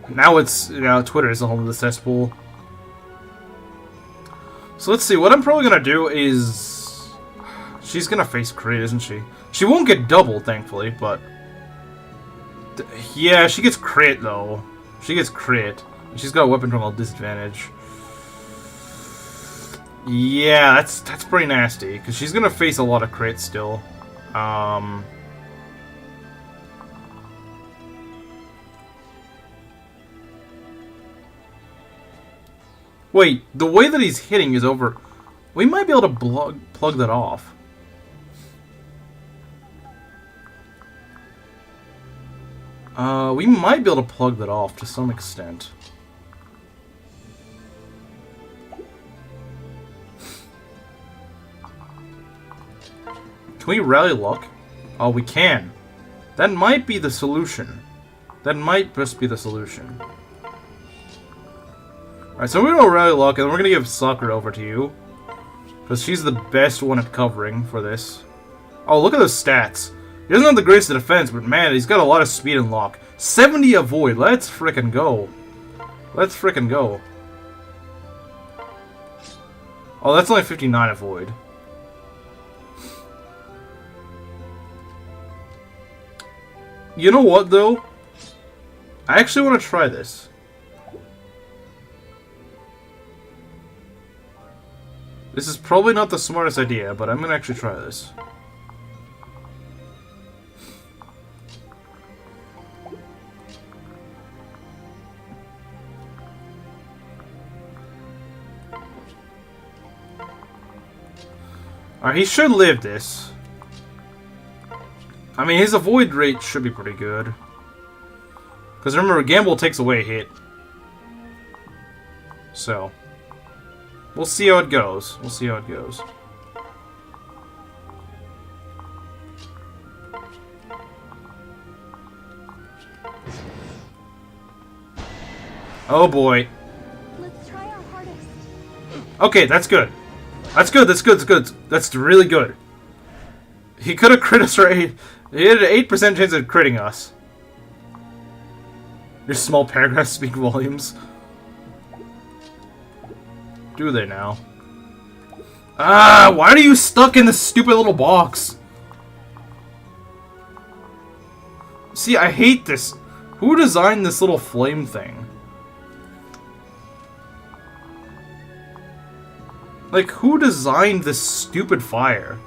Now it's, Twitter is the home of the cesspool. So let's see, what I'm probably gonna do is... She's gonna face crit, isn't she? She won't get double, thankfully, but... Yeah, she gets crit, though. She gets crit. She's got a weapon control disadvantage. Yeah, that's pretty nasty, because she's gonna face a lot of crits still. Wait, the way that he's hitting is over... We might be able to plug that off. We might be able to plug that off to some extent. Can we rally luck? Oh, we can. That might be the solution. That might just be the solution. Alright, so we're gonna rally luck, and then we're gonna give Sakura over to you. Because she's the best one at covering for this. Oh, look at those stats. He doesn't have the greatest defense, but man, he's got a lot of speed and luck. 70 avoid. Let's frickin' go. Let's frickin' go. Oh, that's only 59 avoid. You know what, though? I actually want to try this. This is probably not the smartest idea, but I'm going to actually try this. Alright, he should live this. I mean, his avoid rate should be pretty good. Because remember, Gamble takes away a hit. So. We'll see how it goes. We'll see how it goes. Oh boy. Let's try our hardest. Okay, that's good. That's good, that's good, that's good. That's really good. He could have crit us, right? He had an 8% chance of critting us. Your small paragraphs speak volumes. Do they now? Ah, why are you stuck in this stupid little box? See, I hate this. Who designed this little flame thing? Like, who designed this stupid fire?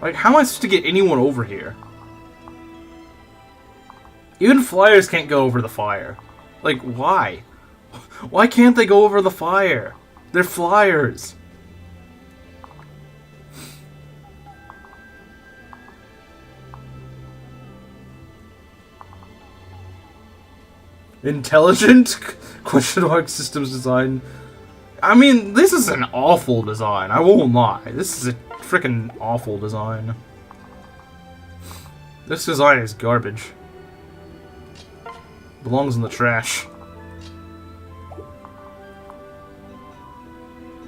Like, how am I supposed to get anyone over here? Even flyers can't go over the fire. Like, why? Why can't they go over the fire? They're flyers. Intelligent? Question mark systems design. I mean, this is an awful design. I won't lie. This is a freaking awful design. This design is garbage. Belongs in the trash.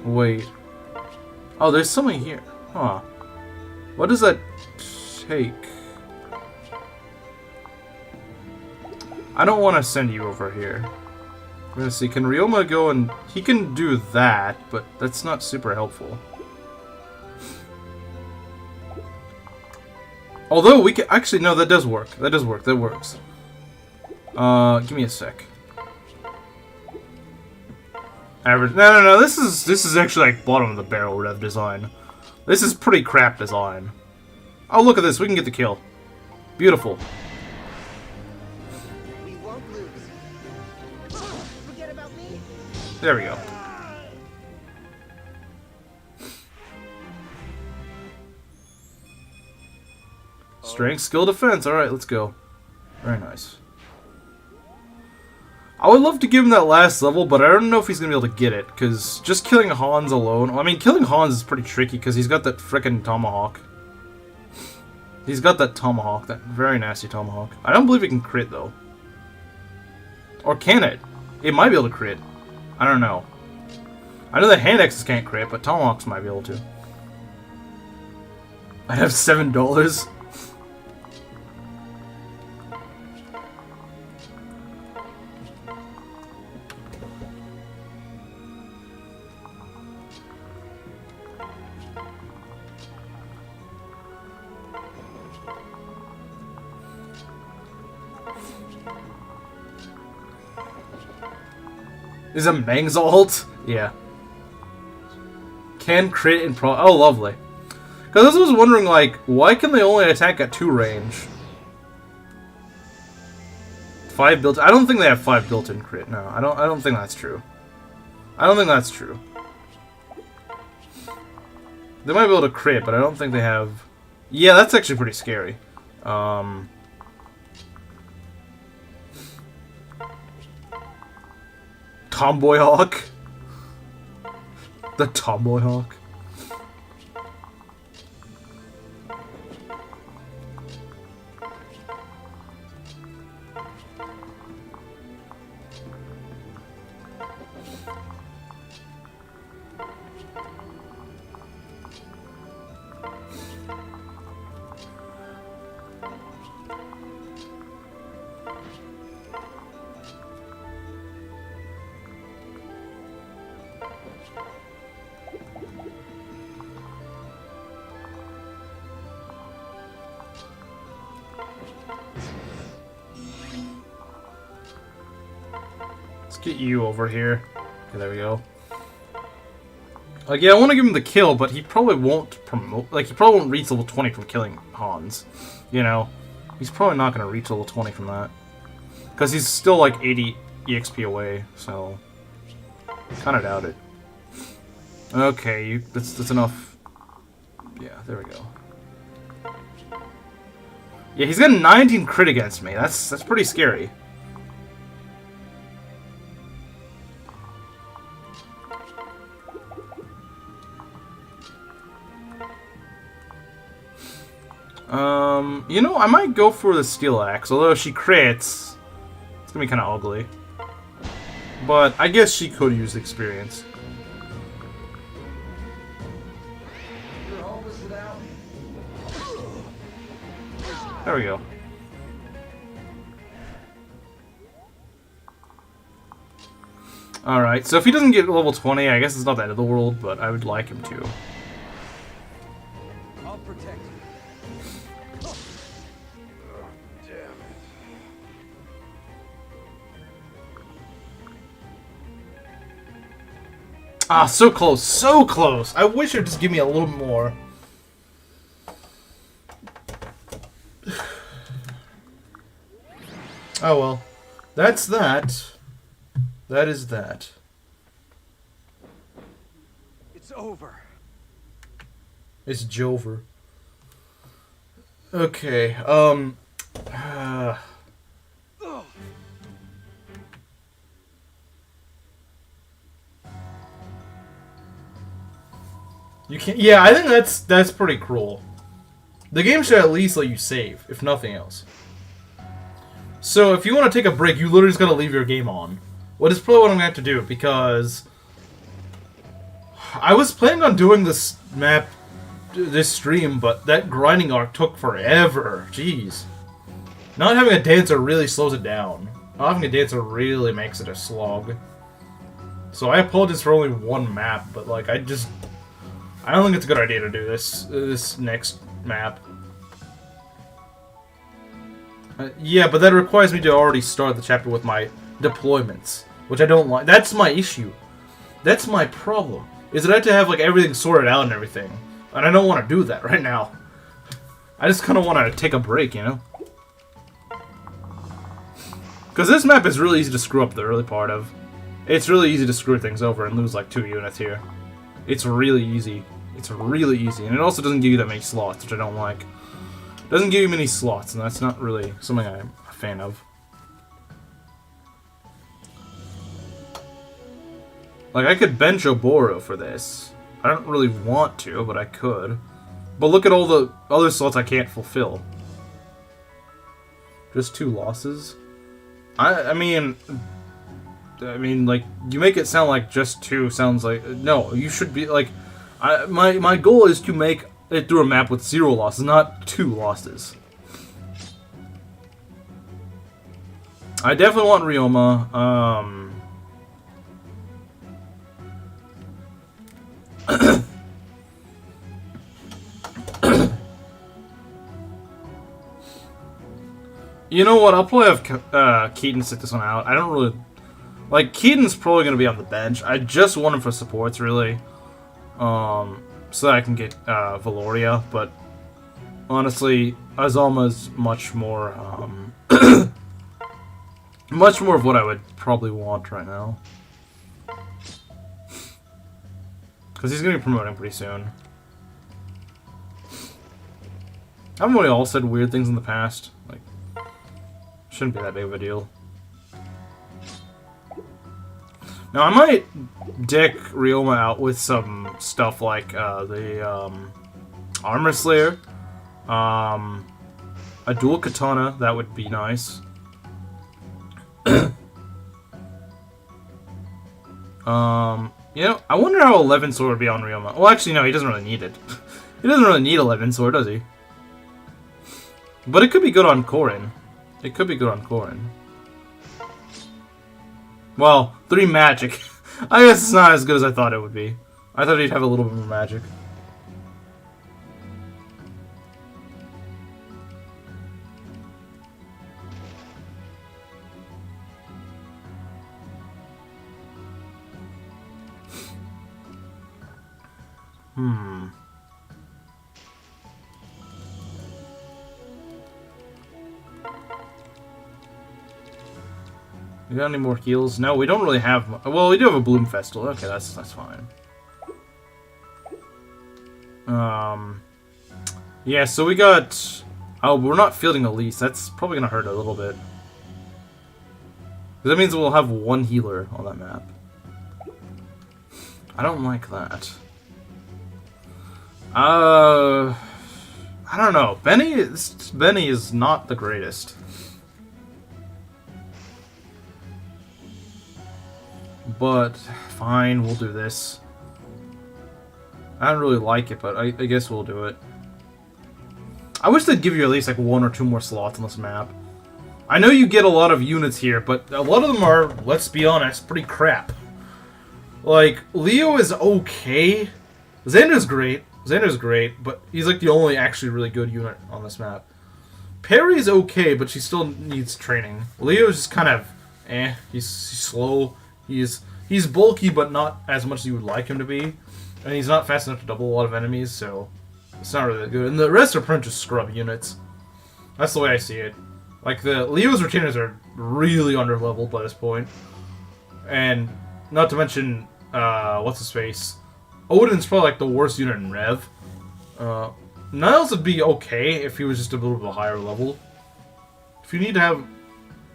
Wait. Oh, there's something here. Huh. What does that take? I don't want to send you over here. We're gonna see, can Ryoma go and... He can do that, but that's not super helpful. Although, we can... Actually, no, that does work. That does work. That works. Give me a sec. Average... No. This is actually, like, bottom of the barrel REV design. This is pretty crap design. Oh, look at this. We can get the kill. Beautiful. There we go. Strength, skill, defense. Alright, let's go. Very nice. I would love to give him that last level, but I don't know if he's going to be able to get it, because just killing Hans alone... I mean, killing Hans is pretty tricky, because he's got that frickin' tomahawk. He's got that tomahawk, that very nasty tomahawk. I don't believe it can crit, though. Or can it? It might be able to crit. I don't know. I know the hand axes can't crit, but tomahawks might be able to. I have $7. Is it Mang's Yeah. Can crit and pro. Oh, lovely. Because I was wondering, like, why can they only attack at 2 range? 5 built. I don't think they have 5 built-in crit. No, I don't think that's true. I don't think that's true. They might be able to crit, but I don't think they have. Yeah, that's actually pretty scary. Tomboy Hawk. The Tomboy Hawk. Let's get you over here. Okay, there we go. Like, yeah, I want to give him the kill, but he probably won't promote. Like, he probably won't reach level 20 from killing Hans. You know? He's probably not going to reach level 20 from that. Because he's still, like, 80 EXP away, so. Kind of doubt it. Okay, that's enough. Yeah, there we go. Yeah, he's got 19 crit against me. That's pretty scary. You know, I might go for the Steel Axe, although if she crits, it's gonna be kind of ugly. But I guess she could use the experience. You're hopeless without me. There we go. Alright, so if he doesn't get level 20, I guess it's not the end of the world, but I would like him to. I'll protect you. Ah, so close, so close! I wish it would just give me a little more. Oh well. That's that. That is that. It's over. It's Jover. Okay, You can't. Yeah, I think that's pretty cruel. The game should at least let you save, if nothing else. So if you want to take a break, you literally just gotta leave your game on. What is probably what I'm gonna have to do, because I was planning on doing this map, this stream, but that grinding arc took forever. Jeez. Not having a dancer really slows it down. Not having a dancer really makes it a slog. So I apologize for only one map, but like I don't think it's a good idea to do this next map. Yeah, but that requires me to already start the chapter with my deployments, which I don't like. That's my issue. That's my problem. Is that I have to have like everything sorted out and everything, and I don't want to do that right now. I just kind of want to take a break, you know? Because this map is really easy to screw up the early part of. It's really easy to screw things over and lose like 2 units here. It's really easy. It's really easy. And it also doesn't give you that many slots, which I don't like. It doesn't give you many slots, and that's not really something I'm a fan of. Like, I could bench Oboro for this. I don't really want to, but I could. But look at all the other slots I can't fulfill. Just 2 losses? I mean, like, you make it sound like just 2 sounds like... No, you should be, like... My goal is to make it through a map with 0 losses, not 2 losses. I definitely want Ryoma. You know what? I'll probably have Keaton sit this one out. I don't really... Like, Keaton's probably going to be on the bench. I just want him for supports, really. So that I can get Valoria, but... Honestly, Azalma's much more... much more of what I would probably want right now. Because he's going to be promoting pretty soon. Haven't we all said weird things in the past? Like... Shouldn't be that big of a deal. Now, I might deck Ryoma out with some stuff like the Armor Slayer, a dual katana, that would be nice. You know, I wonder how 11 Sword would be on Ryoma. Well, actually, no, he doesn't really need it. He doesn't really need 11 Sword, does he? But it could be good on Korin. It could be good on Korin. Well, 3 magic. I guess it's not as good as I thought it would be. I thought he'd have a little bit more magic. We got any more heals? No, we don't really have... Well, we do have a Bloom Festival. Okay, that's fine. Yeah, so we got... Oh, we're not fielding Elise. That's probably going to hurt a little bit. That means we'll have 1 healer on that map. I don't like that. I don't know. Benny is not the greatest. But, fine, we'll do this. I don't really like it, but I guess we'll do it. I wish they'd give you at least like 1 or 2 more slots on this map. I know you get a lot of units here, but a lot of them are, let's be honest, pretty crap. Like, Leo is okay. Xander's great. But he's like the only actually really good unit on this map. Perry's okay, but she still needs training. Leo's just kind of, he's slow. He's bulky, but not as much as you would like him to be. And he's not fast enough to double a lot of enemies, so it's not really that good. And the rest are pretty much just scrub units. That's the way I see it. Like, the Leo's retainers are really under-leveled by this point. And not to mention, what's-his-face? Odin's probably like the worst unit in Rev. Niles would be okay if he was just a little bit higher level. If you need to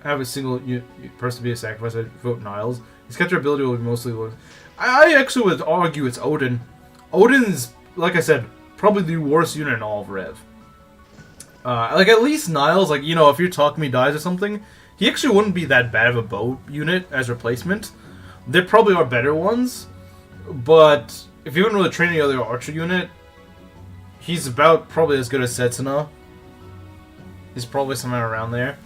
have a single person be a sacrifice, I'd vote Niles. His capture ability will be mostly low. I actually would argue it's Odin. Odin's, like I said, probably the worst unit in all of Rev. Like, at least Niles, like, you know, if your Takumi dies or something, he actually wouldn't be that bad of a bow unit as replacement. There probably are better ones, but if you haven't really trained any other archer unit, he's about probably as good as Setsuna. He's probably somewhere around there.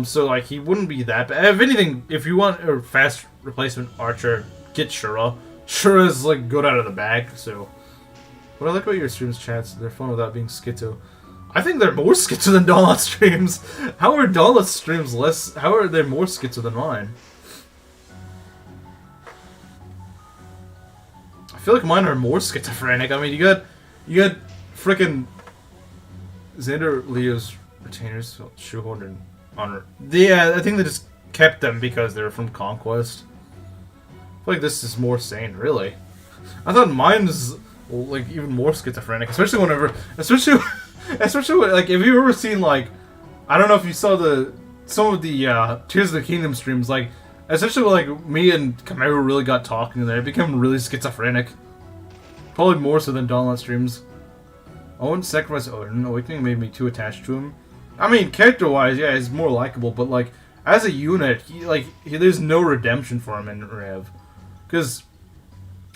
So, like, he wouldn't be that bad. If anything, if you want a fast replacement archer, get Shura. Shura's, like, good out of the bag, so... What I like about your streams, chats, they're fun without being schizo. I think they're more schizo than Dawnless streams. How are Dawnless streams less... How are they more schizo than mine? I feel like mine are more schizophrenic. I mean, you got frickin' Xander Leo's retainers, shoehorned and honor. Yeah, I think they just kept them because they're from Conquest. I feel like this is more sane, really. I thought mine was like even more schizophrenic, especially when, like, if you've ever seen, like, I don't know if you saw some of the Tears of the Kingdom streams, like, especially when, like, me and Kameru really got talking there, it became really schizophrenic. Probably more so than Dawnless streams. I wouldn't sacrifice Odin. Awakening made me too attached to him. I mean, character-wise, yeah, he's more likable, but, like, as a unit, there's no redemption for him in Rev. Because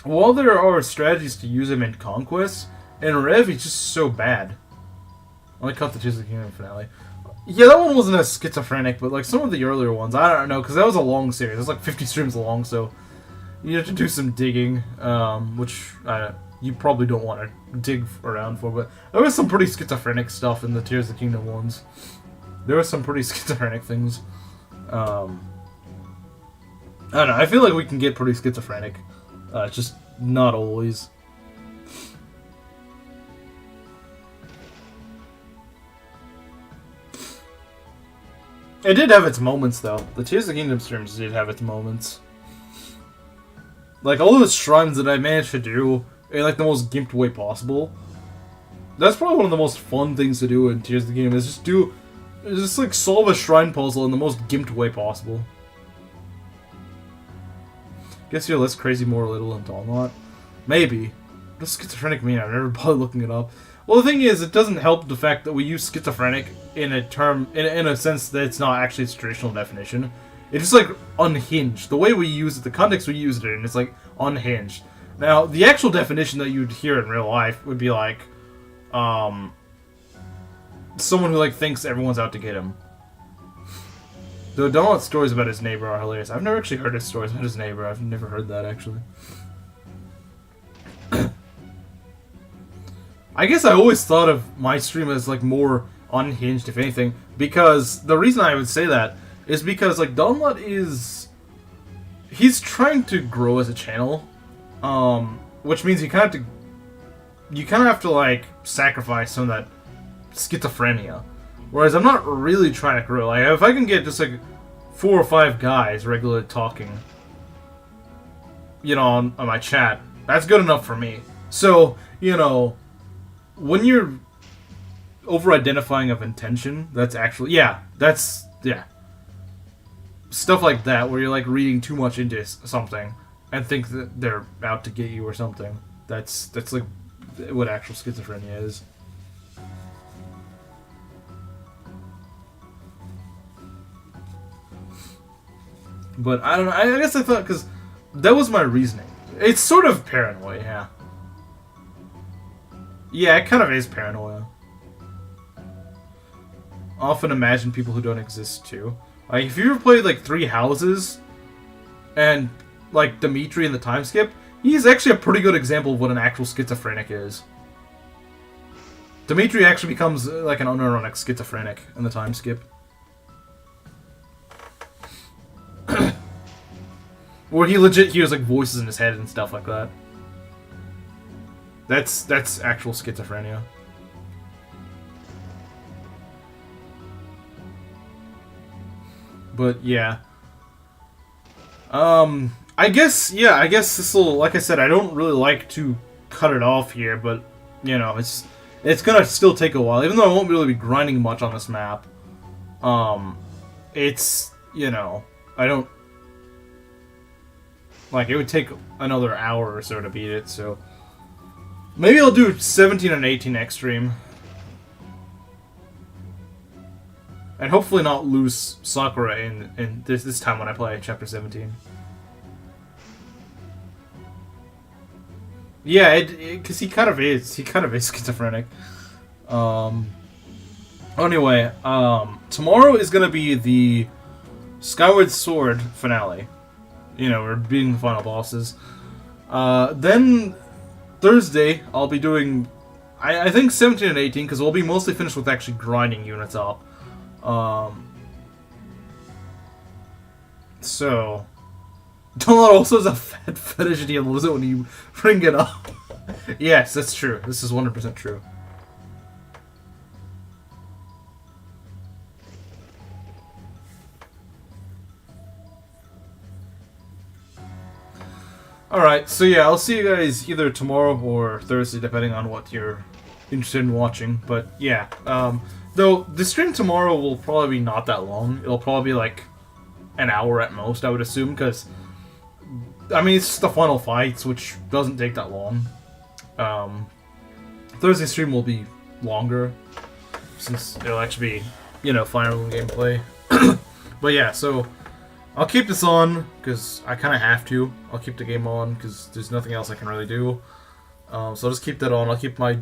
while there are strategies to use him in Conquest, in Rev, he's just so bad. I only caught the Tears of the Kingdom finale. Yeah, that one wasn't as schizophrenic, but, like, some of the earlier ones, I don't know, because that was a long series. It was, like, 50 streams long, so you have to do some digging, which you probably don't want to dig around for, but there was some pretty schizophrenic stuff in the Tears of the Kingdom ones. There were some pretty schizophrenic things. I don't know, I feel like we can get pretty schizophrenic. Just not always. It did have its moments, though. The Tears of the Kingdom streams did have its moments. Like, all those shrines that I managed to do in, like, the most gimped way possible. That's probably one of the most fun things to do in Tears of the Kingdom, is just, like, solve a shrine puzzle in the most gimped way possible. Guess you're less crazy, more little than Dawnlot? Maybe. What does schizophrenic mean? I've never bothered looking it up. Well, the thing is, it doesn't help the fact that we use schizophrenic in a term, in a sense that it's not actually its traditional definition. It's just, like, unhinged. The way we use it, the context we use it in, it's, like, unhinged. Now, the actual definition that you'd hear in real life would be, like, someone who, like, thinks everyone's out to get him. Though Donald's stories about his neighbor are hilarious. I've never actually heard his stories about his neighbor. I've never heard that, actually. I guess I always thought of my stream as, like, more unhinged, if anything, because the reason I would say that is because, like, Donlot is... he's trying to grow as a channel, which means you kind of have to, like, sacrifice some of that schizophrenia. Whereas I'm not really trying to grow. Like, if I can get just, like, 4 or 5 guys regularly talking, you know, on my chat, that's good enough for me. So, you know, when you're over-identifying of intention, that's actually, yeah. Stuff like that, where you're, like, reading too much into something and think that they're out to get you or something. That's like, what actual schizophrenia is. But, I don't know, I guess I thought, because that was my reasoning. It's sort of paranoia, yeah. Yeah, it kind of is paranoia. Often imagine people who don't exist, too. Like, if you ever played, like, 3 Houses, and, like, Dimitri in the time skip, he's actually a pretty good example of what an actual schizophrenic is. Dimitri actually becomes, like, an unironic schizophrenic in the time skip. Where he legit hears, like, voices in his head and stuff like that. That's actual schizophrenia. But, yeah. I guess this'll, like I said, I don't really like to cut it off here, but, you know, it's gonna still take a while, even though I won't really be grinding much on this map. It's, you know, I don't... like, it would take another hour or so to beat it, so... maybe I'll do 17 and 18 next stream. And hopefully not lose Sakura in this time when I play Chapter 17. Yeah, because he kind of is. He kind of is schizophrenic. Anyway, tomorrow is going to be the Skyward Sword finale. You know, we're beating the final bosses. Then Thursday, I'll be doing, I think 17 and 18, because we'll be mostly finished with actually grinding units up. So, Donald also has a fat fetish and he loves it when you bring it up. Yes, that's true. This is 100% true. Alright, so yeah, I'll see you guys either tomorrow or Thursday, depending on what you're interested in watching. But yeah, though the stream tomorrow will probably be not that long. It'll probably be like an hour at most, I would assume, because I mean, it's just the final fights, which doesn't take that long. Thursday stream will be longer, since it'll actually be, you know, Fire Emblem gameplay. But yeah, so I'll keep this on, because I kind of have to. I'll keep the game on, because there's nothing else I can really do. So I'll just keep that on. I'll keep my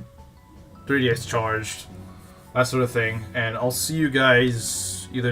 3DS charged, that sort of thing. And I'll see you guys either